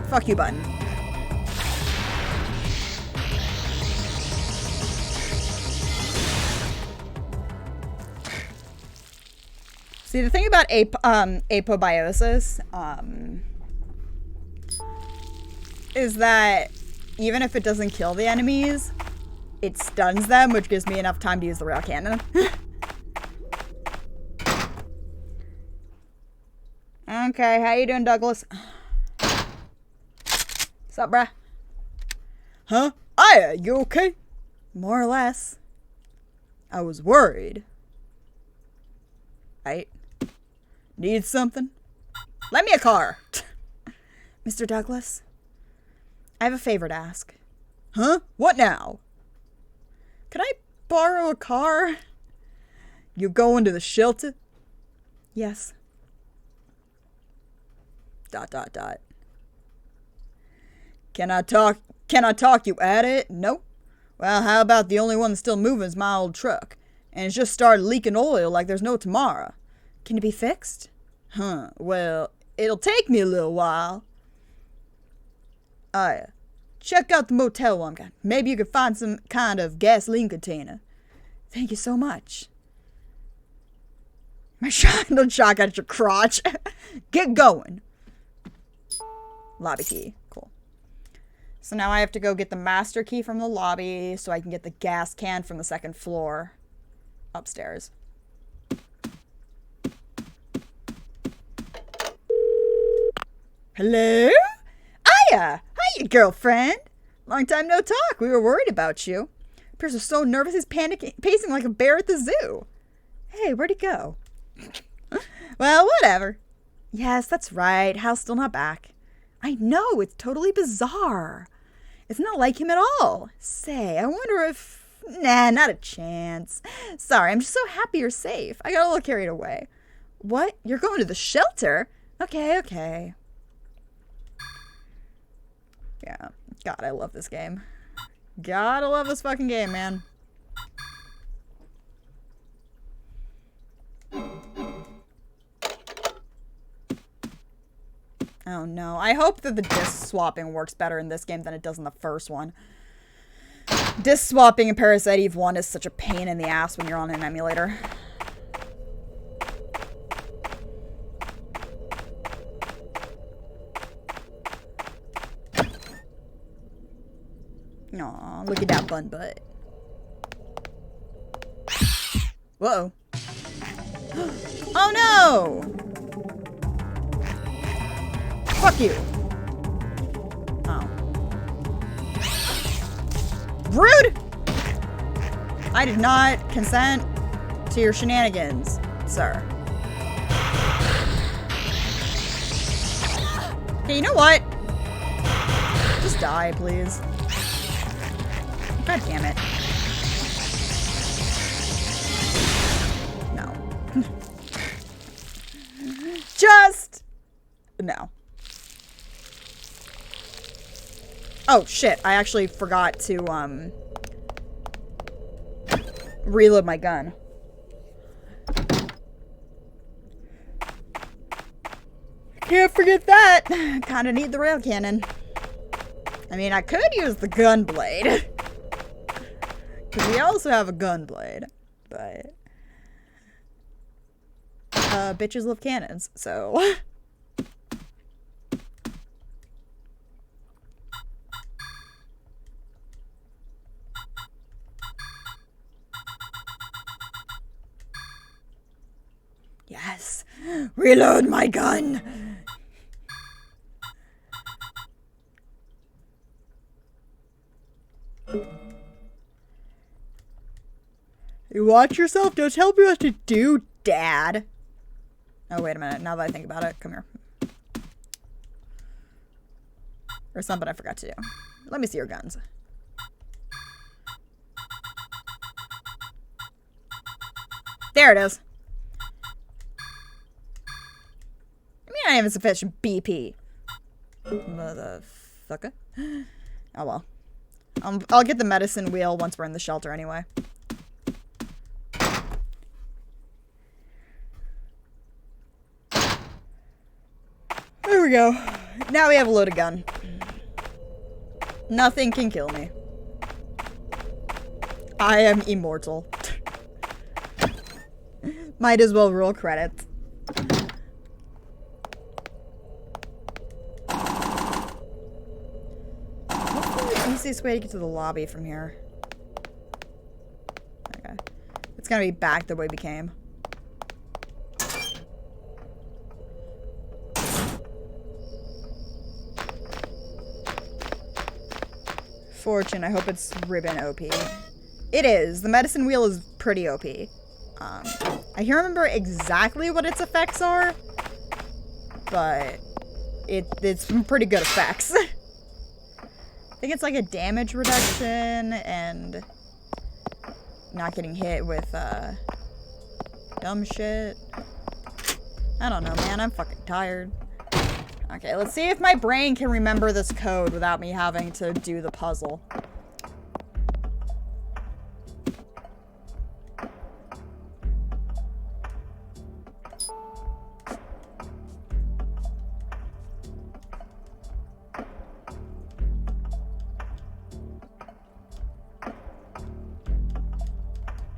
Fuck you, button. See, the thing about apobiosis is that even if it doesn't kill the enemies, it stuns them, which gives me enough time to use the rail cannon. Okay, how you doing, Douglas? Sup, bruh? Huh? Aya, you okay? More or less. I was worried. Right? Need something? Lend me a car. Mr. Douglas, I have a favor to ask. Huh? What now? Could I borrow a car? You going to the shelter? Yes. ... Can I talk you at it? No? Well, how about the only one that's still moving is my old truck, and it's just started leaking oil like there's no tomorrow. Can it be fixed? Huh, well, it'll take me a little while. Check out the motel while I'm gone. Maybe you could find some kind of gasoline container. Thank you so much. My shotgun at your crotch. Get going. Lobby key. Cool. So now I have to go get the master key from the lobby so I can get the gas can from the second floor upstairs. Hello? Aya! Hiya, girlfriend! Long time no talk. We were worried about you. Pierce is so nervous he's panicking, pacing like a bear at the zoo. Hey, where'd he go? Well, whatever. Yes, that's right. Hal's still not back. I know, it's totally bizarre. It's not like him at all. Say, I wonder if... Nah, not a chance. Sorry, I'm just so happy you're safe. I got a little carried away. What? You're going to the shelter? Okay, okay. Yeah. God, I love this game. Gotta love this fucking game, man. Oh no. I hope that the disc swapping works better in this game than it does in the first one. Disc swapping in Parasite Eve 1 is such a pain in the ass when you're on an emulator. Aw, look at that bun butt. Whoa. Oh no! Fuck you. Oh. Rude! I did not consent to your shenanigans, sir. Okay, you know what? Just die, please. God damn it. No. Just... No. Oh, shit. I actually forgot to, reload my gun. Can't forget that. Kinda need the rail cannon. I mean, I could use the gun blade. Because we also have a gun blade. But... bitches love cannons, so... Yes! Reload my gun! You watch yourself? Don't tell me what to do, Dad! Oh, wait a minute. Now that I think about it, come here. There's something I forgot to do. Let me see your guns. There it is. I mean, I have sufficient BP. Motherfucker. Oh well. I'll get the medicine wheel once we're in the shelter anyway. There we go. Now we have a loaded gun. Nothing can kill me. I am immortal. Might as well roll credits. What's the easiest way to get to the lobby from here? Okay. It's gonna be back the way we came. Fortune, I hope it's ribbon OP. It is. The medicine wheel is pretty OP. I can't remember exactly what its effects are, but it's some pretty good effects. I think it's like a damage reduction and not getting hit with dumb shit. I don't know, man. I'm fucking tired. Okay, let's see if my brain can remember this code without me having to do the puzzle.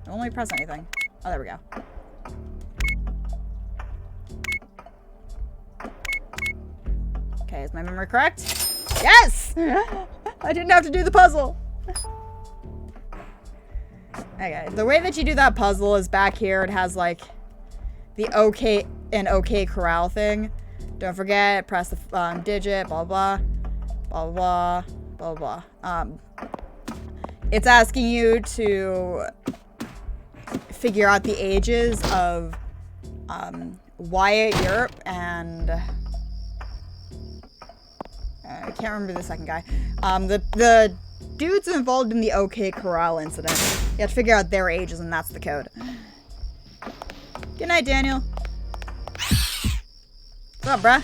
Don't let me press anything. Oh, there we go. Okay, is my memory correct? Yes! I didn't have to do the puzzle. Okay, the way that you do that puzzle is back here. It has like the OK and OK corral thing. Don't forget, press the digit, blah, blah, blah, blah, blah, blah, blah. It's asking you to figure out the ages of Wyatt Earp and I can't remember the second guy. The dudes involved in the OK Corral incident. You have to figure out their ages, and that's the code. Good night, Daniel. What's up, bruh?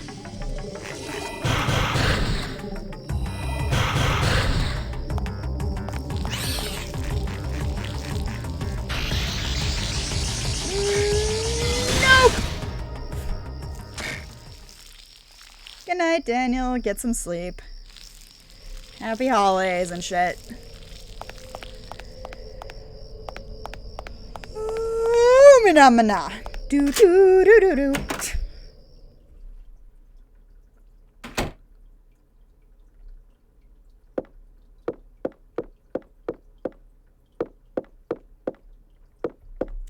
Nope! Good night, Daniel. Get some sleep. Happy holidays and shit. Ooh, mina. Do do do do do.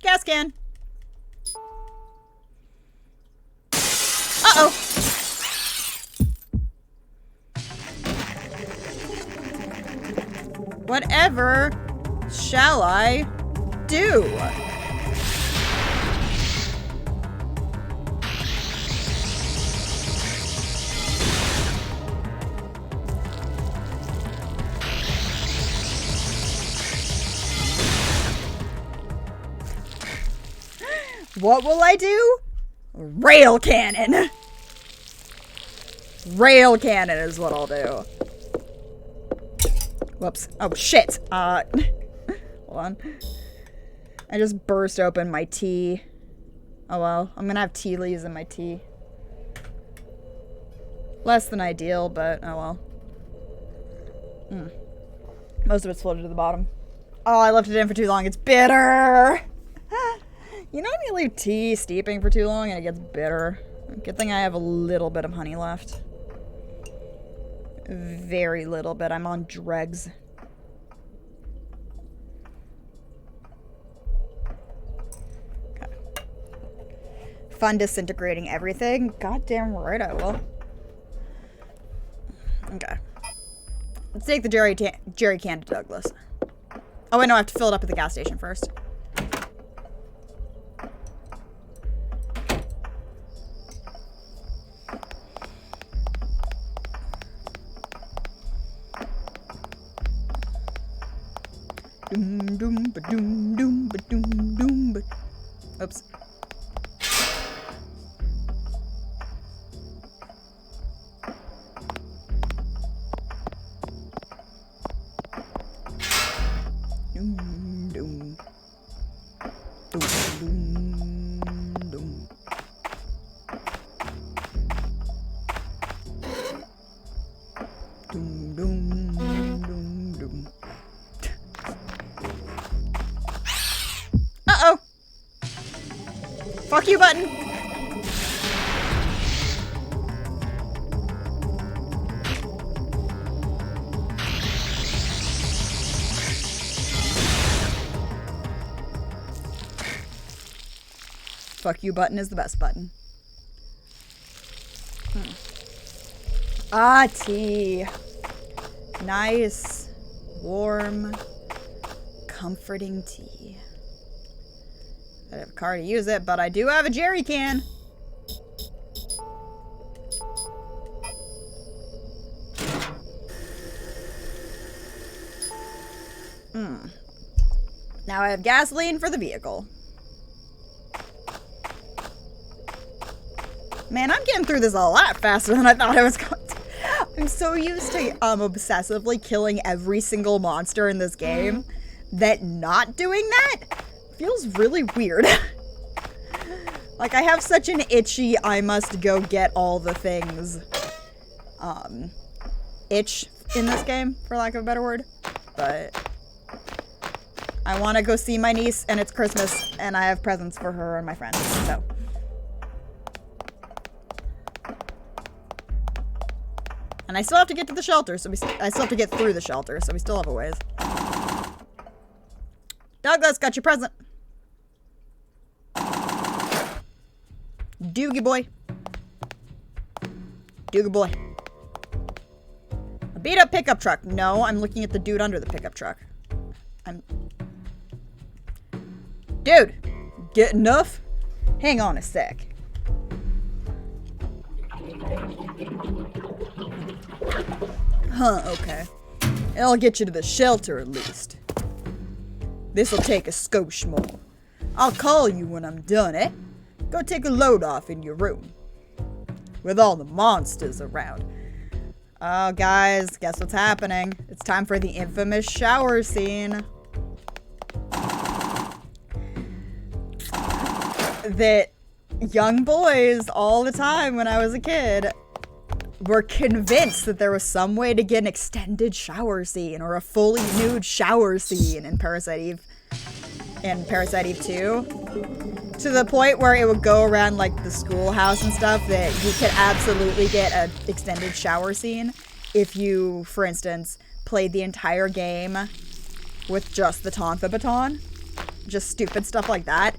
Gas can. Uh-oh. Whatever shall I do? What will I do? Rail cannon. Rail cannon is what I'll do. Whoops. Oh, shit. Hold on. I just burst open my tea. Oh, well. I'm gonna have tea leaves in my tea. Less than ideal, but oh, well. Most of it's floated to the bottom. Oh, I left it in for too long. It's bitter. You know when you leave tea steeping for too long and it gets bitter? Good thing I have a little bit of honey left. Very little bit. I'm on dregs. Okay. Fun disintegrating everything. Goddamn right I will. Okay. Let's take the jerry can to Douglas. Oh wait, no, I have to fill it up at the gas station first. Doom doom ba doom doom ba doom doom ba. Oops. Doom doom. Doom doom doom. Doom doom doom doom. Uh-oh. Fuck you, button. Fuck you button is the best button. Ah, tea. Nice, warm, comforting tea. I don't have a car to use it, but I do have a jerry can. Now I have gasoline for the vehicle. Man, I'm getting through this a lot faster than I thought I was going to. I'm so used to obsessively killing every single monster in this game that not doing that feels really weird. Like, I have such an itchy, I must go get all the things, itch in this game, for lack of a better word. But I want to go see my niece, and it's Christmas, and I have presents for her and my friends, so. And I still have to get to the shelter, so I still have to get through the shelter, so we still have a ways. Douglas, got your present. Doogie boy. Doogie boy. A beat up pickup truck. No, I'm looking at the dude under the pickup truck. Dude, get enough? Hang on a sec. Huh, okay. I'll get you to the shelter at least. This'll take a skosh more. I'll call you when I'm done, eh? Go take a load off in your room. with all the monsters around. Oh, guys, guess what's happening? It's time for the infamous shower scene. That young boys all the time when I was a kid were convinced that there was some way to get an extended shower scene or a fully nude shower scene in Parasite Eve. In Parasite Eve 2. To the point where it would go around like the schoolhouse and stuff that you could absolutely get an extended shower scene if you, for instance, played the entire game with just the Tonfa baton. Just stupid stuff like that.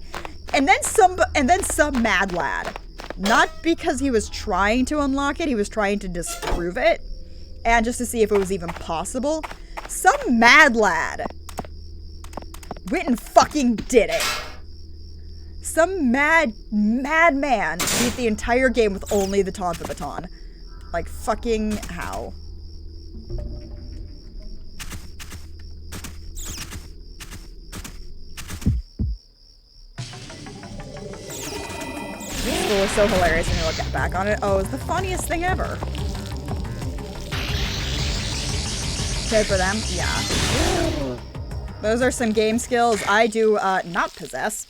And then some mad lad. Not because he was trying to unlock it, he was trying to disprove it. And just to see if it was even possible. Some mad lad went and fucking did it. Some madman beat the entire game with only the Tonfa baton. Like, fucking how? It was so hilarious when you look back on it. Oh, it's the funniest thing ever. Okay, for them, yeah. Those are some game skills I do not possess.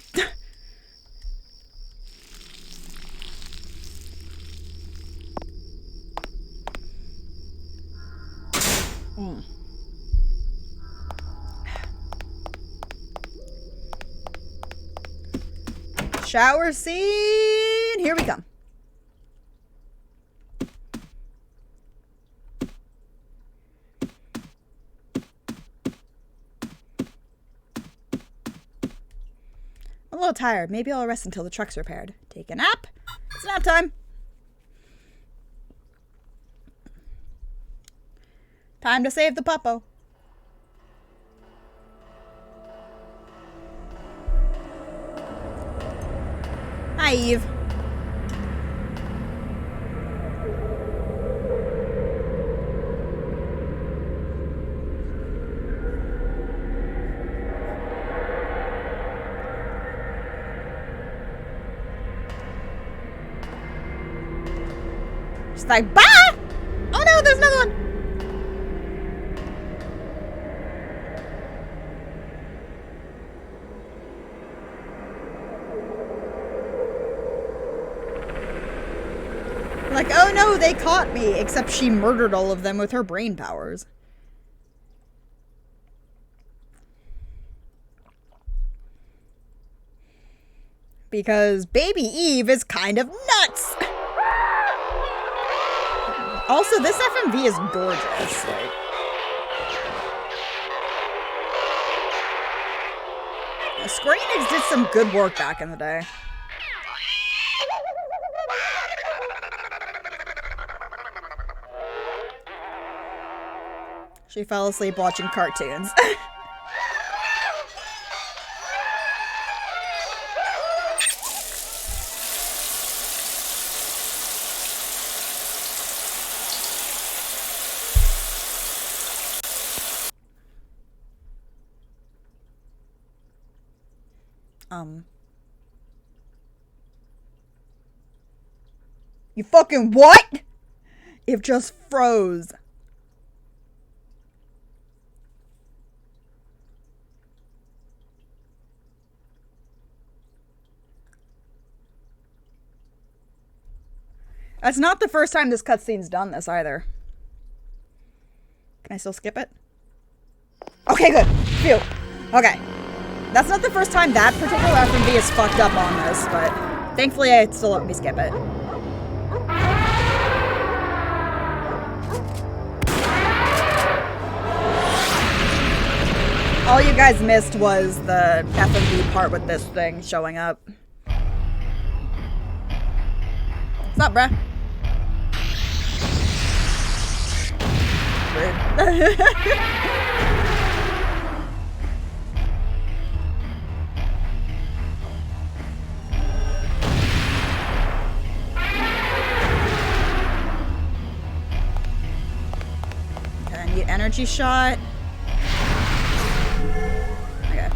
Shower scene! Here we come. I'm a little tired. Maybe I'll rest until the truck's repaired. Take a nap. It's nap time. Time to save the puppo. Hi, Eve. She's like, bah! Oh no, there's another one! Like, oh no, they caught me, except she murdered all of them with her brain powers. Because Baby Eve is kind of nuts! Also, this FMV is gorgeous. Like, Square Enix did some good work back in the day. She fell asleep watching cartoons. You fucking what? It just froze. That's not the first time this cutscene's done this either. Can I still skip it? Okay, good. Phew. Okay. That's not the first time that particular FMV is fucked up on this, but thankfully it still let me skip it. All you guys missed was the FMV part with this thing showing up. What's up, bruh? Rude. Okay, I need energy shot. Okay.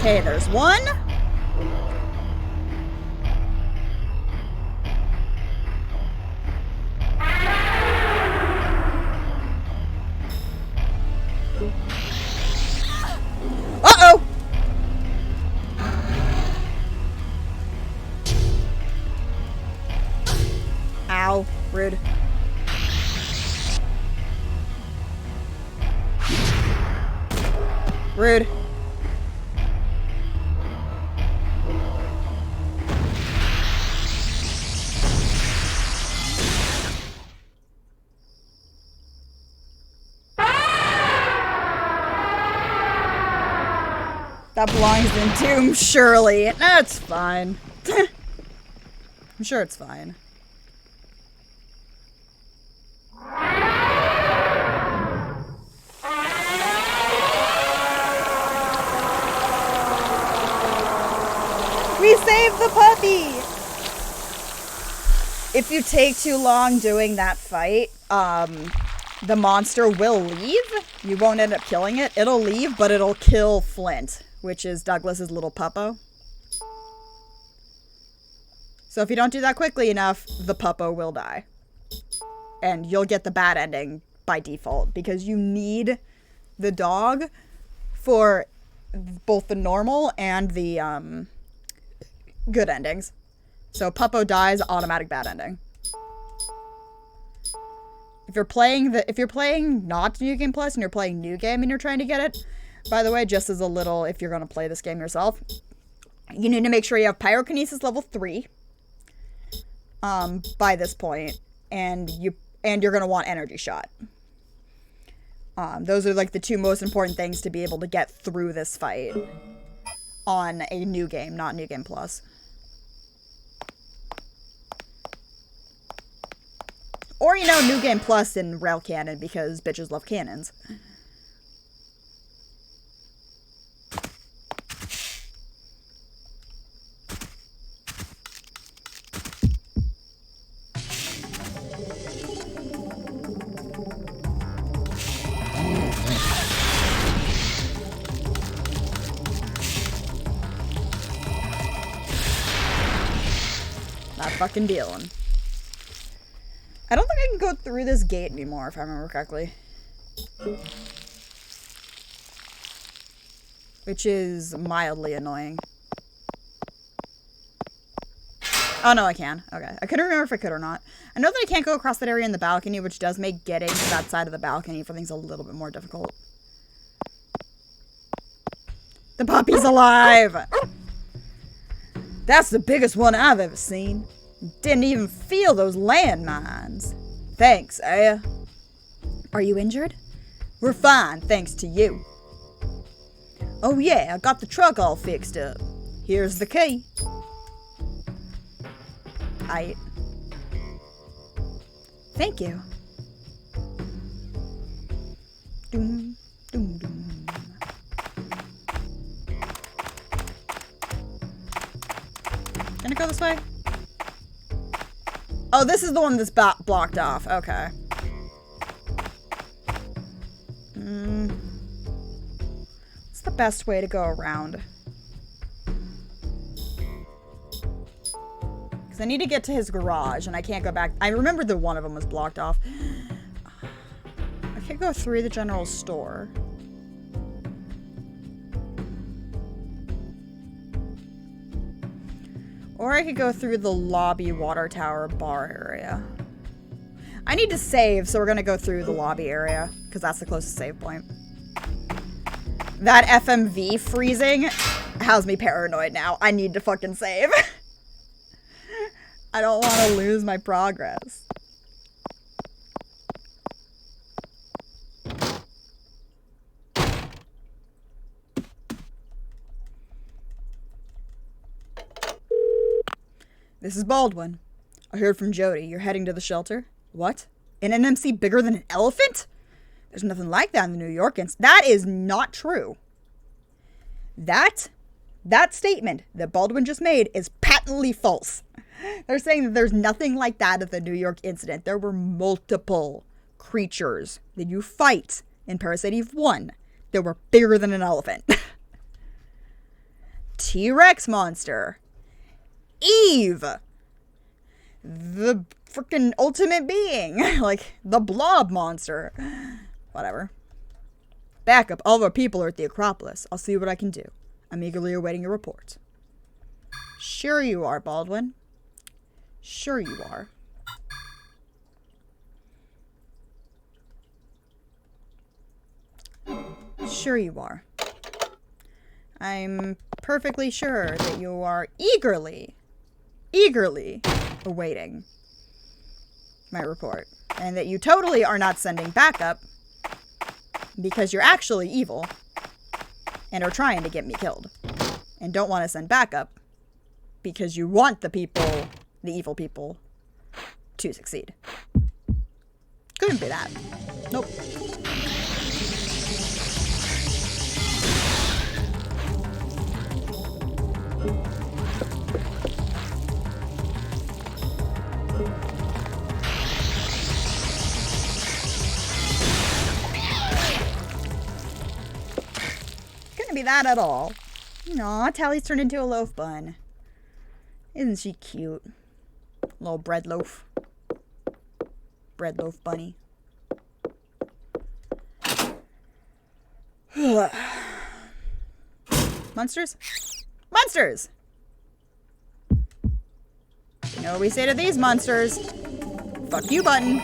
Okay, there's one. Uh-oh! Ow. Rude. Rude. That belongs in Doom, surely. That's fine. I'm sure it's fine. We saved the puppy! If you take too long doing that fight, the monster will leave. You won't end up killing it. It'll leave, but it'll kill Flint, which is Douglas's little puppo. So if you don't do that quickly enough, the puppo will die. And you'll get the bad ending by default, because you need the dog for both the normal and the good endings. So puppo dies, automatic bad ending. If you're playing not New Game Plus and you're playing New Game and you're trying to get it, by the way, just as a little, if you're going to play this game yourself, you need to make sure you have Pyrokinesis level 3 by this point, and you're going to want Energy Shot. Those are like the two most important things to be able to get through this fight on a new game, not New Game Plus. Or, you know, New Game Plus in Rail Cannon, because bitches love cannons. Not fucking dealing. I don't think I can go through this gate anymore, if I remember correctly. Which is mildly annoying. Oh, no, I can. Okay. I couldn't remember if I could or not. I know that I can't go across that area in the balcony, which does make getting to that side of the balcony for things a little bit more difficult. The puppy's alive! That's the biggest one I've ever seen. Didn't even feel those landmines. Thanks, eh? Are you injured? We're fine, thanks to you. Oh yeah, I got the truck all fixed up. Here's the key. Thank you. Doom, doom, doom. Can I go this way? Oh, this is the one that's blocked off. Okay. What's the best way to go around? Because I need to get to his garage, and I can't go back. I remember that one of them was blocked off. I can't go through the general store. Or I could go through the lobby water tower bar area. I need to save, so we're going to go through the lobby area, because that's the closest save point. That FMV freezing has me paranoid now. I need to fucking save. I don't want to lose my progress. This is Baldwin. I heard from Jody. You're heading to the shelter? What? An NMC bigger than an elephant? There's nothing like that in the New York instance. That is not true. That statement that Baldwin just made is patently false. They're saying that there's nothing like that at the New York incident. There were multiple creatures that you fight in Parasite Eve 1 that were bigger than an elephant. T-Rex monster. Eve. The freaking ultimate being. Like, the blob monster. Whatever. Backup. All of our people are at the Acropolis. I'll see what I can do. I'm eagerly awaiting your report. Sure you are, Baldwin. Sure you are. Sure you are. I'm perfectly sure that you are eagerly awaiting my report. And that you totally are not sending backup because you're actually evil and are trying to get me killed. And don't want to send backup because you want the people, the evil people, to succeed. Couldn't be that. Nope. Couldn't be that at all. Aw, Tally's turned into a loaf bun. Isn't she cute? Little bread loaf. Bread loaf bunny. Monsters? Monsters! You know what we say to these monsters? Fuck you, button.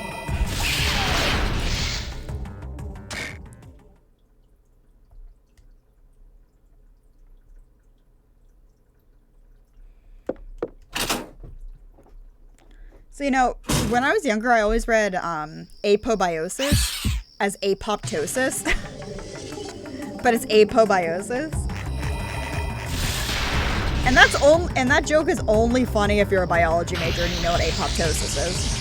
So, you know, when I was younger, I always read apobiosis as apoptosis. But it's apobiosis. And that joke is only funny if you're a biology major and you know what apoptosis is.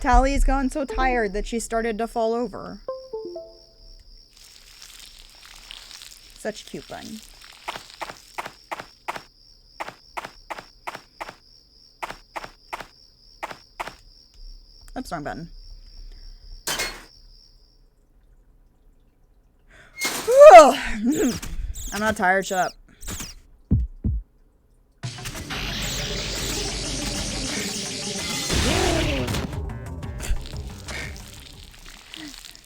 Tally's gone so tired that she started to fall over. Such a cute bun. Oops, wrong button. I'm not tired, shut up.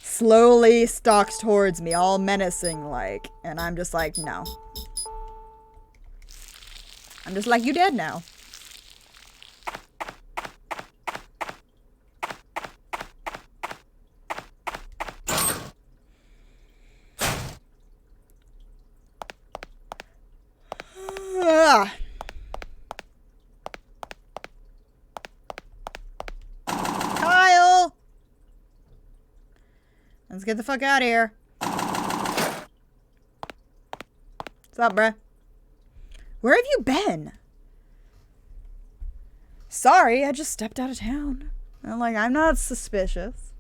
Slowly stalks towards me, all menacing like, and I'm just like, no. I'm just like, you dead now. Kyle! Let's get the fuck out of here. What's up, bruh? Where have you been? Sorry, I just stepped out of town. I'm not suspicious.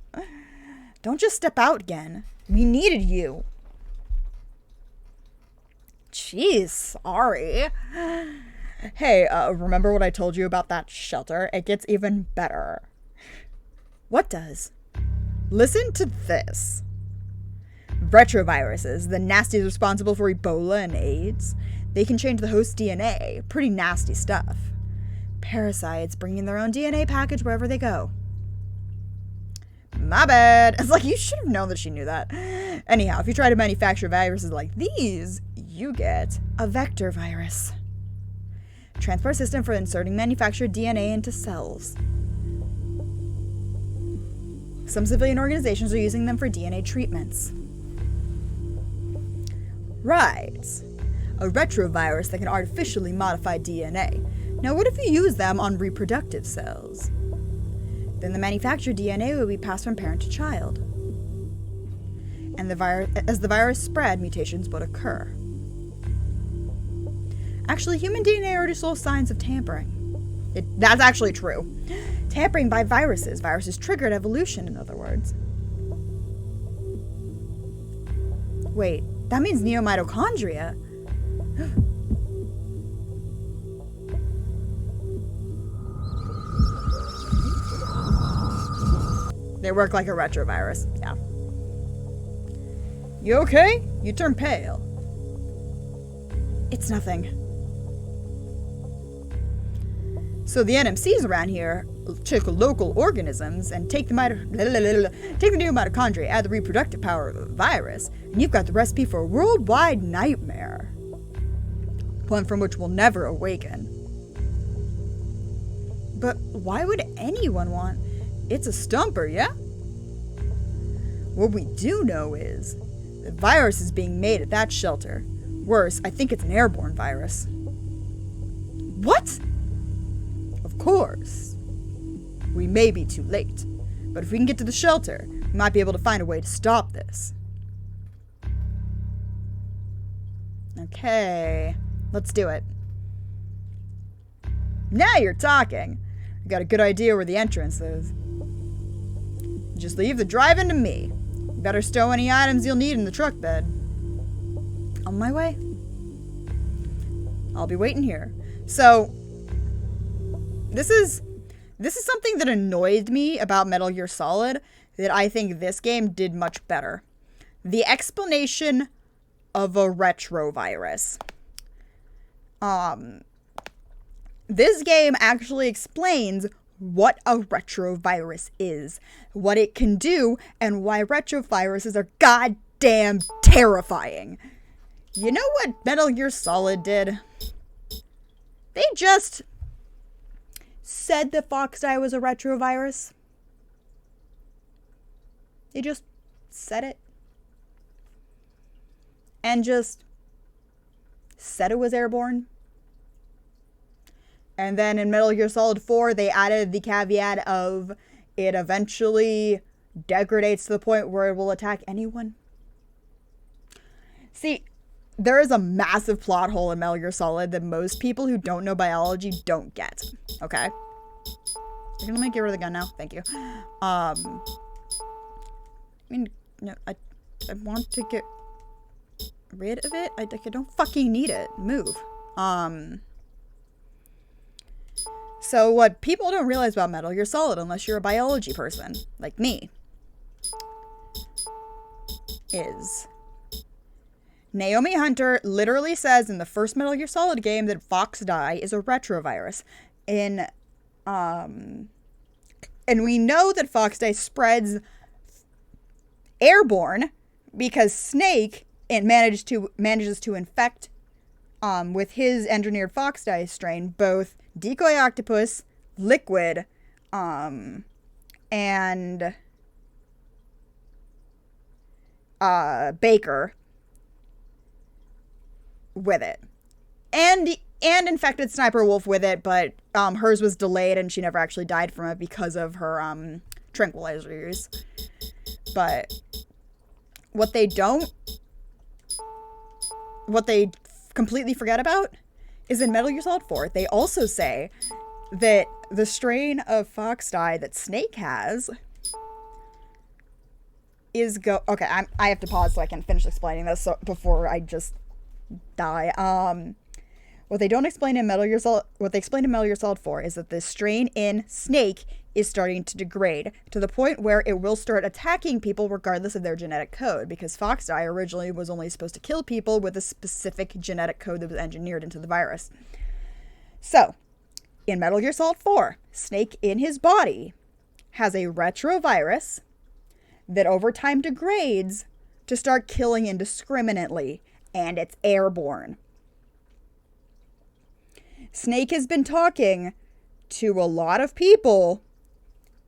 Don't just step out again. We needed you. Jeez, sorry. Hey, remember what I told you about that shelter? It gets even better. What does? Listen to this. Retroviruses, the nasties responsible for Ebola and AIDS. They can change the host's DNA. Pretty nasty stuff. Parasites bringing their own DNA package wherever they go. My bad. It's like, you should have known that she knew that. Anyhow, if you try to manufacture viruses like these, you get a vector virus. Transport system for inserting manufactured DNA into cells. Some civilian organizations are using them for DNA treatments. Right. A retrovirus that can artificially modify DNA. Now, what if you use them on reproductive cells? Then the manufactured DNA will be passed from parent to child. And as the virus spread, mutations would occur. Actually, human DNA already shows signs of tampering. That's actually true. Tampering by viruses. Viruses triggered evolution, in other words. Wait, that means neomitochondria. They work like a retrovirus. Yeah. You okay? You turn pale. It's nothing. So the NMCs around here took local organisms and take the new mitochondria, add the reproductive power of the virus, and you've got the recipe for a worldwide nightmare. One from which we'll never awaken. But why would anyone want? It's a stumper, yeah? What we do know is the virus is being made at that shelter. Worse, I think it's an airborne virus. What? Of course. We may be too late, but if we can get to the shelter, we might be able to find a way to stop this. Okay, let's do it. Now you're talking. I got a good idea where the entrance is. Just leave the drive-in to me. You better stow any items you'll need in the truck bed. On my way. I'll be waiting here. So, this is something that annoyed me about Metal Gear Solid that I think this game did much better. The explanation of a retrovirus. This game actually explains what a retrovirus is, what it can do, and why retroviruses are goddamn terrifying. You know what Metal Gear Solid did? They just said that Foxdie was a retrovirus. They just said it. And just said it was airborne. And then in Metal Gear Solid 4, they added the caveat of it eventually degrades to the point where it will attack anyone. See, there is a massive plot hole in Metal Gear Solid that most people who don't know biology don't get. Okay? You're gonna let me get rid of the gun now? Thank you. I mean, no, I want to get rid of it. I don't fucking need it. Move. So what people don't realize about Metal Gear Solid, unless you're a biology person, like me, is Naomi Hunter literally says in the first Metal Gear Solid game that Foxdie is a retrovirus. And we know that Foxdie spreads airborne because Snake manages to infect with his engineered Foxdie strain both Decoy Octopus, Liquid, and Baker with it. And infected Sniper Wolf with it, but hers was delayed and she never actually died from it because of her tranquilizer use. But what they completely forget about is in Metal Gear Solid 4, they also say that the strain of Foxdie that Snake has is okay, I have to pause so I can finish explaining this before I just die. What they don't explain in Metal Gear Solid, what they explain in Metal Gear Solid 4 is that the strain in Snake is starting to degrade to the point where it will start attacking people regardless of their genetic code, because Foxdie originally was only supposed to kill people with a specific genetic code that was engineered into the virus. So, in Metal Gear Solid 4, Snake in his body has a retrovirus that over time degrades to start killing indiscriminately, and it's airborne. Snake has been talking to a lot of people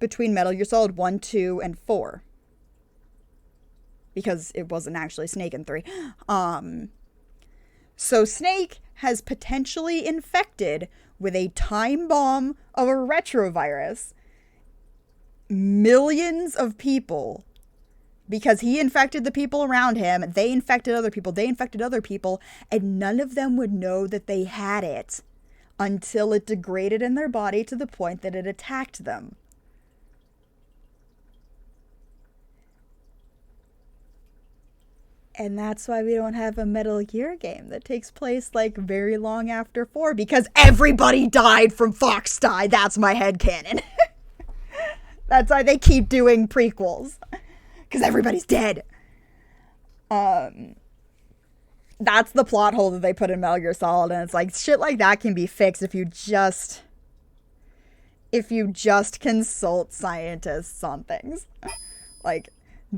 between Metal Gear Solid 1, 2, and 4. Because it wasn't actually Snake in 3. So Snake has potentially infected with a time bomb of a retrovirus millions of people. Because he infected the people around him, they infected other people, and none of them would know that they had it until it degraded in their body to the point that it attacked them. And that's why we don't have a Metal Gear game that takes place like very long after 4, because everybody died from Fox Die. That's my headcanon. That's why they keep doing prequels. Because everybody's dead. That's the plot hole that they put in Metal Gear Solid, and it's like shit like that can be fixed if you just consult scientists on things. Like,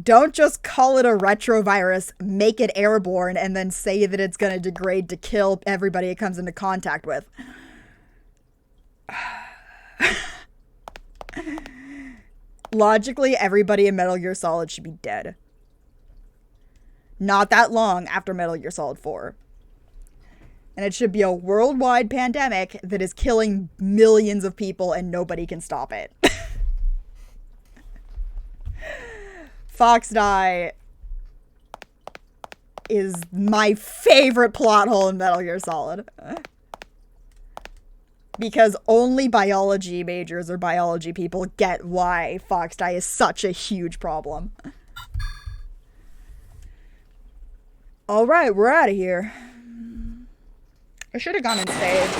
don't just call it a retrovirus, make it airborne, and then say that it's gonna degrade to kill everybody it comes into contact with. Logically, everybody in Metal Gear Solid should be dead. Not that long after Metal Gear Solid 4. And it should be a worldwide pandemic that is killing millions of people and nobody can stop it. Fox Die is my favorite plot hole in Metal Gear Solid. Because only biology majors or biology people get why Fox Die is such a huge problem. Alright, we're out of here. I should have gone and saved.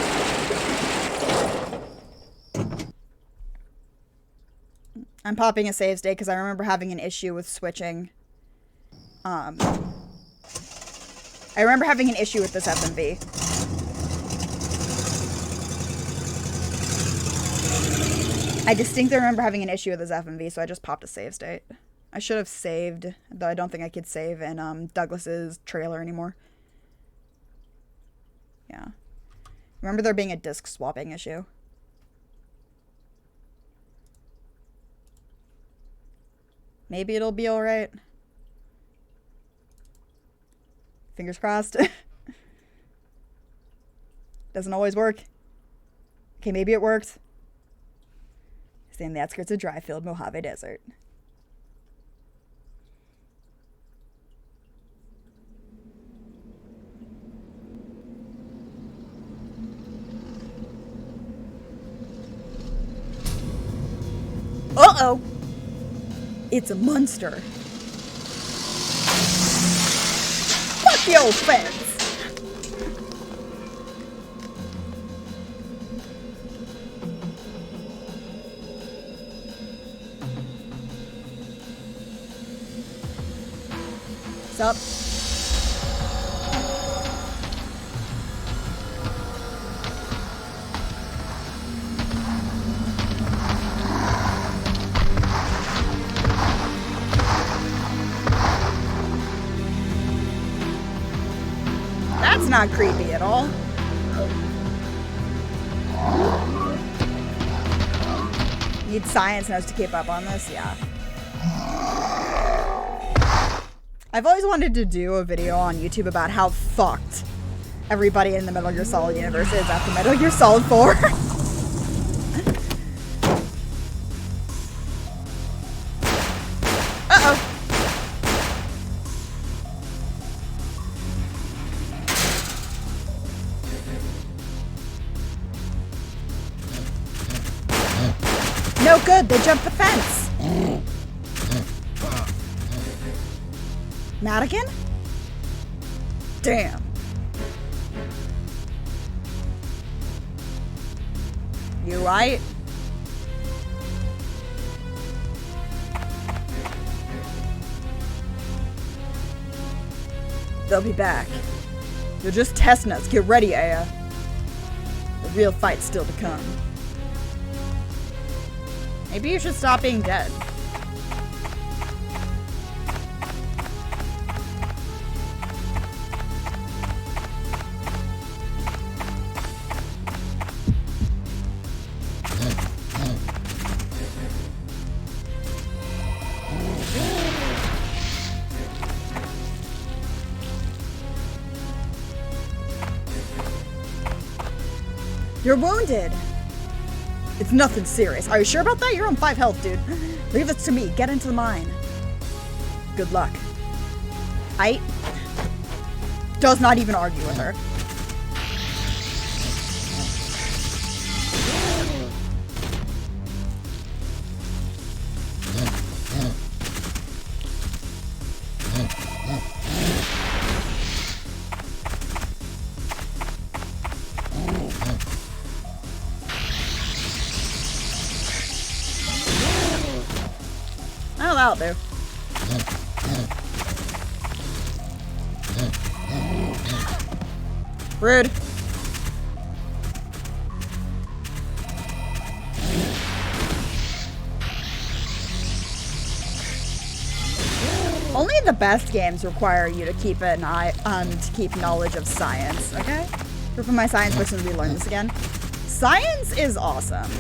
I'm popping a save state because I remember having an issue with switching. I remember having an issue with this FMV. I distinctly remember having an issue with this FMV, so I just popped a save state. I should have saved, though I don't think I could save in Douglas's trailer anymore. Yeah. Remember there being a disc swapping issue. Maybe it'll be alright. Fingers crossed. Doesn't always work. Okay, maybe it worked. Stay in the outskirts of dry-filled Mojave Desert. Uh-oh! It's a monster. Fuck your fence! What's up? That's not creepy at all. Need science knows to keep up on this, yeah. I've always wanted to do a video on YouTube about how fucked everybody in the Metal Gear Solid universe is after Metal Gear Solid 4. Uh-oh. No good, they jumped the fence. Madigan? Damn. You right? They'll be back. They're just testing us. Get ready, Aya. The real fight's still to come. Maybe you should stop being dead. You're wounded. It's nothing serious. Are you sure about that? You're on 5 health, dude. Leave this to me. Get into the mine. Good luck. I does not even argue with her. that'll do. Rude. Only the best games require you to keep an eye to keep knowledge of science, okay? Group of my science books and we learn this again. Science is awesome.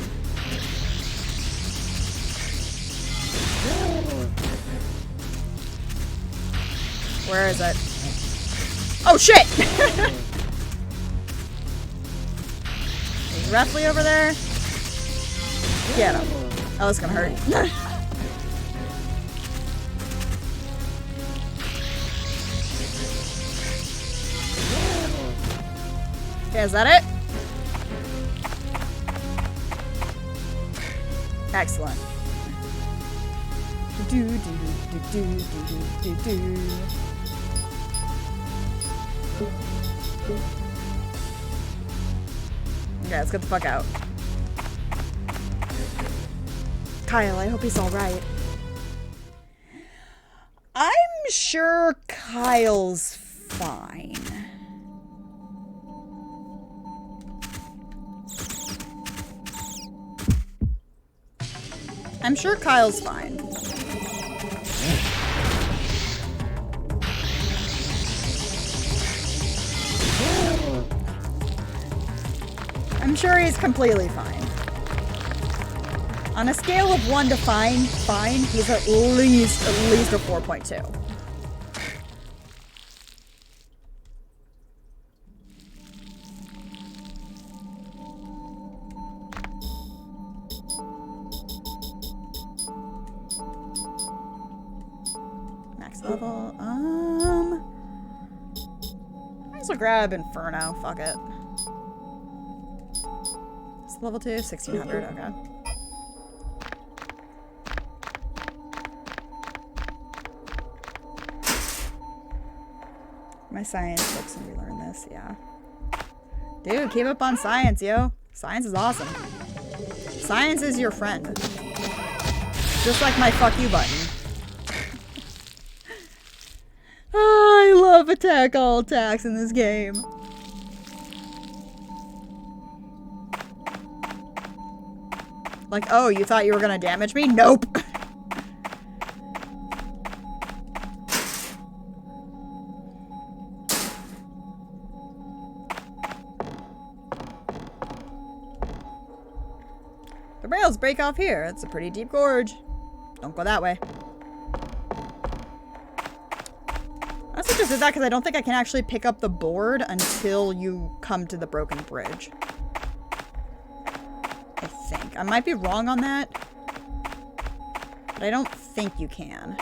Where is it? Oh shit! He's roughly over there. Get him. Oh, it's gonna hurt. Okay, is that it? Excellent. Do do do do do do do. Okay, let's get the fuck out. Kyle, I hope he's alright. I'm sure Kyle's fine. I'm sure Kyle's fine. I'm sure he's completely fine. On a scale of 1 to fine, he's at least a 4.2. Max level, might as well grab Inferno, fuck it. It's level 2, 1600, okay. My science books and we learn this, yeah. Dude, keep up on science, yo. Science is awesome. Science is your friend. Just like my fuck you button. Oh, I love attack all attacks in this game. Like, oh, you thought you were gonna damage me? Nope. The rails break off here. It's a pretty deep gorge. Don't go that way. I also just did that because I don't think I can actually pick up the board until you come to the broken bridge. I think. I might be wrong on that. But I don't think you can.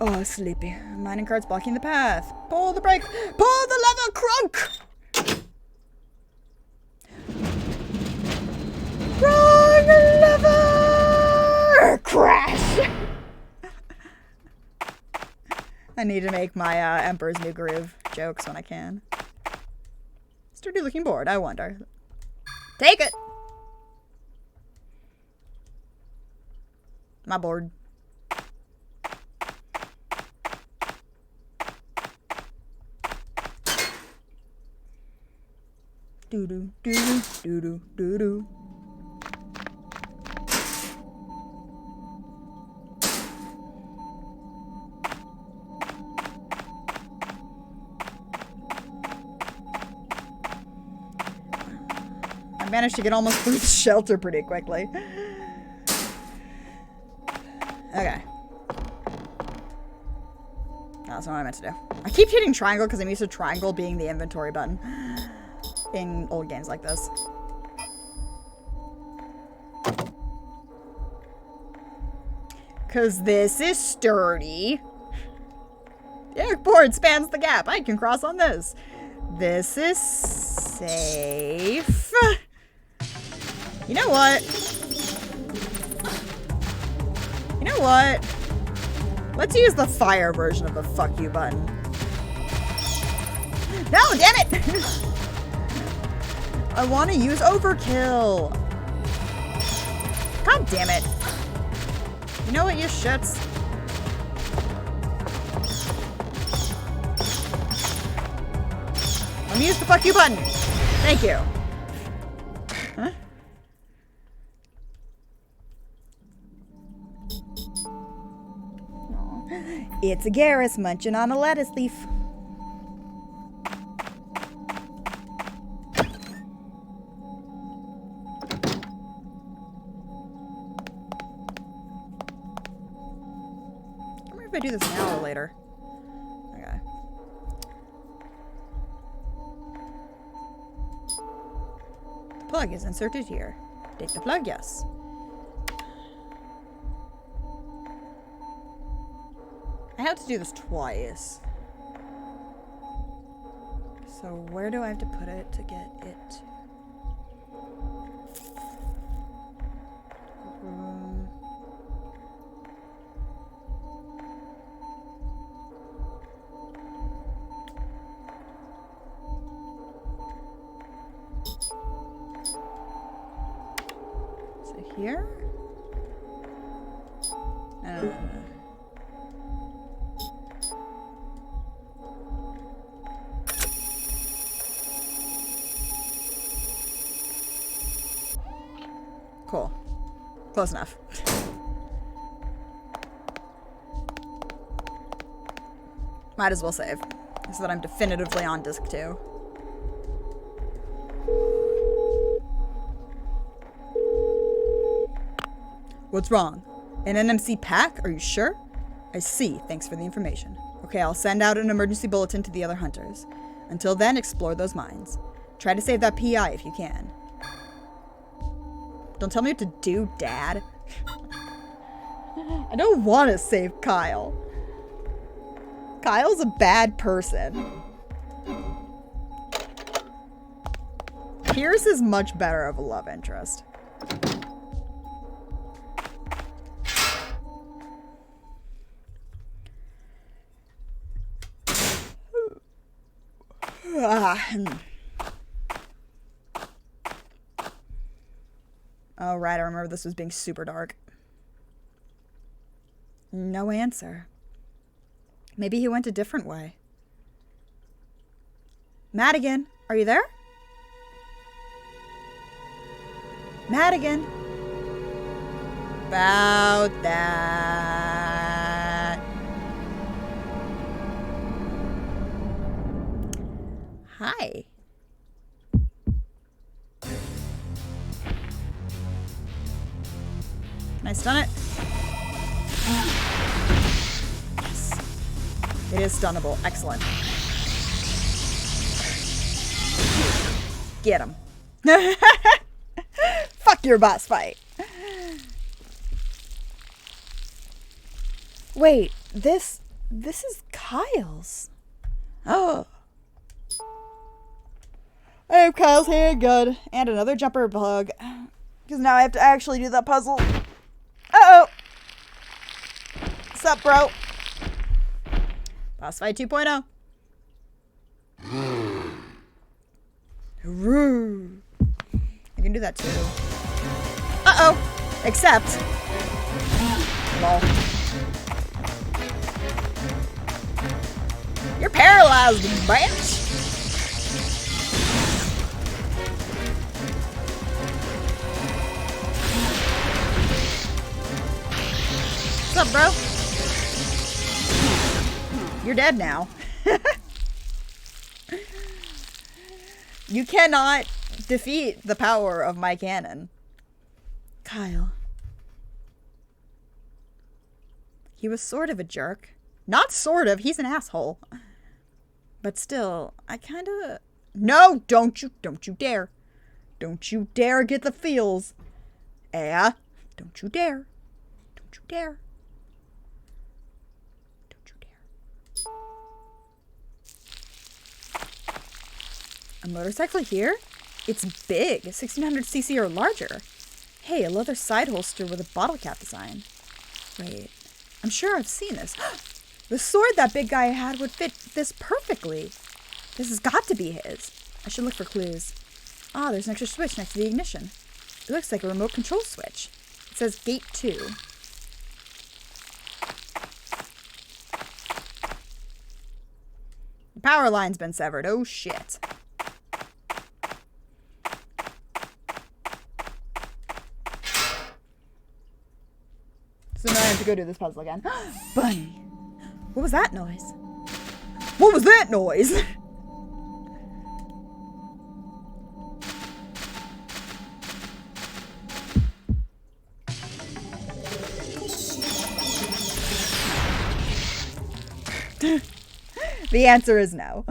Oh, sleepy. Mining cart's blocking the path. Pull the brake. Pull the lever, Crunk! Wrong lever! Crash! I need to make my Emperor's New Groove jokes when I can. Sturdy looking board, I wonder. Take it! My board. Do do do do do do do. I managed to get almost through the shelter pretty quickly. Okay. That's what I meant to do. I keep hitting triangle because I'm used to triangle being the inventory button in old games like this. Cause this is sturdy. The board spans the gap. I can cross on this. This is safe. You know what? You know what? Let's use the fire version of the fuck you button. No, damn it! I want to use overkill. God damn it. You know what, you shits? Let me use the fuck you button. Thank you. Huh? Aw. It's a Garrus munching on a lettuce leaf. I wonder if I do this now or later. Okay. The plug is inserted here. Take the plug, yes. I have to do this twice. So where do I have to put it to get it? Is it here? No. Cool. Close enough. Might as well save, so that I'm definitively on disc 2. What's wrong? An NMC pack? Are you sure? I see. Thanks for the information. Okay, I'll send out an emergency bulletin to the other hunters. Until then, explore those mines. Try to save that PI if you can. Don't tell me what to do, Dad. I don't want to save Kyle. Kyle's a bad person. Pierce is much better of a love interest. Oh, right, I remember this was being super dark. No answer. Maybe he went a different way. Madigan, are you there? Madigan. About that. Hi. Can I stun it? Yes. It is stunnable. Excellent. Get him. Fuck your boss fight. Wait, this is Kyle's. Oh. I hope Kyle's here. Good. And another jumper plug. Because now I have to actually do that puzzle. Uh-oh. What's up, bro? Boss fight 2.0. I can do that too. Uh-oh. Except. Lol. You're paralyzed, bitch. What's up, bro? You're dead now. You cannot defeat the power of my cannon. Kyle. He was sort of a jerk. Not sort of, he's an asshole. But still, I kinda... No, don't you dare. Don't you dare get the feels. Don't you dare. Don't you dare. A motorcycle here? It's big, 1600cc or larger. Hey, a leather side holster with a bottle cap design. Wait, I'm sure I've seen this. The sword that big guy had would fit this perfectly. This has got to be his. I should look for clues. Ah, there's an extra switch next to the ignition. It looks like a remote control switch. It says gate 2. The power line's been severed. Oh shit. So now I have to go do this puzzle again. Bunny. What was that noise? What was that noise? The answer is no.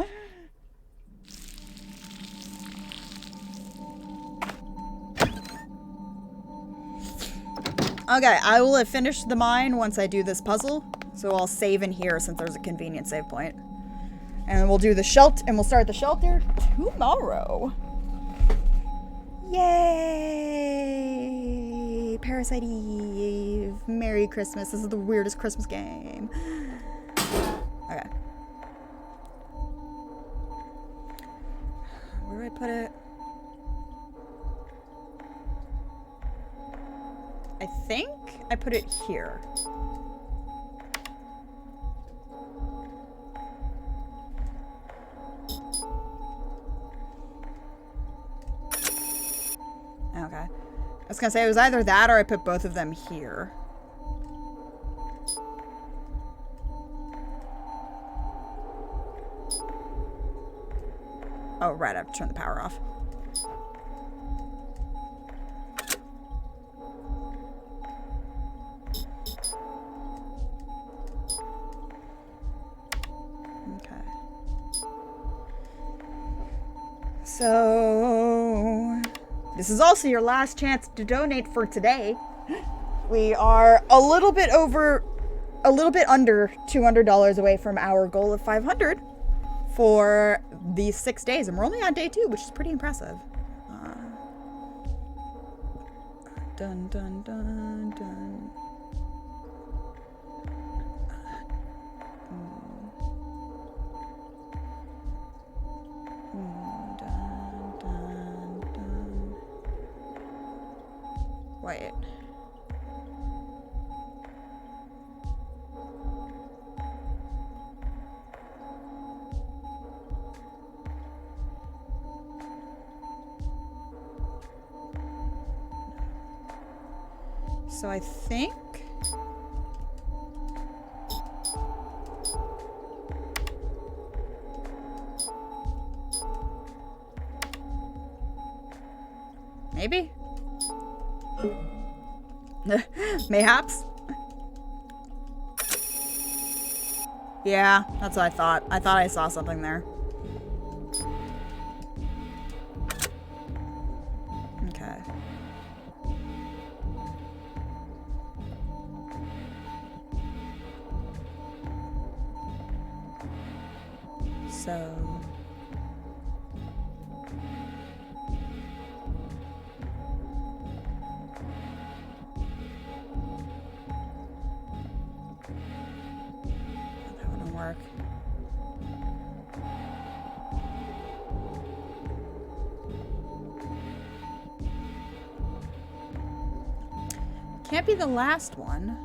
Okay, I will have finished the mine once I do this puzzle. So I'll save in here since there's a convenient save point. And we'll do the shelter, and we'll start the shelter tomorrow. Yay! Parasite Eve. Merry Christmas. This is the weirdest Christmas game. Okay. Where do I put it? I think I put it here. Okay. I was gonna say it was either that or I put both of them here. Oh, right, I have to turn the power off. Okay. So, this is also your last chance to donate for today. We are a little bit under $200 away from our goal of 500 for these 6 days, and we're only on day 2, which is pretty impressive. Dun dun dun dun. Dun, dun, dun. Wait. So I think maybe mayhaps. Yeah, that's what I thought. I thought I saw something there. Okay. So that wouldn't work. Can't be the last one.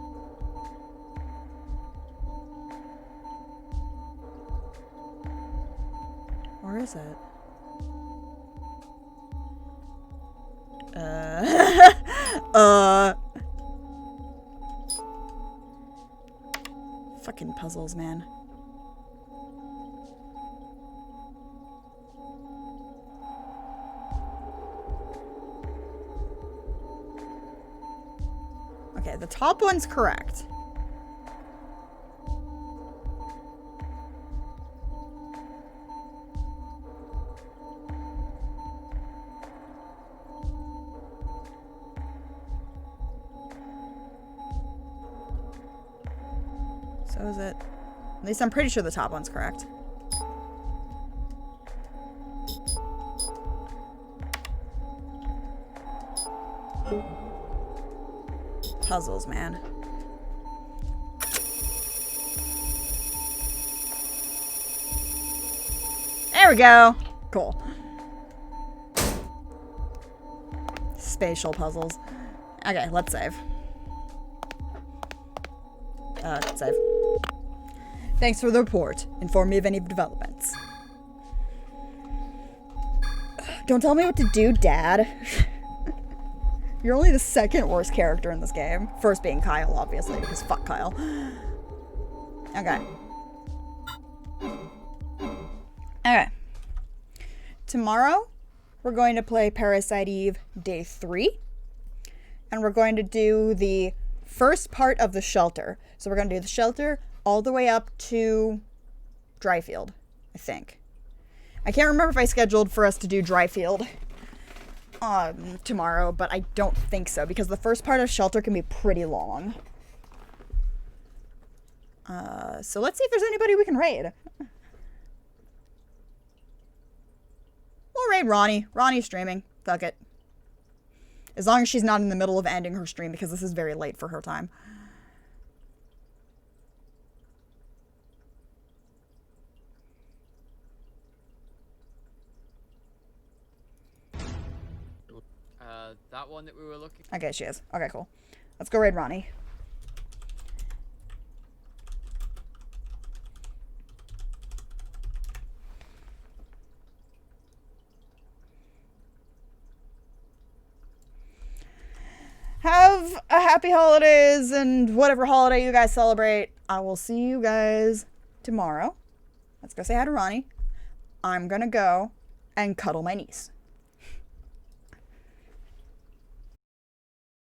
Or is it? Fucking puzzles, man. Okay, the top one's correct. So is it? At least I'm pretty sure the top one's correct. Puzzles, man. There we go. Cool. Spatial puzzles. Okay, let's save. Save. Thanks for the report. Inform me of any developments. Don't tell me what to do, Dad. You're only the second worst character in this game. First being Kyle, obviously, because fuck Kyle. Okay. Okay. Tomorrow, we're going to play Parasite Eve Day 3. And we're going to do the first part of the shelter. So we're going to do the shelter all the way up to Dryfield, I think. I can't remember if I scheduled for us to do Dryfield tomorrow, but I don't think so, because the first part of shelter can be pretty long. So let's see if there's anybody we can raid. We'll raid Ronnie. Ronnie's streaming. Fuck it. As long as she's not in the middle of ending her stream, because this is very late for her time. That one that we were looking. Okay, she is. Okay, cool. Let's go raid Ronnie. Have a happy holidays and whatever holiday you guys celebrate. I will see you guys tomorrow. Let's go say hi to Ronnie. I'm gonna go and cuddle my niece.